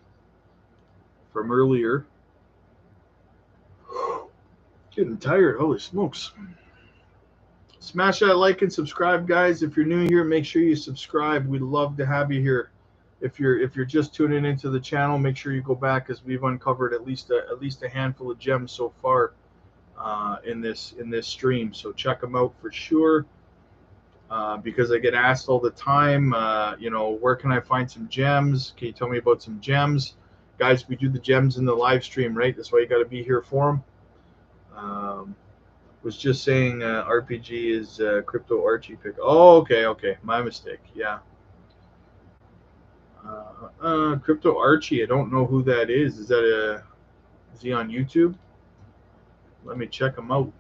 from earlier. Getting tired. Holy smokes. Smash that like and subscribe, guys. If you're new here, make sure you subscribe. We'd love to have you here. If you're just tuning into the channel, make sure you go back, because we've uncovered at least a handful of gems so far in this stream. So check them out for sure. Because I get asked all the time, where can I find some gems? Can you tell me about some gems? Guys, we do the gems in the live stream, right? That's why you got to be here for them. Was just saying RPG is Crypto Archie pick. Oh, okay. My mistake. Yeah. Crypto Archie, I don't know who that is. Is he on YouTube? Let me check him out.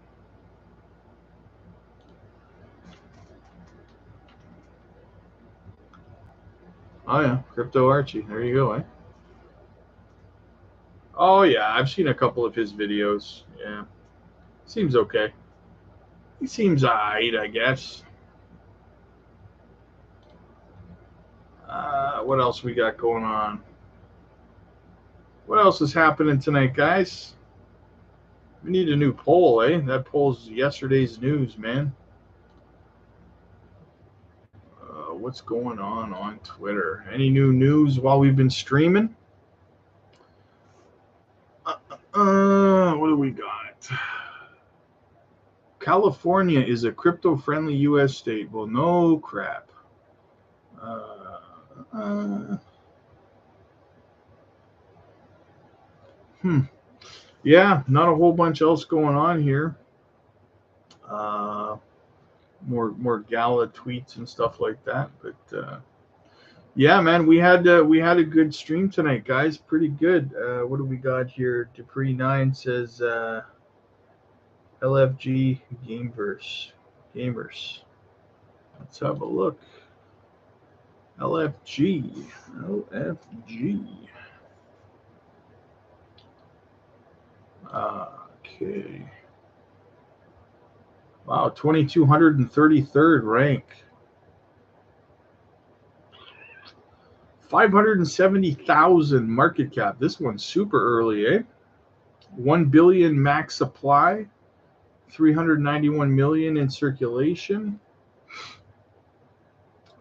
Oh yeah, Crypto Archie. There you go, eh? Oh yeah, I've seen a couple of his videos. Yeah, seems okay. He seems alright, I guess. What else we got going on? What else is happening tonight, guys? We need a new poll, eh? That poll's yesterday's news, man. What's going on Twitter? Any new news while we've been streaming? What do we got? California is a crypto-friendly U.S. state. Well, no crap. Yeah, not a whole bunch else going on here. More gala tweets and stuff like that, but yeah, man, we had a good stream tonight, guys. Pretty good. What do we got here? Dupree9 says LFG gamers. Let's have a look. LFG. Okay. Wow, 2,233rd rank. 570,000 market cap. This one's super early, eh? 1 billion max supply. 391 million in circulation.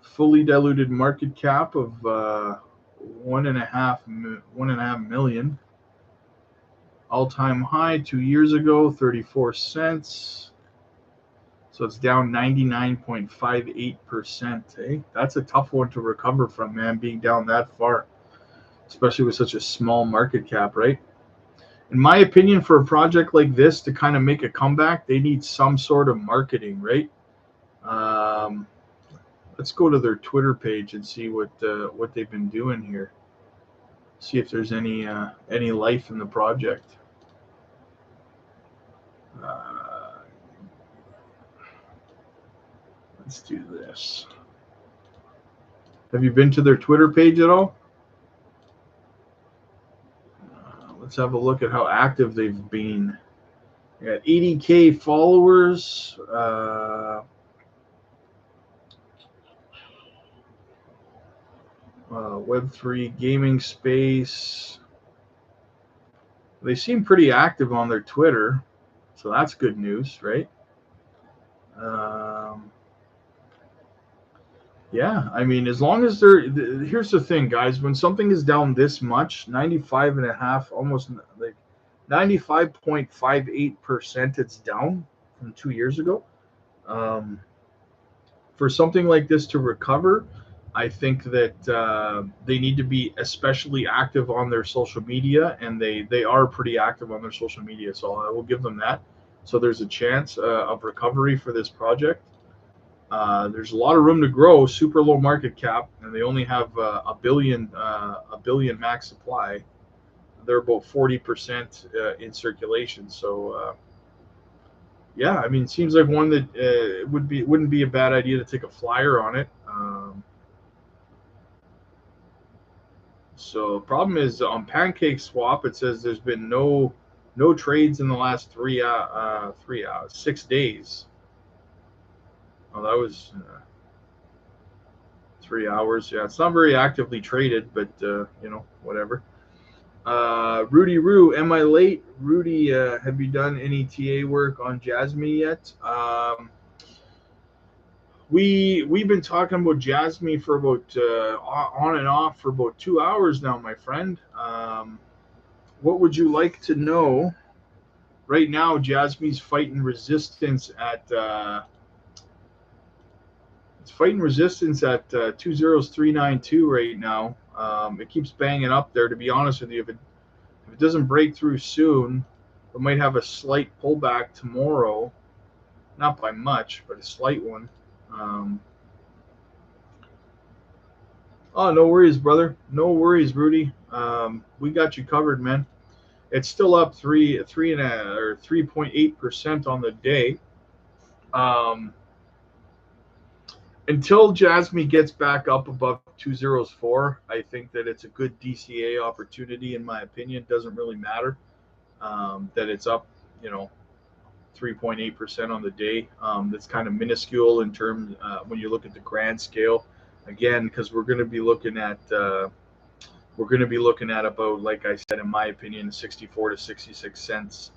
Fully diluted market cap of 1.5 million. All-time high 2 years ago, 34 cents. So it's down 99.58%. Eh? That's a tough one to recover from, man, being down that far, especially with such a small market cap, right? In my opinion, for a project like this to kind of make a comeback, they need some sort of marketing, right? Let's go to their Twitter page and see what they've been doing here. See if there's any life in the project. Let's do this. Have you been to their Twitter page at all? Let's have a look at how active they've been. They got 80K followers. Web3 gaming space. They seem pretty active on their Twitter, so that's good news, right? Yeah, I mean, as long as here's the thing, guys, when something is down this much, 95.5, almost like 95.58%, it's down from 2 years ago. For something like this to recover, I think that they need to be especially active on their social media, and they are pretty active on their social media, so I will give them that. So there's a chance of recovery for this project. There's a lot of room to grow. Super low market cap, and they only have a billion max supply. They're about 40% in circulation. So yeah, I mean, it seems like one that wouldn't be a bad idea to take a flyer on it. So problem is on Pancake Swap, it says there's been no trades in the last 6 days. Oh, that was 3 hours. Yeah, it's not very actively traded, but whatever. Rudy Roo, am I late? Rudy, have you done any TA work on Jasmy yet? We've been talking about Jasmy for about on and off for about 2 hours now, my friend. What would you like to know? Right now, Jasmy's fighting resistance at 20392 right now. It keeps banging up there. To be honest with you, if it doesn't break through soon, we might have a slight pullback tomorrow. Not by much, but a slight one. Oh, no worries, brother. No worries, Rudy. We got you covered, man. It's still up 3.8% on the day. Until Jasmy gets back up above 204, I think that it's a good DCA opportunity. In my opinion, doesn't really matter that it's up, 3.8% on the day. That's kind of minuscule in terms when you look at the grand scale. Again, because we're going to be looking at about, like I said, in my opinion, 64 to 66 cents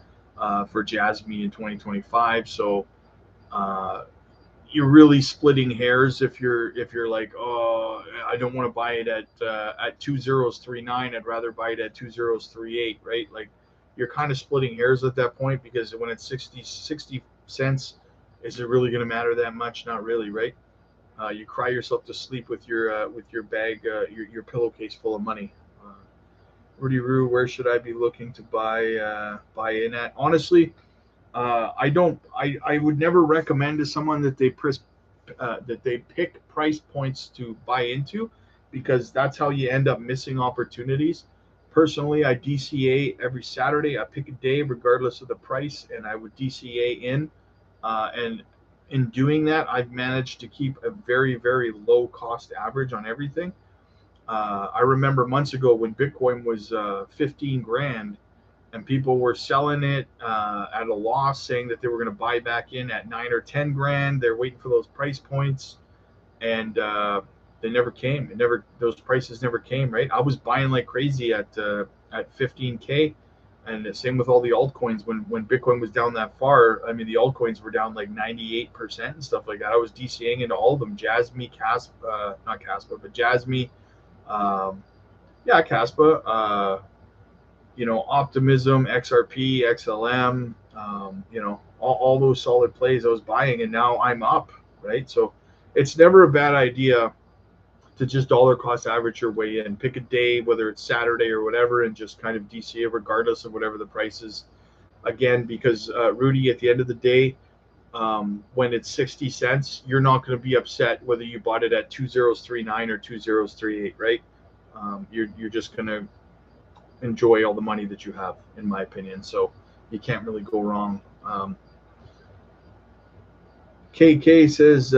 for Jasmy in 2025. So you're really splitting hairs if you're like, oh, I don't want to buy it at 2039. I'd rather buy it at 2038, right? Like, you're kind of splitting hairs at that point, because when it's 60 cents, is it really going to matter that much? Not really, right? You cry yourself to sleep with your bag, your pillowcase full of money. Rudy Roo, where should I be looking to buy in at? Honestly, I would never recommend to someone that they pick price points to buy into, because that's how you end up missing opportunities. Personally, I DCA every Saturday. I pick a day regardless of the price, and I would DCA in. And in doing that, I've managed to keep a very, very low cost average on everything. I remember months ago when Bitcoin was 15 grand, and people were selling it at a loss, saying that they were going to buy back in at 9 or 10 grand. They're waiting for those price points, and they never came. Those prices never came. Right? I was buying like crazy at 15K, and the same with all the altcoins. When Bitcoin was down that far, I mean, the altcoins were down like 98% and stuff like that. I was DCing into all of them. Jasmy, not Caspa, but Jasmy, Caspa. Optimism, XRP, XLM, all those solid plays I was buying, and now I'm up, right? So it's never a bad idea to just dollar cost average your way in. Pick a day, whether it's Saturday or whatever, and just kind of DCA regardless of whatever the price is. Again, because Rudy, at the end of the day, when it's 60 cents, you're not going to be upset whether you bought it at 2039 or 2038, right? You're just going to enjoy all the money that you have, in my opinion. So you can't really go wrong. KK says,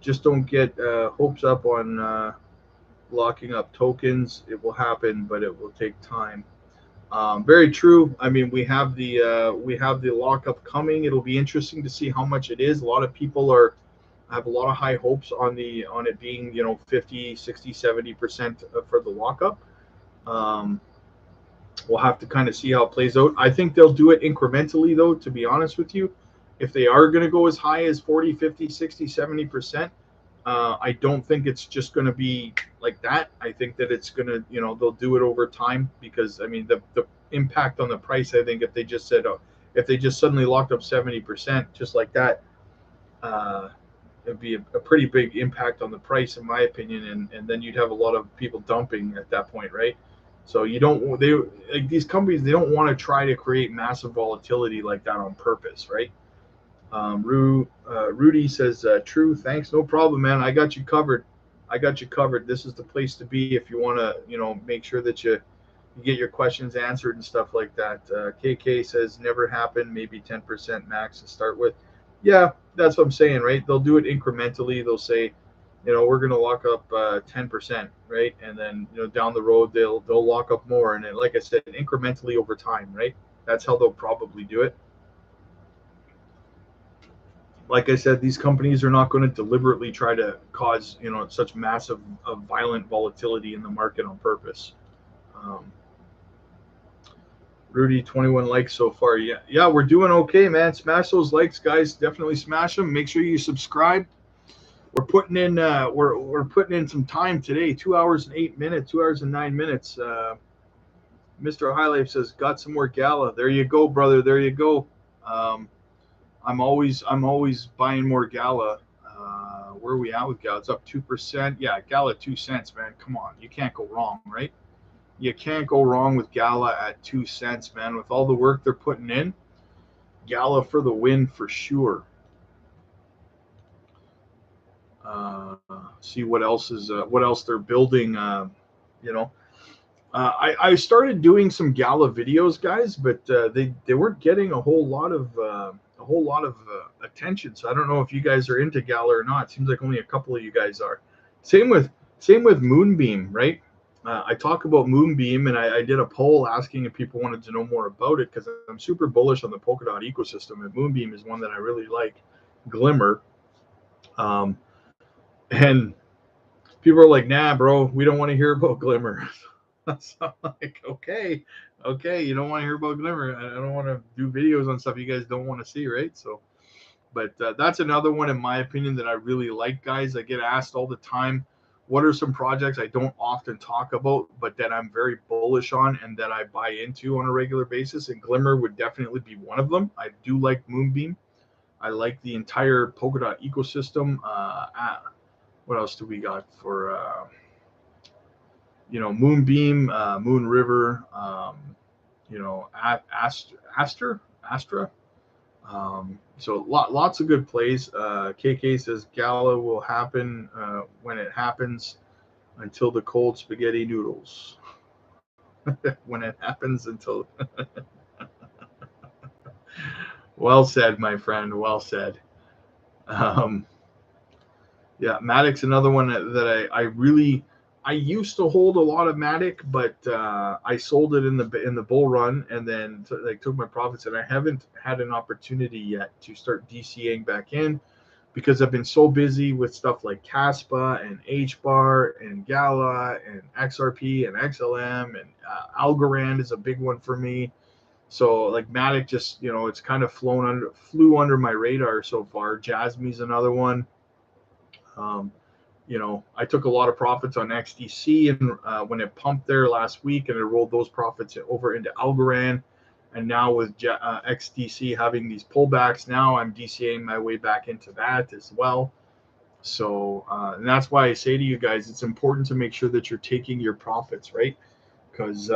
just don't get hopes up on locking up tokens. It will happen, but it will take time. Very true. I mean, we have the lockup coming. It'll be interesting to see how much it is. A lot of people have a lot of high hopes on it being 50, 60, 70% for the lockup. We'll have to kind of see how it plays out. I think they'll do it incrementally, though, to be honest with you. If they are going to go as high as 40, 50, 60, 70%, I don't think it's just going to be like that. I think that it's going to, they'll do it over time, because, I mean, the impact on the price, I think if they just suddenly locked up 70% just like that, it'd be a pretty big impact on the price, in my opinion, and then you'd have a lot of people dumping at that point, right? So these companies, they don't want to try to create massive volatility like that on purpose, right? Rudy says, true, thanks, no problem, man. I got you covered. This is the place to be if you want to, make sure that you get your questions answered and stuff like that. KK says, never happened, maybe 10% max to start with. Yeah, that's what I'm saying, right? They'll do it incrementally. They'll say, we're going to lock up 10%, right? And then, down the road, they'll lock up more. And then, like I said, incrementally over time, right? That's how they'll probably do it. Like I said, these companies are not going to deliberately try to cause, such massive, violent volatility in the market on purpose. Rudy, 21 likes so far. Yeah, we're doing okay, man. Smash those likes, guys. Definitely smash them. Make sure you subscribe. We're putting in we're putting in some time today. 2 hours and 8 minutes. 2 hours and 9 minutes. Mr. High Life says, got some more Gala. There you go, brother. There you go. I'm always buying more Gala. Where are we at with Gala? It's up 2%. Yeah, Gala 2 cents, man. Come on, you can't go wrong, right? You can't go wrong with Gala at 2 cents, man. With all the work they're putting in, Gala for the win for sure. See what else they're building. I started doing some Gala videos, guys, but they weren't getting a whole lot of attention. So I don't know if you guys are into Gala or not. It seems like only a couple of you guys are. Same with Moonbeam, right? I talk about Moonbeam, and I did a poll asking if people wanted to know more about it because I'm super bullish on the Polkadot ecosystem, and Moonbeam is one that I really like. Glimmer, um, and people are like, "Nah, bro, we don't want to hear about Glimmer." So I'm like, okay, you don't want to hear about Glimmer. I don't want to do videos on stuff you guys don't want to see, right? So, but that's another one, in my opinion, that I really like, guys. I get asked all the time, what are some projects I don't often talk about, but that I'm very bullish on and that I buy into on a regular basis? And Glimmer would definitely be one of them. I do like Moonbeam. I like the entire Polkadot ecosystem. What else do we got for, Moonbeam, Moon River, Astra. So lots of good plays. KK says Gala will happen when it happens until the cold spaghetti noodles. When it happens until. Well said, my friend. Well said. Um, yeah, Matic's another one that I used to hold a lot of Matic, but I sold it in the bull run and then took my profits, and I haven't had an opportunity yet to start DCAing back in because I've been so busy with stuff like Caspa and HBAR and Gala and XRP and XLM, and Algorand is a big one for me. So like Matic just, it's kind of flew under my radar so far. Jasmy's another one. I took a lot of profits on XDC and when it pumped there last week, and I rolled those profits over into Algorand. And now with XDC having these pullbacks, now I'm DCAing my way back into that as well. So, and that's why I say to you guys, it's important to make sure that you're taking your profits, right? Because,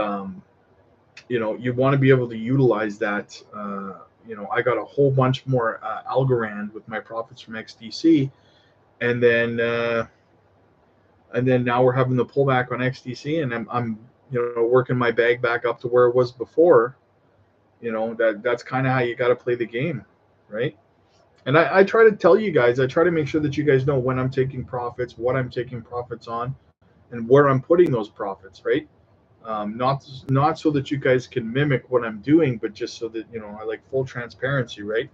you want to be able to utilize that. I got a whole bunch more Algorand with my profits from XDC. And then now we're having the pullback on XDC, and I'm working my bag back up to where it was before. That's kind of how you got to play the game, right? And I try to tell you guys, I try to make sure that you guys know when I'm taking profits, what I'm taking profits on, and where I'm putting those profits, right? Not so that you guys can mimic what I'm doing, but just so that I like full transparency, right?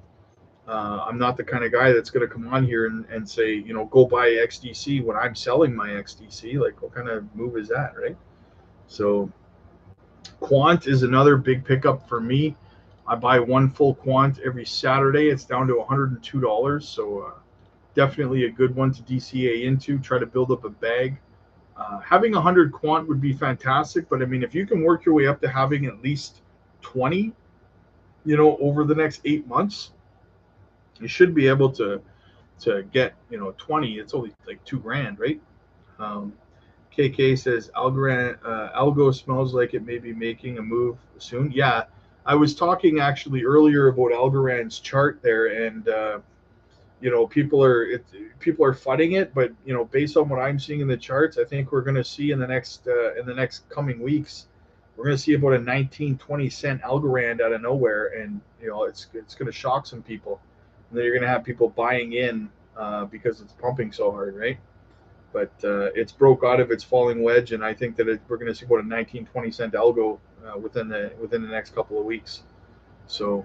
I'm not the kind of guy that's going to come on here and say, go buy XDC when I'm selling my XDC. Like, what kind of move is that, right? So Quant is another big pickup for me. I buy one full Quant every Saturday. It's down to $102. So definitely a good one to DCA into, try to build up a bag. Having 100 Quant would be fantastic. But I mean, if you can work your way up to having at least 20, over the next 8 months, you should be able to get 20. It's only like $2,000, right? KK says Algo smells like it may be making a move soon. Yeah, I was talking actually earlier about Algorand's chart there, and people are fighting it, but based on what I'm seeing in the charts, I think we're going to see in the next coming weeks, we're going to see about a 19-20 cent Algorand out of nowhere, and it's going to shock some people. And then you're going to have people buying in because it's pumping so hard, right? But it's broke out of its falling wedge, and I think that we're going to see about a 19-20 cent algo within the next couple of weeks. So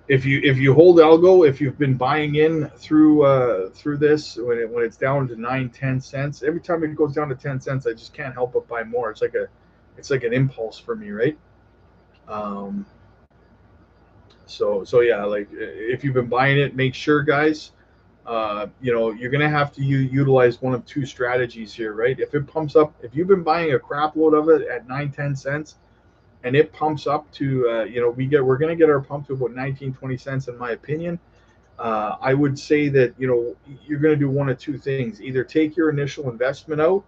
if you hold algo, if you've been buying in through this when it's down to 9-10 cents, every time it goes down to 10 cents, I just can't help but buy more. It's like an impulse for me, right? So yeah, like if you've been buying it, make sure, guys, you're going to have to utilize one of two strategies here, right? If it pumps up, if you've been buying a crap load of it at 9-10 cents and it pumps up to, we're going to get our pump to about 19-20 cents, in my opinion. I would say that, you're going to do one of two things: either take your initial investment out,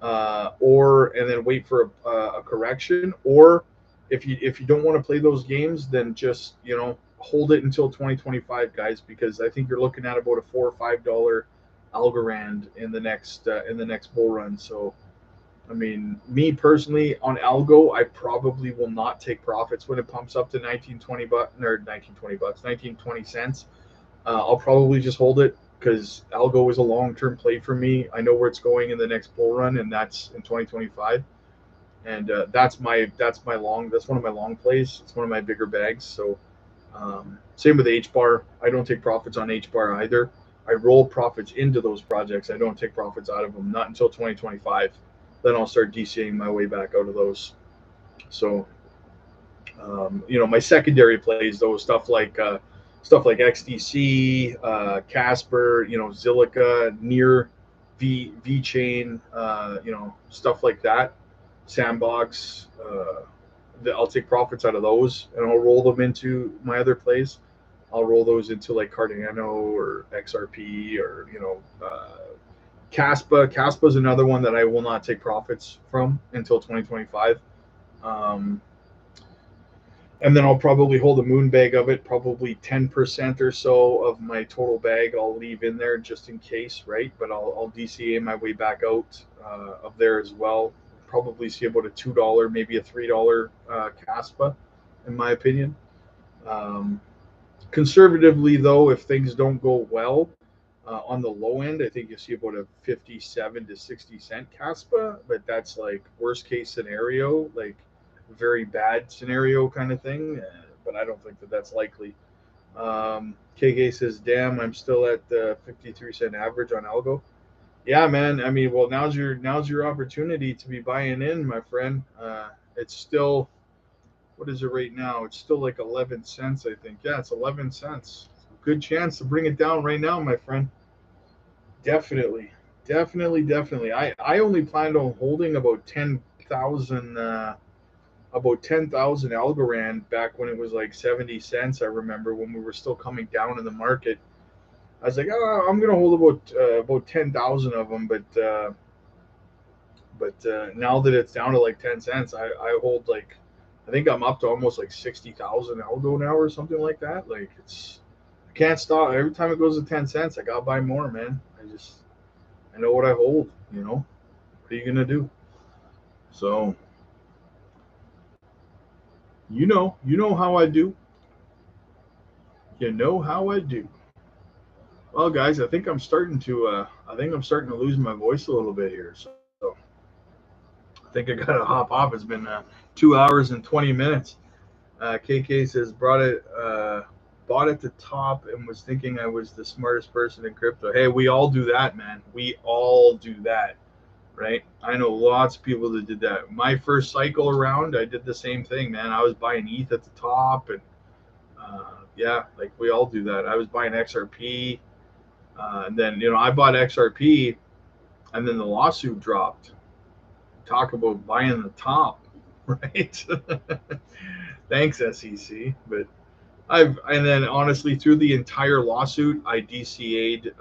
and then wait for a correction, or if you don't want to play those games, then just hold it until 2025, guys, because I think you're looking at about a $4 or $5 Algorand in the next bull run. So I mean, me personally on algo, I probably will not take profits when it pumps up to 19-20 cents. I'll probably just hold it, because algo is a long-term play for me. I know where it's going in the next bull run, and that's in 2025. And that's one of my long plays. It's one of my bigger bags. So same with H bar. I don't take profits on H bar either. I roll profits into those projects. I don't take profits out of them, not until 2025. Then I'll start DCAing my way back out of those. So my secondary plays, though, stuff like XDC, Casper, Zilliqa, Near, V Chain, stuff like that. Sandbox. I'll take profits out of those, and I'll roll them into my other plays. I'll roll those into like Cardano or XRP or Caspa. Caspa is another one that I will not take profits from until 2025. And then I'll probably hold a moon bag of it, probably 10% or so of my total bag I'll leave in there just in case, right? But I'll DCA my way back out of there as well. Probably see about a $2, maybe a $3 Caspa, in my opinion. Conservatively, though, if things don't go well, on the low end, I think you see about a 57 to 60 cent Caspa, but that's like worst case scenario, like very bad scenario kind of thing. But I don't think that that's likely. KK says, "Damn, I'm still at the 53-cent average on algo." Yeah, man. I mean, well, now's your opportunity to be buying in, my friend. It's still, what is it right now? It's still like 11 cents, I think. Yeah, it's 11 cents. Good chance to bring it down right now, my friend. Definitely. I only planned on holding about 10,000 Algorand back when it was like 70 cents. I remember when we were still coming down in the market. I was like, oh, I'm gonna hold about 10,000 of them, but now that it's down to like 10 cents, I hold like, I think I'm up to almost like 60,000 algo now or something like that. Like I can't stop. Every time it goes to 10 cents, I gotta buy more, man. I know what I hold. What are you gonna do? So you know how I do. You know how I do. Well, guys, I think I'm starting to lose my voice a little bit here. So I think I gotta hop off. It's been 2 hours and 20 minutes. KK says bought at the top and was thinking I was the smartest person in crypto. Hey, we all do that, man. We all do that, right? I know lots of people that did that. My first cycle around, I did the same thing, man. I was buying ETH at the top, and like we all do that. I was buying XRP, and then I bought XRP, and then the lawsuit dropped. Talk about buying the top, right? Thanks, SEC. But and then honestly, through the entire lawsuit, I DCA'd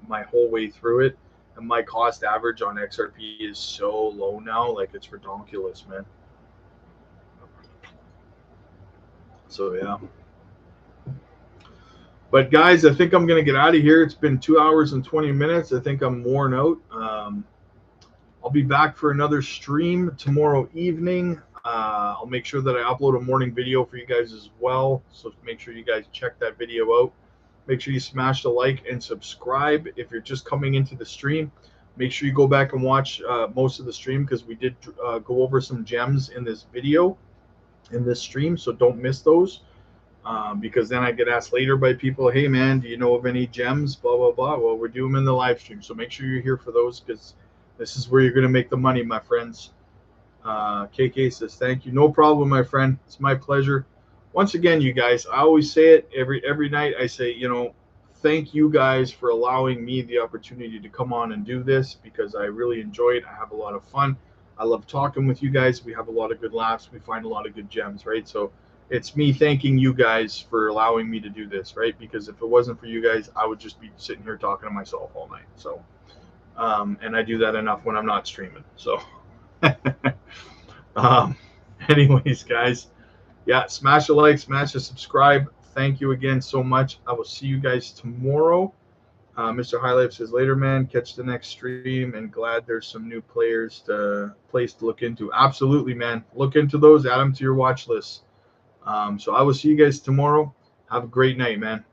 my whole way through it, and my cost average on XRP is so low now, like it's ridiculous, man. So yeah. But guys, I think I'm gonna get out of here. It's been 2 hours and 20 minutes. I think I'm worn out. I'll be back for another stream tomorrow evening. I'll make sure that I upload a morning video for you guys as well. So make sure you guys check that video out. Make sure you smash the like and subscribe. If you're just coming into the stream, make sure you go back and watch most of the stream, because we did go over some gems in this video, in this stream. So don't miss those, because then I get asked later by people, hey, man, do you know of any gems? Blah, blah, blah. Well, we're doing them in the live stream. So make sure you're here for those, because this is where you're going to make the money, my friends. KK says, thank you. No problem, my friend. It's my pleasure. Once again, you guys, I always say it every night. I say, thank you guys for allowing me the opportunity to come on and do this, because I really enjoy it. I have a lot of fun. I love talking with you guys. We have a lot of good laughs. We find a lot of good gems, right? So it's me thanking you guys for allowing me to do this, right? Because if it wasn't for you guys, I would just be sitting here talking to myself all night. So, and I do that enough when I'm not streaming. So, anyways, guys, yeah, smash a like, smash a subscribe. Thank you again so much. I will see you guys tomorrow. Mr. Highlight says, later, man, catch the next stream, and glad there's some new plays to look into. Absolutely, man. Look into those, add them to your watch list. So I will see you guys tomorrow. Have a great night, man.